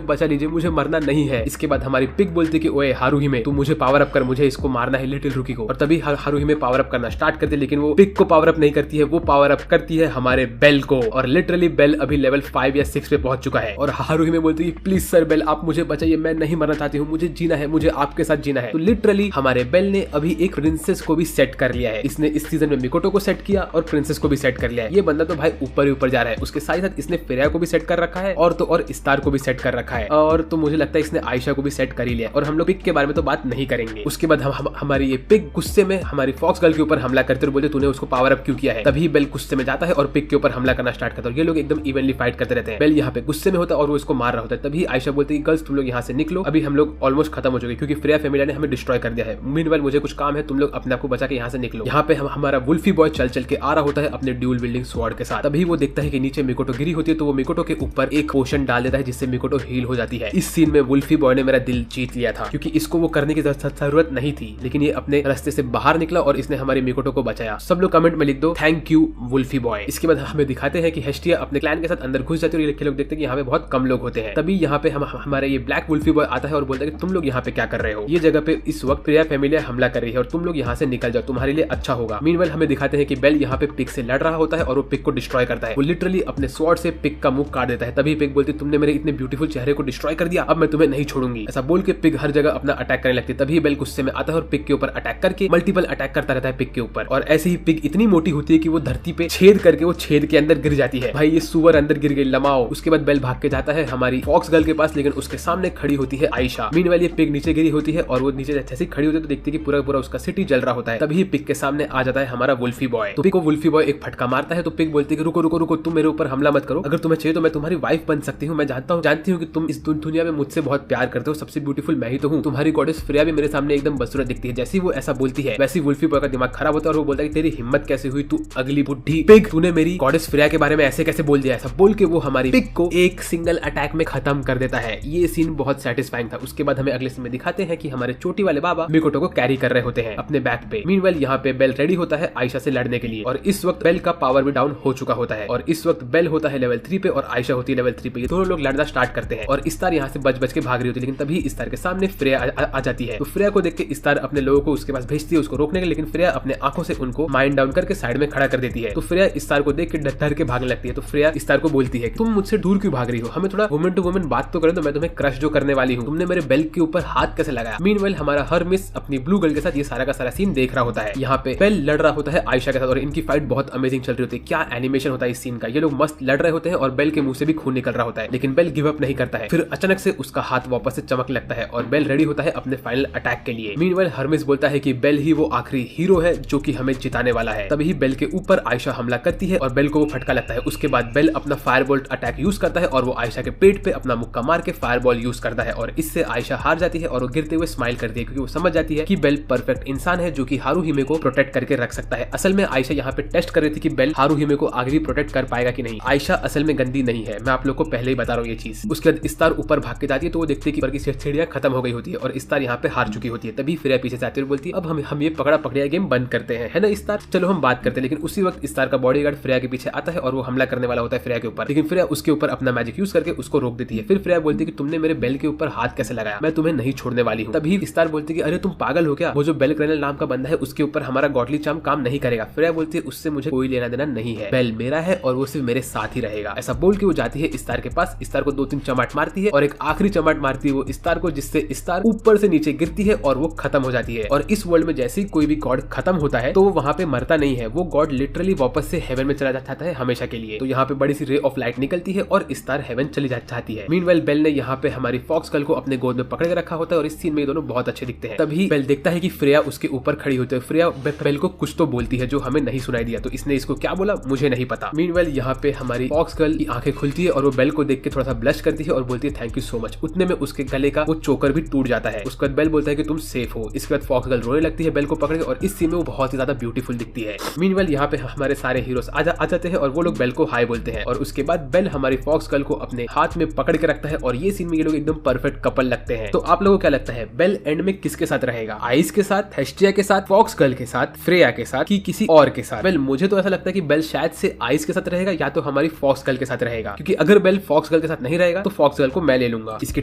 B: बचा लीजिए, मुझे मरना नहीं है। इसके बाद हमारी पिग बोलती है कि ओए हारुहिमे तू मुझे पावर अप कर, मुझे इसको मारना है लिटिल रुकी को। और तभी हारुहिमे पावर अप करना स्टार्ट करती है, लेकिन वो पिग को पावर अप नहीं करती है, वो पावर अप करती है हमारे बेल को। और लिटरली बेल अभी लेवल 5 या 6 पे पहुंच चुका है और हारुहिमे बोलती है प्लीज सर बेल आप मुझे बचाइए, मैं नहीं मरना चाहती हूँ, मुझे जीना है, मुझे आपके साथ जीना है। तो लिटरली हमारे बेल ने अभी एक प्रिंसेस को भी सेट कर लिया है। इसने इस सीजन में मिकोटो को सेट किया और प्रिंसेस को भी सेट कर लिया है। ये बंदा तो भाई ऊपर ही ऊपर जा रहा है। उसके साथ साथ इसने फ्रेया को भी सेट कर रखा है और तो और स्टार को भी सेट कर रखा है, और तो मुझे लगता है इसने आयशा को भी सेट कर ही लिया। और हम लोग पिग के बारे में तो बात नहीं करेंगे। उसके बाद हमारी ये पिग गुस्से में हमारी फॉक्स गर्ल के ऊपर हमला करते और बोलते तूने उसको पावर अप क्यों किया है। तभी बेल गुस्से में जाता है और पिग के ऊपर हमला करना स्टार्ट करता है। ये लोग एकदम इवनली फाइट करते रहते हैं। बेल यहाँ पे गुस्से में होता है और वो इसको मार रहा होता है। तभी आयशा बोलती है गर्ल्स तुम लोग यहाँ से निकलो, अभी हम लोग ऑलमोस्ट खत्म हो चुके क्योंकि फ्रेया फैमिली ने हमें डिस्ट्रॉय कर दिया है। मीनवाइल मुझे कुछ काम है, तुम लोग अपने आप को बचा के यहाँ से निकलो। यहाँ पे हमारा वुल्फी बॉय चल चल के आ रहा होता है अपने ड्यूल विल्डिंग स्वॉर्ड के साथ। तभी वो देखता है कि नीचे मिकोटो गिरी होती है, तो वो मिकोटो के ऊपर एक पोशन डाल देता है जिससे मिकोटो हील हो जाती है। इस सीन में वुल्फी बॉय ने मेरा दिल जीत लिया था क्योंकि इसको वो करने की जरूरत नहीं थी, लेकिन ये अपने रास्ते से बाहर निकला और इसने हमारे मिकोटो को बचाया। सब लोग कमेंट में लिख दो थैंक यू वुल्फी बॉय। इसके बाद हमें दिखाते हैं कि हेस्टिया अपने क्लैन के साथ अंदर घुस जाती है और ये लोग देखते हैं कि यहाँ पे बहुत कम लोग होते हैं। तभी यहाँ पे हमारे ये ब्लैक वुल्फी बॉय आता है और बोलता है कि तुम लोग यहाँ पे क्या कर रहे हो, ये जगह पे इस वक्त फ्रेया फैमिली हमला कर रही है और तुम लोग यहाँ से निकल जाओ, तुम्हारे लिए अच्छा होगा। मीनवाइल हमें दिखाते हैं कि बेल यहाँ पे पिग से लड़ रहा होता है और वो पिग को डिस्ट्रॉय करता है। वो लिटरली अपने स्वॉर्ड से पिग का मुंह काट देता है। तभी पिग बोलती तुमने मेरे इतने ब्यूटीफुल चेहरे को डिस्ट्रॉय कर दिया, अब मैं तुम्हें नहीं छोड़ूंगी। ऐसा बोल के पिग हर जगह अपना अटैक करने लगती है। तभी बेल गुस्से में आता है और पिग के ऊपर अटैक करके मल्टीपल अटैक करता रहता है पिग के ऊपर। और ऐसे ही पिग इतनी मोटी होती है कि वो धरती पे छेद करके वो छेद के अंदर गिर जाती है। भाई ये सुअर अंदर गिर गई लमाओ। उसके बाद बेल भाग के जाता है हमारी फॉक्स गर्ल के पास, लेकिन उसके सामने खड़ी होती है आयशा। मीनवाइल ये पिग नीचे गिरी होती है और वो नीचे जैसे खड़ी होती है तो देखती है कि पूरा पूरा उसका सिटी जल रहा होता है। तभी पिग के सामने आ जाता है हमारा वुल्फी बॉय। तो पिग को वुल्फी बॉय एक फटका मारता है तो पिग बोलती है कि रुको रुको रुको, तुम मेरे ऊपर हमला मत करो, अगर तुम्हें चाहिए तो मैं तुम्हारी वाइफ बन सकती हूँ। मैं जानती हूँ कि तुम इस दुनिया में मुझसे बहुत प्यार करते हो, सबसे ब्यूटीफुल मैं ही तो हूँ। तुम्हारी गॉडेस फ्रेया भी मेरे सामने एकदम बदसूरत दिखती है। जैसी वो ऐसा बोलती है वैसी वुल्फी बॉय का दिमाग खराब होता है और वो बोलता है कि तेरी हिम्मत कैसे हुई, तू अगली बुढ़ी पिग, तूने मेरी गॉडेस फ्रेया के बारे में ऐसे कैसे बोल दिया। ऐसा बोल के वो हमारी पिग को एक सिंगल अटैक में खत्म कर देता है। ये सीन बहुत सेटिस्फाइंग था। उसके बाद हमें अगले सीन में दिखाते हैं कि हमारे चोटी वाले बाबा मिकोटो को कैरी कर रहे होते हैं अपने बैक पे। मीनवाइल यहाँ पे बेल रेडी होता है आयशा से लड़ने के लिए और इस वक्त बेल का पावर भी डाउन हो चुका होता है और इस वक्त बेल होता है लेवल 3 पे और आयशा होती है लेवल 3 पे। ये दोनों लोग लड़ना स्टार्ट करते हैं और इस्तार यहाँ से बच के भाग रही होती है, लेकिन तभी इस्तार के सामने फ्रेया आ जाती है। तो फ्रेया को देख के इस्तार अपने लोगों को उसके पास भेजती है उसको रोकने के, लेकिन फ्रेया अपने आंखों से उनको माइंड डाउन करके साइड में खड़ा कर देती है। तो फ्रेया इस्तार को देख के डर के भागने लगती है। तो फ्रेया इस्तार को बोलती है तुम मुझसे दूर क्यों भाग रही हो, हमें थोड़ा वुमेन टू वुमेन बात तो करें, तो मैं तुम्हें क्रश जो करने वाली हूँ, तुमने मेरे बेल के ऊपर हाथ कैसे लगाया। मीनवाइल हमारा हरमिस अपनी ब्लू गर्ल के साथ ये सारा का सारा सीन देख रहा होता है। यहाँ पे बेल लड़ रहा होता है आयशा के साथ और इनकी फाइट बहुत अमेजिंग चल रही होती है। क्या एनिमेशन होता है इस सीन का, ये लोग मस्त लड़ रहे होते हैं और बेल के मुंह से भी खून निकल रहा होता है, लेकिन बेल गिव अप नहीं करता है। फिर अचानक से उसका हाथ वापस से चमक लगता है और बेल रेडी होता है अपने फाइनल अटैक के लिए। मीनवाइल हरमिस बोलता है कि बेल ही वो आखिरी हीरो है जो कि हमें जिताने वाला है। तभी बेल के ऊपर आयशा हमला करती है और बेल को वो फटका लगता है। उसके बाद बेल अपना फायरबॉल्ट अटैक यूज करता है और वो आयशा के पेट पे अपना मुक्का मार के फायरबॉल यूज करता है और इससे आयशा हार जाती है और वो गिरते हुए स्माइल करती है क्योंकि वो समझ जाती है कि बेल परफेक्ट इंसान है जो कि हारुहिमे को प्रोटेक्ट करके रख सकता है। असल में आयशा यहाँ पे टेस्ट कर रही थी कि बेल हारुहिमे को आगे भी प्रोटेक्ट कर पाएगा कि नहीं। आयशा असल में गंदी नहीं है, मैं आप लोग को पहले ही बता रहा हूँ ये चीज। उसके बाद इस्तार ऊपर भाग के जाती है तो वो देखती है कि ऊपर की सीढ़ियां खत्म हो गई होती है और इस्तार यहाँ पे हार चुकी होती है। तभी फ्रेया पीछे से आती है और बोलती है अब हम ये पकड़ा पकड़िया गेम बंद करते हैं, है ना इस्तार, चलो हम बात करते हैं। लेकिन उसी वक्त इस्तार का बॉडीगार्ड फ्रेया के पीछे आता है और वो हमला करने वाला होता है फ्रेया के ऊपर, लेकिन फ्रेया उसके ऊपर अपना मैजिक यूज करके उसको रोक देती है। फिर फ्रेया बोलती है कि तुमने मेरे बेल के ऊपर हाथ कैसे लगाया, मैं तुम्हें नहीं छोड़ने वाली हूँ। तभी इस्तार बोलती है कि अरे तुम पागल हो क्या, वो जो बेल क्रैनल नाम का बंदा है उसके ऊपर हमारा गॉडली चार्म काम नहीं करेगा। फ्रेया बोलती है उससे मुझे कोई लेना देना नहीं है, बेल मेरा है और वो सिर्फ मेरे साथ ही रहेगा। ऐसा बोल के वो जाती है इस्तार के पास, इस्तार को 2-3 चमाट मारती है और एक आखिरी चमाट मारती है वो इस्तार को, जिससे इस्तार ऊपर से नीचे गिरती है और वो खत्म हो जाती है। और इस वर्ल्ड में जैसे ही कोई भी गॉड खत्म होता है तो वो वहाँ पे मरता नहीं है, वो गॉड लिटरली वापस से हेवन में चला जाता है हमेशा के लिए। तो यहाँ पे बड़ी सी रे ऑफ लाइट निकलती है और इस्तार हेवन चली जाती है। मीनवाइल बेल ने यहाँ पे हमारी फॉक्स गर्ल को अपने गोद में पकड़ के रखा होता है और इस सीन में ये दोनों बहुत अच्छे दिखते हैं। तभी बेल देखता है कि फ्रेया उसके ऊपर खड़ी होती है। फ्रेया बेल को कुछ तो बोलती है जो हमें नहीं सुनाई दिया, तो इसने इसको क्या बोला मुझे नहीं पता। मीनवाइल यहाँ पे हमारी फॉक्स गर्ल की आंखें खुलती है और वो बेल को देख के थोड़ा सा ब्लश करती है और बोलती है थैंक यू सो मच। उतने में उसके गले का वो चोकर भी टूट जाता है। उसके बाद बेल बोलता है कि तुम सेफ हो। इसके बाद फॉक्स गर्ल रोने लगती है बेल को पकड़ के और इस सीन में वो बहुत ही ज्यादा ब्यूटीफुल दिखती है। मीनवाइल यहाँ पे हमारे सारे हीरोज आ जाते हैं और वो लोग बेल को हाय बोलते हैं और उसके बाद बेल हमारी फॉक्स गर्ल को अपने हाथ में पकड़ के रखता है और ये सीन में ये लोग एकदम परफेक्ट कपल लगते हैं। तो आप लोगों को क्या लगता है बेल एंड में किसके साथ रहेगा? आइस के साथ, हेस्टिया के साथ, फॉक्स गर्ल के साथ, फ्रेया के साथ कि किसी और के साथ? बेल मुझे तो ऐसा लगता है कि बेल शायद से आइस के साथ रहेगा या तो हमारी फॉक्स गर्ल के साथ रहेगा, क्योंकि अगर बेल फॉक्स गर्ल के साथ नहीं रहेगा तो फॉक्स गर्ल को मैं ले लूंगा। इसके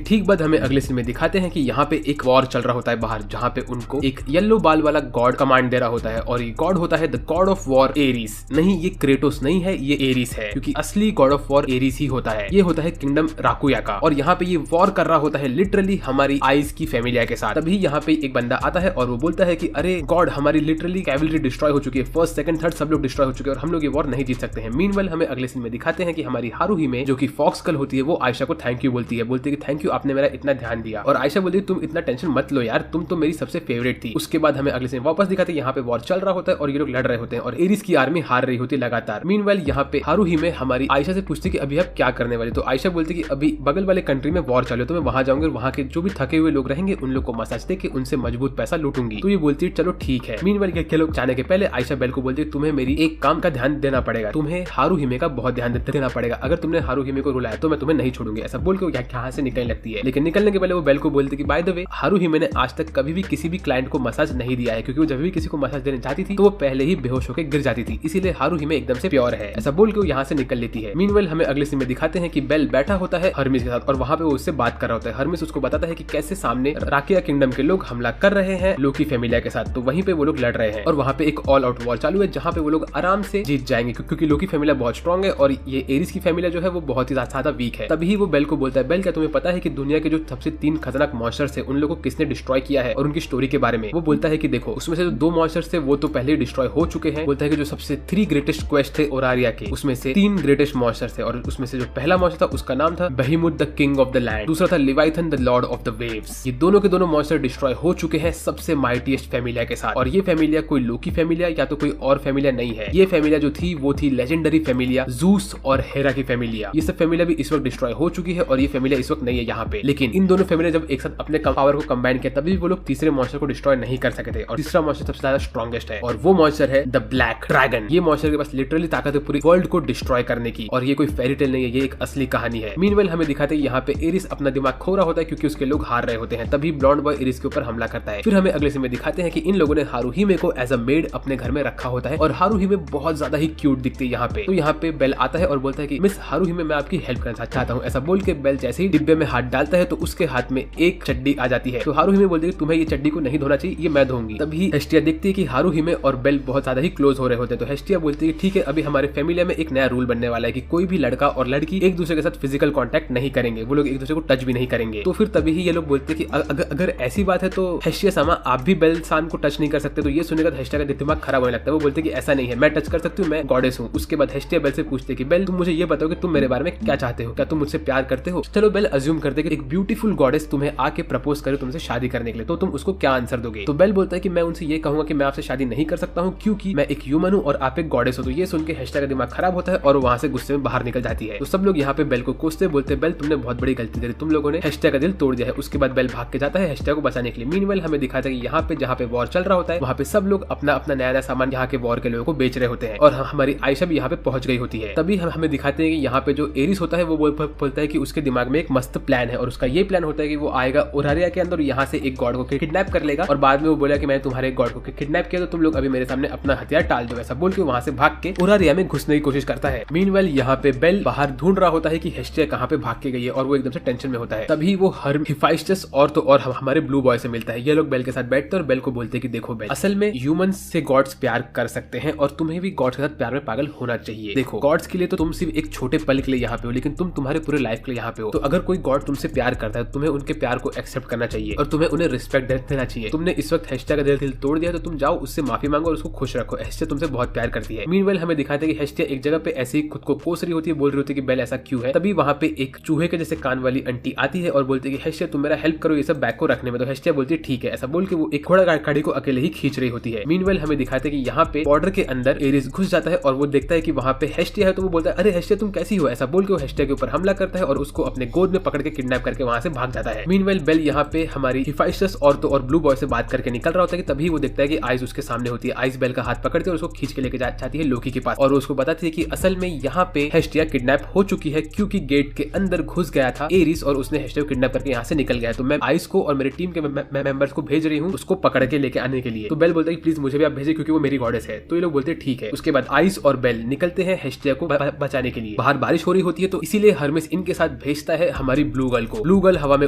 B: ठीक बाद हमें अगले सीन में दिखाते हैं कि यहाँ पे एक वॉर चल रहा होता है बाहर, जहाँ पे उनको एक येलो बाल वाला गॉड कमांड दे रहा होता है और ये गॉड होता है the god of war Ares. नहीं, ये क्रेटोस नहीं है, ये एरिस है, क्योंकि असली गॉड ऑफ वॉर एरिस ही होता है। ये होता है किंगडम राकुया का और यहाँ पे ये वॉर कर रहा होता है लिटरली हमारी आइस की फैमिलिया के साथ। तभी यहाँ पे एक बंदा आता है और वो बोलता है कि अरे गॉड, हमारी लिटरली कैवलरी डिस्ट्रॉय हो चुकी है, फर्स्ट सेकंड थर्ड सब लोग डिस्ट्रॉय हो चुके हैं और हम लोग ये वॉर नहीं जीत सकते हैं। मीनवाइल हमें अगले सीन में दिखाते हैं कि हमारी हारुहिमे जो कि फॉक्स गर्ल होती है वो आयशा को थैंक यू बोलती है, बोलती है कि थैंक यू आपने मेरा इतना ध्यान दिया। और आयशा बोलती है तुम इतना टेंशन मत लो यार, तुम तो मेरी सबसे फेवरेट थी। उसके बाद हमें अगले सीन वापस दिखाते हैं, यहाँ पे वॉर चल रहा होता है और ये लोग लड़ रहे होते हैं और एरिस की आर्मी हार रही होती है लगातार। मीनवाइल यहाँ पे हारुहिमे हमारी आयशा से पूछती कि अभी आप क्या करने वाले? तो आयशा बोलती कि अभी बगल वाले कंट्री में वॉर चालू है तो मैं वहां जाऊंगी और वहां के जो भी थके हुए लोग रहेंगे उन लोग को मसाज दे के उनसे मजबूत पैसा लूटूंगी। तो ये बोलती है चलो ठीक है। मीनवाइल के लोग जाने के पहले आयशा बेल को बोलती है तुम्हें मेरी एक काम का ध्यान देना पड़ेगा, तुम्हें हारुहिमे का बहुत ध्यान देना पड़ेगा। अगर तुमने हारुहिमे को रुलाया तो मैं तुम्हें नहीं छोड़ूंगी। ऐसा बोल के यहाँ से निकलने लगती है, लेकिन निकलने के पहले वो बेल को बोलती कि बाय द वे हारुहिमे ने आज तक कभी भी किसी भी क्लाइंट को मसाज नहीं दिया है, क्योंकि वो जब भी किसी को मसाज देने जाती थी तो वो पहले ही बेहोश होकर गिर जाती थी, इसीलिए हारुहिमे एकदम से प्योर है। ऐसा बोल के वो यहाँ से निकल लेती है। मीनवाइल हमें अगले सीन में दिखाते हैं कि बेल बैठा होता है हर्मिस के साथ और वहाँ पे वो उससे बात कर रहा होता है। हर्मिस उसको बताता है कि कैसे सामने राकिया किंगडम के लोग हमला कर रहे हैं लोकी फैमिलिया के साथ, तो वहीं पे वो लोग लड़ रहे हैं और वहाँ पे एक ऑल आउट वॉर चालू है जहाँ पे वो लोग आराम से जीत जाएंगे, क्योंकि लोकी फैमिलिया बहुत स्ट्रॉन्ग है और ये एरिस की फैमिलिया जो है वो बहुत ही ज्यादा वीक है। तभी वो बेल को बोलता है बेल क्या तुम्हें पता है कि दुनिया के जो सबसे 3 खतरनाक मॉन्स्टर्स है उन लोगों को किसने डिस्ट्रॉय किया है और उनकी स्टोरी के बारे में। वो बोलता है कि देखो उसमें से जो 2 मॉन्स्टर्स थे वो तो पहले ही डिस्ट्रॉय हो चुके हैं। बोलता है कि जो सबसे 3 ग्रेटेस्ट क्वेस्ट थे ओरारिया के उसमें से 3 ग्रेटेस्ट मॉन्स्टर्स थे और उसमें से जो पहला मॉन्स्टर था उसका नाम था Behemoth the king of the land, दूसरा था Leviathan the lord of the waves. ये दोनों के दोनों मॉन्स्टर डिस्ट्रॉय हो चुके हैं सबसे माइटीएस्ट फैमिलिया के साथ और ये फैमिलिया कोई लोकी फैमिलिया या तो कोई और फैमिलिया नहीं है। ये फैमिलिया जो थी वो थी लेजेंडरी फैमिलिया जूस और हेरा की फैमिलिया। ये सब फैमिलिया भी इस वक्त डिस्ट्रॉय हो चुकी है और ये फैमिलिया इस वक्त नहीं है यहाँ पे, लेकिन इन दोनों फैमिलिया जब एक साथ अपने पावर को कंबाइन किया तभी वो लोग तीसरे मॉन्स्टर को डिस्ट्रॉय नहीं कर सके थे और तीसरा मॉन्स्टर सबसे ज्यादा स्ट्रॉन्गेस्ट है और वो मॉन्स्टर है द ब्लैक ड्रैगन। ये मॉन्स्टर के पास लिटरली ताकत है पूरी वर्ल्ड को डिस्ट्रॉय करने की और ये कोई फेरी टेल नहीं है, ये एक असली कहानी है। मीनवाइल हमें दिखाते हैं यहाँ पे एरिस अपना दिमाग खो रहा होता है क्योंकि उसके लोग हार रहे होते हैं, तभी ब्लॉन्ड बॉय एरिस के ऊपर हमला करता है। फिर हमें अगले सीन में दिखाते हैं कि इन लोगों ने हारुहिमे को एज अ मेड अपने घर में रखा होता है और हारुहिमे बहुत ज्यादा ही क्यूट दिखती है यहाँ पे। तो यहाँ पे बेल आता है और बोलता है कि मिस हारुहिमे मैं आपकी हेल्प करना चाहता हूँ। ऐसा बोल के बेल जैसे ही डिब्बे में हाथ डालता है तो उसके हाथ में एक चड्डी आ जाती है। तो हारुहिमे बोलती है तुम्हें ये चड्डी को नहीं धोना चाहिए, ये मैं धोऊंगी। तभी हेस्टिया देखती है कि हारुहिमे और बेल बहुत ज्यादा ही क्लोज हो रहे होते हैं। तो हेस्टिया बोलती है ठीक है अभी हमारे फैमिली में एक नया रूल बनने वाला है कि कोई भी लड़का और लड़की एक दूसरे के साथ फिजिकल कांटेक्ट नहीं करेंगे, वो लोग एक दूसरे को टच भी नहीं करेंगे। तो फिर तभी ही ये लोग बोलते हैं कि अगर ऐसी बात है तो हेस्टिया सामा आप भी बेल सान को टच नहीं कर सकते। तो ये सुनेगा तो हेस्टिया का दिमाग खराब होने लगता है। वो बोलते हैं कि ऐसा नहीं है, मैं टच कर सकती हूँ, मैं गॉडेस हूँ। उसके बाद हेस्टिया बेल से पूछते कि बेल तुम मुझे ये बताओ कि तुम मेरे बारे में क्या चाहते हो, क्या तुम मुझसे प्यार करते हो? चलो बेल अज्यूम करते कि एक ब्यूटीफुल गॉडेस तुम्हें आके प्रपोज करे तुमसे शादी करने के लिए, तो तुम उसको क्या आंसर दोगे? तो बेल बोलता है कि मैं उनसे ये कहूंगा कि मैं आपसे शादी नहीं कर सकता हूँ क्योंकि मैं एक ह्यूमन हूँ और आप एक गॉडेस हो। तो ये सुन के हेस्टिया का दिमाग खराब होता है और वहाँ से गुस्से में बाहर निकल जाती है। तो सब लोग यहाँ पे बेल को कोसते बोलते बेल तुमने बहुत बड़ी गलती करी, तुम लोगों ने हेस्टिया का दिल तोड़ दिया है। उसके बाद बेल भाग के जाता है हेस्टिया को बचाने के लिए। मीनवाइल हमें दिखाता है कि यहाँ पे जहाँ पे वॉर चल रहा होता है वहाँ पे सब लोग अपना अपना नया नया सामान यहाँ के वॉर के लोगों को बेच रहे होते हैं और हमारी आयशा भी यहाँ पे पहुंच गई होती है। तभी हमें दिखाते हैं कि यहाँ पे जो एरिस होता है वो बोलता है कि उसके दिमाग में एक मस्त प्लान है और उसका ये प्लान होता है कि वो आएगा ओरारिया के अंदर यहाँ से एक गॉड को किडनैप कर लेगा और बाद में वो बोला कि मैंने तुम्हारे गॉड को किडनैप किया तो तुम लोग अभी मेरे सामने अपना हथियार टाल दो। ऐसा बोल के वहाँ से भाग के ओरारिया में घुसने की कोशिश करता है। मीनवाइल यहाँ पे बेल बाहर ढूंढ रहा होता है कि हेस्टिया कहाँ पे भाग के गई है और वो एकदम से टेंशन में होता है। तभी वो हिफाइस्टस और तो और हमारे ब्लू बॉय से मिलता है। ये लोग बेल के साथ बैठते हैं और बेल को बोलते हैं कि देखो बेल असल में ह्यूमंस से गॉड्स प्यार कर सकते हैं और तुम्हें भी गॉड्स के साथ प्यार में पागल होना चाहिए। देखो गॉड्स के लिए तो तुम सिर्फ एक छोटे पल के लिए यहाँ पे हो, लेकिन तुम तुम्हारे पूरे लाइफ के लिए यहाँ पे हो। तो अगर कोई गॉड तुमसे प्यार करता है तुम्हें उनके प्यार को एक्सेप्ट करना चाहिए और तुम्हें उन्हें रिस्पेक्ट देना चाहिए। तुमने इस वक्त हेस्टिया का दिल तोड़ दिया तो तुम जाओ उससे माफी मांगो और उसको खुश रखो। हेस्टिया तुमसे बहुत प्यार करती है। मीनवाइल हमें दिखाते हैं कि हेस्टिया एक जगह पे ऐसे ही खुद को कोस रही होती है, बोल रही होती है कि बेल ऐसा क्यों है। तभी वहाँ पे एक चूहे के जैसे कान वाली आंटी आती है और बोलती है कि हेस्टिया तुम मेरा हेल्प करो ये सब बैग को रखने में। तो हेस्टिया बोलती है ठीक है। ऐसा बोल के वो एक घोड़ा गाड़ी को अकेले ही खींच रही होती है। मीनवाइल हमें दिखाते हैं कि यहाँ पे बॉर्डर के अंदर एरिस घुस जाता है और वो देखता है कि वहाँ पे हेस्टिया है तो वो बोलता है अरे हेस्टिया तुम कैसी हो? ऐसा बोल के वो हेस्टिया हेस्टिया के ऊपर हमला करता है और उसको अपने गोद में पकड़ के किडनैप करके वहां से भाग जाता है। मीनवाइल बेल यहाँ पे हमारी हिफाइस्टस औरतों और ब्लू बॉय से बात करके निकल रहा होता है कि तभी वो देखता है कि आइस उसके सामने होती है। आइस बेल का हाथ पकड़ती है और उसको खींच के लेके जाती है लोकी के पास और उसको बताती है कि असल में यहाँ पे हेस्टिया किडनैप हो चुकी है क्योंकि गेट के अंदर घुस गया था एरिस और उसने हेस्टिया को किडनैप करके यहाँ से निकल गया। तो मैं आइस को और मेरी टीम के मेंबर्स को भेज रही हूँ उसको पकड़ के लेके आने के लिए। तो बेल बोलता है कि प्लीज मुझे भी आप भेजे क्योंकि वो मेरी गॉडेस है। तो ये लोग बोलते हैं ठीक है। उसके बाद आइस और बेल निकलते हैं हेस्टिया को बचाने के लिए। बाहर बारिश हो रही होती है तो इसीलिए हरमेस इनके साथ भेजता है हमारी ब्लू गर्ल को। ब्लू गर्ल हवा में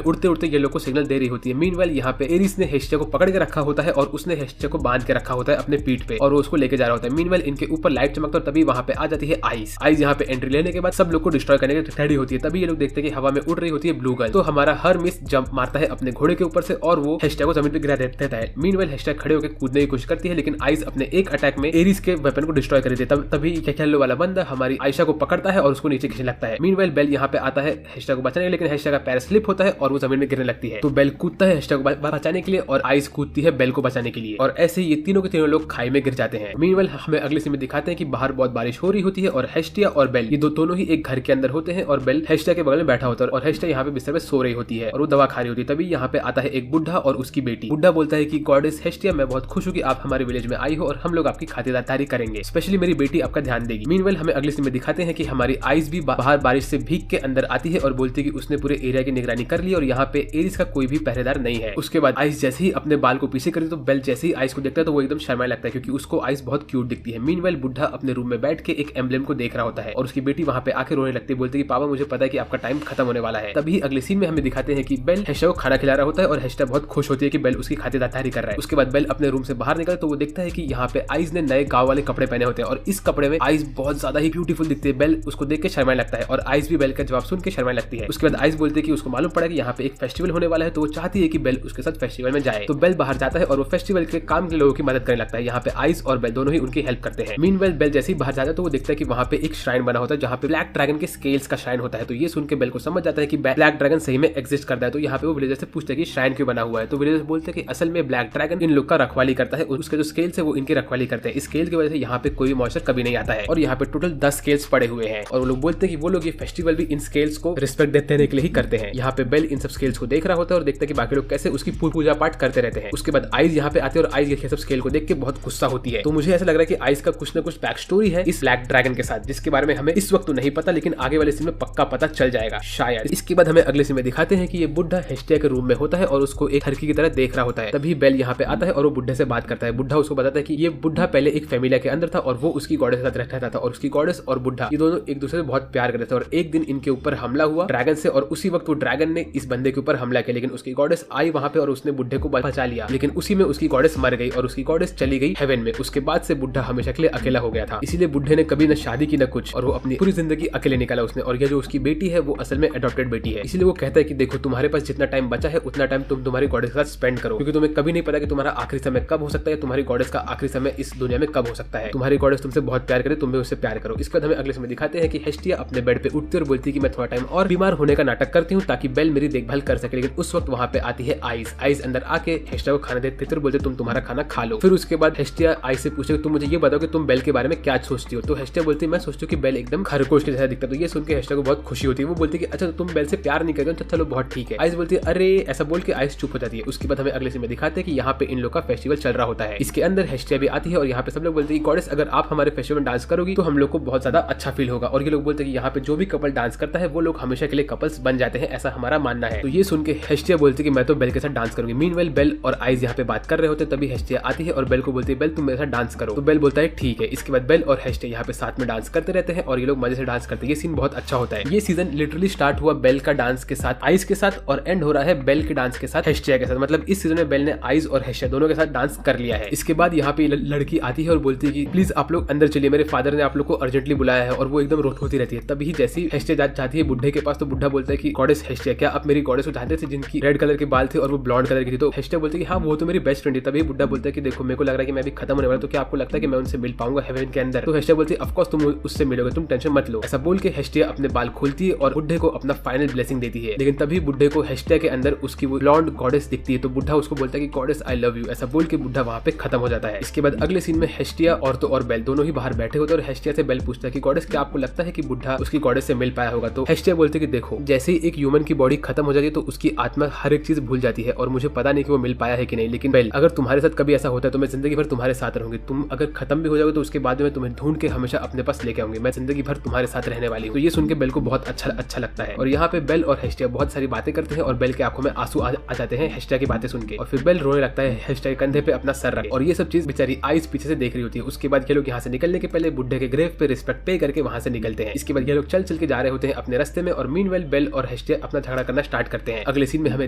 B: उड़ते उड़ते ये लोग को सिग्नल दे रही होती है। मीनवाइल यहाँ पे एरिस ने हेस्टिया को पकड़ के रखा होता है और उसने हेस्टिया को बांध के रखा होता है अपने पीठ पे और वो उसको लेके जा रहा होता है। मीनवाइल इनके ऊपर लाइट चमकता है और तभी वहां पे आ जाती है आइस। आइस यहाँ पे एंट्री लेने के बाद सब लोग को डिस्ट्रॉय करने की रेडी होती है। तभी ये लोग देखते हैं कि हवा में उड़ रही होती है ब्लू गर्ल। तो हमारा हरमेस जंप मारता है अपने घोड़े के ऊपर से और वो हेस्टिया को जमीन पे गिरा देता है। मीनवाइल हेस्टिया खड़े होकर कूदने की कोशिश करती है लेकिन आइस अपने एक अटैक में एरिस के वेपन को डिस्ट्रॉय कर देता है। तभी येलो वाला बंदा हमारी आयशा को पकड़ता है और उसको नीचे खींचने लगता है। मीनवाइल बेल यहाँ पे आता है हेस्टिया को बचाने, लेकिन हेस्टिया का पैर स्लिप होता है और वो जमीन में गिरने लगती है। तो बेल कूदता है हेस्टिया को बचाने के लिए और आइस कूदती है बेल को बचाने के लिए और ऐसे ये तीनों के तीनों लोग खाई में गिर जाते हैं। मीनवाइल हमें अगले सीन में दिखाते हैं कि बाहर बहुत बारिश हो रही होती है और हेस्टिया और बेल ये दोनों ही एक घर के अंदर होते हैं और बेल हेस्टिया के बगल में बैठा होता है और हेस्टिया यहाँ पे बिस्तर पे सो रही होती है और वो दवा खा रही होती है। तभी यहाँ पे आता है एक बुढ़ा और उसकी बेटी। बुढ़ा बोलता है कि गॉडेस हेस्टिया, मैं बहुत खुश हूँ कि आप हमारे विलेज में आई हो और हम लोग आपकी खातिरदारी करेंगे, स्पेशली मेरी बेटी आपका ध्यान देगी। मीनवाइल हमें अगले सीन में दिखाते हैं कि हमारी आइस भी बाहर बारिश से भीग के अंदर आती है और बोलती है कि उसने पूरे एरिया की निगरानी कर ली और यहाँ पे एरिस का कोई भी पहरेदार नहीं है। उसके बाद आइस जैसे ही अपने बाल को पीछे करती तो बेल जैसे ही आइस को देखता है तो वो एकदम शर्माने लगता है क्योंकि उसको आइस बहुत क्यूट दिखती है। मीनवाइल बुढ़ा अपने रूम में बैठ के एक एम्ब्लेम को देख रहा होता है और उसकी बेटी वहाँ पे आके रोने लगती है, बोलती है कि पापा मुझे पता है कि आपका टाइम खत्म होने वाला है। तभी अगले सीन में हमें दिखाते हैं कि बेल हेस्टिया को खाना खिला रहा होता है और हेस्टिया बहुत खुश होती है कि बेल उसकी खातिरदारी कर रहा है। उसके बाद बेल अपने रूम से बाहर निकले तो वो देखता है कि यहाँ पे आइस ने नए गाँव वाले कपड़े पहने होते हैं और इस कपड़े में आइस बहुत ज्यादा ही ब्यूटीफुल दिखती है। बेल उसको देख के शर्माने लगता है और आइस भी बेल का जवाब सुन के शर्माने लगती है। उसके बाद आइस बोलती है कि उसको मालूम पड़ा कि यहाँ पे एक फेस्टिवल होने वाला है तो वो चाहती है कि बेल उसके साथ फेस्टिवल में जाए। तो बेल बाहर जाता है और वो फेस्टिवल के काम के लोगों की मदद करने लगता है। यहाँ पे आइस और बेल दोनों ही उनकी हेल्प करते हैं। मीनवाइल बेल जैसे ही बाहर जाता है तो वो देखता है कि वहाँ पे एक श्राइन बना होता है जहाँ पे ब्लैक ड्रैगन के स्केल्स का श्राइन होता है। तो ये सुन के बेल को समझ जाता है कि ब्लैक ड्रैगन सही में एग्जिस्ट करता है। तो यहाँ पे वो विलेजर से पूछते हैं कि श्राइन क्यों बना हुआ है। तो विलेजर बोलते हैं कि असल में ब्लैक ड्रैगन इन लोग का रखवाली करता है, उसके जो स्केल्स है वो इनकी रखवाली करते हैं। इस स्केल की वजह से यहाँ पे कोई मॉइस्चर कभी नहीं आता है और यहाँ पे टोटल 10 स्केल्स पड़े हुए हैं और वो लोग बोलते हैं कि वो लोग ये फेस्टिवल भी इन स्केल्स को रिस्पेक्ट देने के लिए ही करते हैं। यहाँ पे बेल इन सब स्केल्स को देख रहा होता है और देखता है कि बाकी लोग कैसे उसकी पूजा पाठ करते रहते हैं। उसके बाद आइस यहाँ पे आते हैं और आइस ये सब स्केल को देख के बहुत गुस्सा होती है। तो मुझे ऐसा लग रहा है कि आइस का कुछ ना कुछ बैक स्टोरी है इस ब्लैक ड्रैगन के साथ, जिसके बारे में हमें इस वक्त तो नहीं पता लेकिन आगे वाले सीन में पक्का पता चल जाएगा शायद। इसके बाद हमें अगले सीन में दिखाते हैं कि ये बुढ़ा हेस्टिया के रूम में होता है और उसको एक हरकी की तरह देख रहा होता है। तभी बेल यहाँ पे आता है और वो बुढ़े से बात करता है। बुढ़ा उसको बताता है कि ये बुढ़ा पहले एक फैमिली के अंदर था और वो उसकी गॉडेस के साथ रहता था और उसकी गॉडेस और बुढ़ा ये दोनों एक दूसरे से बहुत प्यार करते थे और एक दिन इनके ऊपर हमला हुआ ड्रैगन से और उसी वक्त वो ड्रैगन ने इस बंदे के ऊपर हमला किया, लेकिन उसकी गॉडेस आई वहां पे और उसने बुढ़े को बचा लिया, लेकिन उसी में उसकी गॉडेस मर गई और उसकी गॉडेस चली गई हेवन में। उसके बाद से बुढ़ा हमेशा के लिए अकेला हो गया था, इसीलिए बुढ़े ने कभी न शादी की न कुछ और वो अपनी पूरी जिंदगी अकेले निकाला उसने। और ये जो उसकी बेटी है वो असल में अडॉप्टेड बेटी है, इसलिए वो कहता है कि देखो तुम्हारे पास जितना टाइम बचा है उतना टाइम तुम तुम्हारी गॉडेस के साथ स्पेंड करो, क्योंकि तुम्हें कभी नहीं पता कि तुम्हारा आखिरी समय कब हो सकता है, तुम्हारी गॉडेस का आखिरी समय इस दुनिया में कब हो सकता है। तुम्हारी गॉडेस तुमसे बहुत प्यार करे, तुम भी उससे प्यार करो। इसके बाद हमें अगले समय दिखाते हैं कि हेस्टिया अपने बेड पे उठती और बोलती है कि मैं थोड़ा टाइम और बीमार होने का नाटक करती हूँ ताकि बेल मेरी देखभाल कर सके, लेकिन उस वक्त वहां पे आती है आइस। आइस अंदर आके हेस्टिया को खाना देते और बोलते तुम तुम्हारा खाना खा लो। फिर उसके बाद हेस्टिया आइस से पूछे तुम मुझे ये बताओ कि तुम बेल के बारे में क्या सोचती हो। तो हेस्टिया बोलती है मैं सोचती हूँ कि बेल एकदम खरगोश के जैसा दिखता है। तो ये सुन के हेस्टिया को बहुत खुशी होती है, वो बोलती है कि अच्छा तुम बेल से प्यार नहीं करते हो, चलो बहुत ठीक है। आइस बोलती है अरे ऐसा बोल के आइस चुप हो जाती है। उसके बाद हमें अगले सीन में दिखाते हैं कि यहाँ पे इन लोग का फेस्टिवल चल रहा होता है। इसके अंदर हेस्टिया भी आती है और यहाँ पे सब लोग बोलते हैं कि गॉडेस अगर आप हमारे फेस्टिवल में डांस करोगी तो हम लोग को बहुत ज्यादा अच्छा फील होगा। और ये लोग बोलते हैं कि यहाँ पे जो भी कपल डांस करता है वो लोग हमेशा के लिए कपल्स बन जाते हैं, ऐसा हमारा मानना है। तो ये सुन के हेस्टिया बोलती है कि मैं तो बेल के साथ डांस करूंगी। मीनवाइल बेल और आइस यहाँ पे बात कर रहे होते तभी हेस्टिया आती है और बेल को बोलती है बेल तुम मेरे साथ डांस करो। तो बेल बोलता है ठीक है। इसके बाद बेल और हेस्टिया यहाँ पे साथ में डांस करते रहते हैं और ये लोग मजे से डांस करते हैं। ये सीन बहुत अच्छा होता है। ये सीजन लिटरली स्टार्ट हुआ बेल का डांस के साथ आइस के साथ और एंड हो रहा है बेल के डांस के साथ हेस्टिया के साथ। मतलब इस सीजन में बेल ने आइस और हेस्टिया दोनों के साथ डांस कर लिया है। इसके बाद यहाँ पे लड़की आती है और बोलती है कि प्लीज आप लोग अंदर चलिए, मेरे फादर ने आप लोग को अर्जेंटली बुलाया है। और वो एकदम रोती रहती है। तभी जैसी हेस्टिया जाती है बुढ़े के पास तो बुढ़ा बोलता है कि गॉडेस हेस्टिया क्या आप मेरी गॉडेस को जानते थे जिनकी रेड कलर के बाल थे और वो ब्लॉन्ड कलर की थी। तो हेस्टिया बोलती है कि हाँ वो तो मेरी बेस्ट फ्रेंड है। तभी बुढ़ा बोलता है कि देखो मेरे को लग रहा है कि मैं भी खत्म होने वाला, तो क्या आपको लगता है कि मैं उनसे मिल पाऊंगा हेवन के अंदर। तो हेस्टिया बोलती है ऑफ कोर्स तुम उससे मिलोगे, तुम टेंशन मत लो। ऐसा बोल के हेस्टिया अपने बाल खोलती है और बुढ़े को अपना फाइनल ब्लेसिंग देती है। लेकिन तभी बुढ़े को हेस्टिया के अंदर उसकी वो ब्लॉन्ड गॉडेस दिखती है। तो बुढ़ा उसको बोलता है कि गॉडेस आई लव यू। ऐसा बोल के बुढ़ा वहां पे खत्म हो जाता है। इसके बाद अगले सीन में हेस्टिया और बेल दोनों ही बाहर बैठे होते हैं और हेस्टिया से बेल पूछता है कि गॉडेस क्या आपको लगता है कि बुढ़ा उसकी गॉडेस से मिल पाया होगा। तो हेस्टिया बोलते कि देखो, जैसे ही एक ह्यूमन की बॉडी खत्म हो जाती है तो उसकी आत्मा हर एक चीज भूल जाती है, और मुझे पता नहीं कि वो मिल पाया है कि नहीं, लेकिन बेल, अगर तुम्हारे साथ कभी ऐसा होता है तो मैं जिंदगी भर तुम्हारे साथ रहूंगी। तुम अगर खत्म भी हो जाओगे तो उसके बाद में तुम्हें ढूंढ के हमेशा अपने पास लेके आऊंगी। मैं जिंदगी भर तुम्हारे साथ रहने वाली हूँ। तो ये सुन के बेल को बहुत अच्छा लगता है, और यहाँ पे बेल और हेस्टिया बहुत सारी बातें करते हैं, और बेल के आंखों में आंसू आ जाते हैं हेस्टिया की बातें सुन के, और फिर बेल रोने लगता है हेस्टिया के कंधे पे अपना सर रख, और ये सब चीज बेचारी आइस पीछे से देख रही होती है। उसके बाद ये लोग यहाँ से निकलने के पहले बुड्ढे के ग्रेव पे रिस्पेक्ट पे करके वहां से निकलते हैं। इसके बाद ये लोग चल के जा रहे होते हैं अपने रास्ते में, और मीनवेल बेल और हेस्टिया अपना झगड़ा करना स्टार्ट करते हैं। अगले सीन में हमें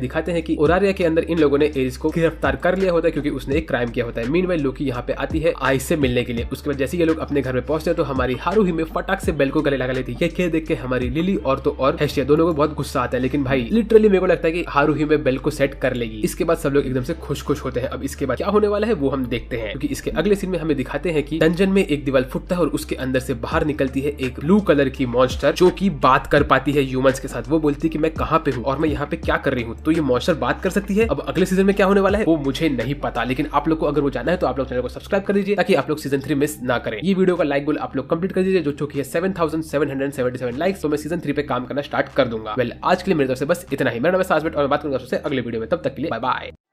B: दिखाते हैं कि ओरारिया के अंदर इन लोगों ने एरिस को गिरफ्तार कर लिया होता है क्योंकि उसने एक क्राइम किया होता है। मीनवेल लोकी यहाँ पे आती है आइस से मिलने के लिए। उसके बाद जैसे ये लोग अपने घर में पहुंचते हैं तो हमारी हारूही में फटाक से बेल को गले लगा लेती है। ये देख के हमारी लिली और तो और हेस्टिया दोनों को बहुत गुस्सा आता है, लेकिन भाई लिटरली मेरे को लगता है कि हारूही में बेल को सेट कर लेगी। इसके बाद सब लोग एकदम से खुश होते हैं। अब इसके बाद क्या होने वाला है वो हम देखते हैं, क्योंकि इसके अगले सीन में हमें दिखाते हैं कि डंजन में एक दीवार फुटता है और उसके अंदर से बाहर निकलती है एक ब्लू कलर की मॉन्स्टर जो कि बात कर पाती है ह्यूमंस के साथ। वो बोलती है कि मैं कहाँ पे हूँ और मैं यहाँ पे क्या कर रही हूँ। तो ये मॉन्स्टर बात कर सकती है। अब अगले सीजन में क्या होने वाला है वो मुझे नहीं पता, लेकिन आप लोग को अगर वो जानना है तो आप लोग चैनल को सब्सक्राइब कर दीजिए ताकि आप लोग सीजन 3 मिस ना करें। ये वीडियो का लाइक गोल आप लोग कंप्लीट कर दीजिए जो कि है 7777 लाइक्स। तो मैं सीजन 3 पे काम करना स्टार्ट कर दूंगा। वेल, आज के लिए मेरी तरफ से बस इतना ही। मेरा नाम है सासबेट और मैं बात करूंगा आपसे अगले वीडियो में। तब तक के लिए बाय बाय।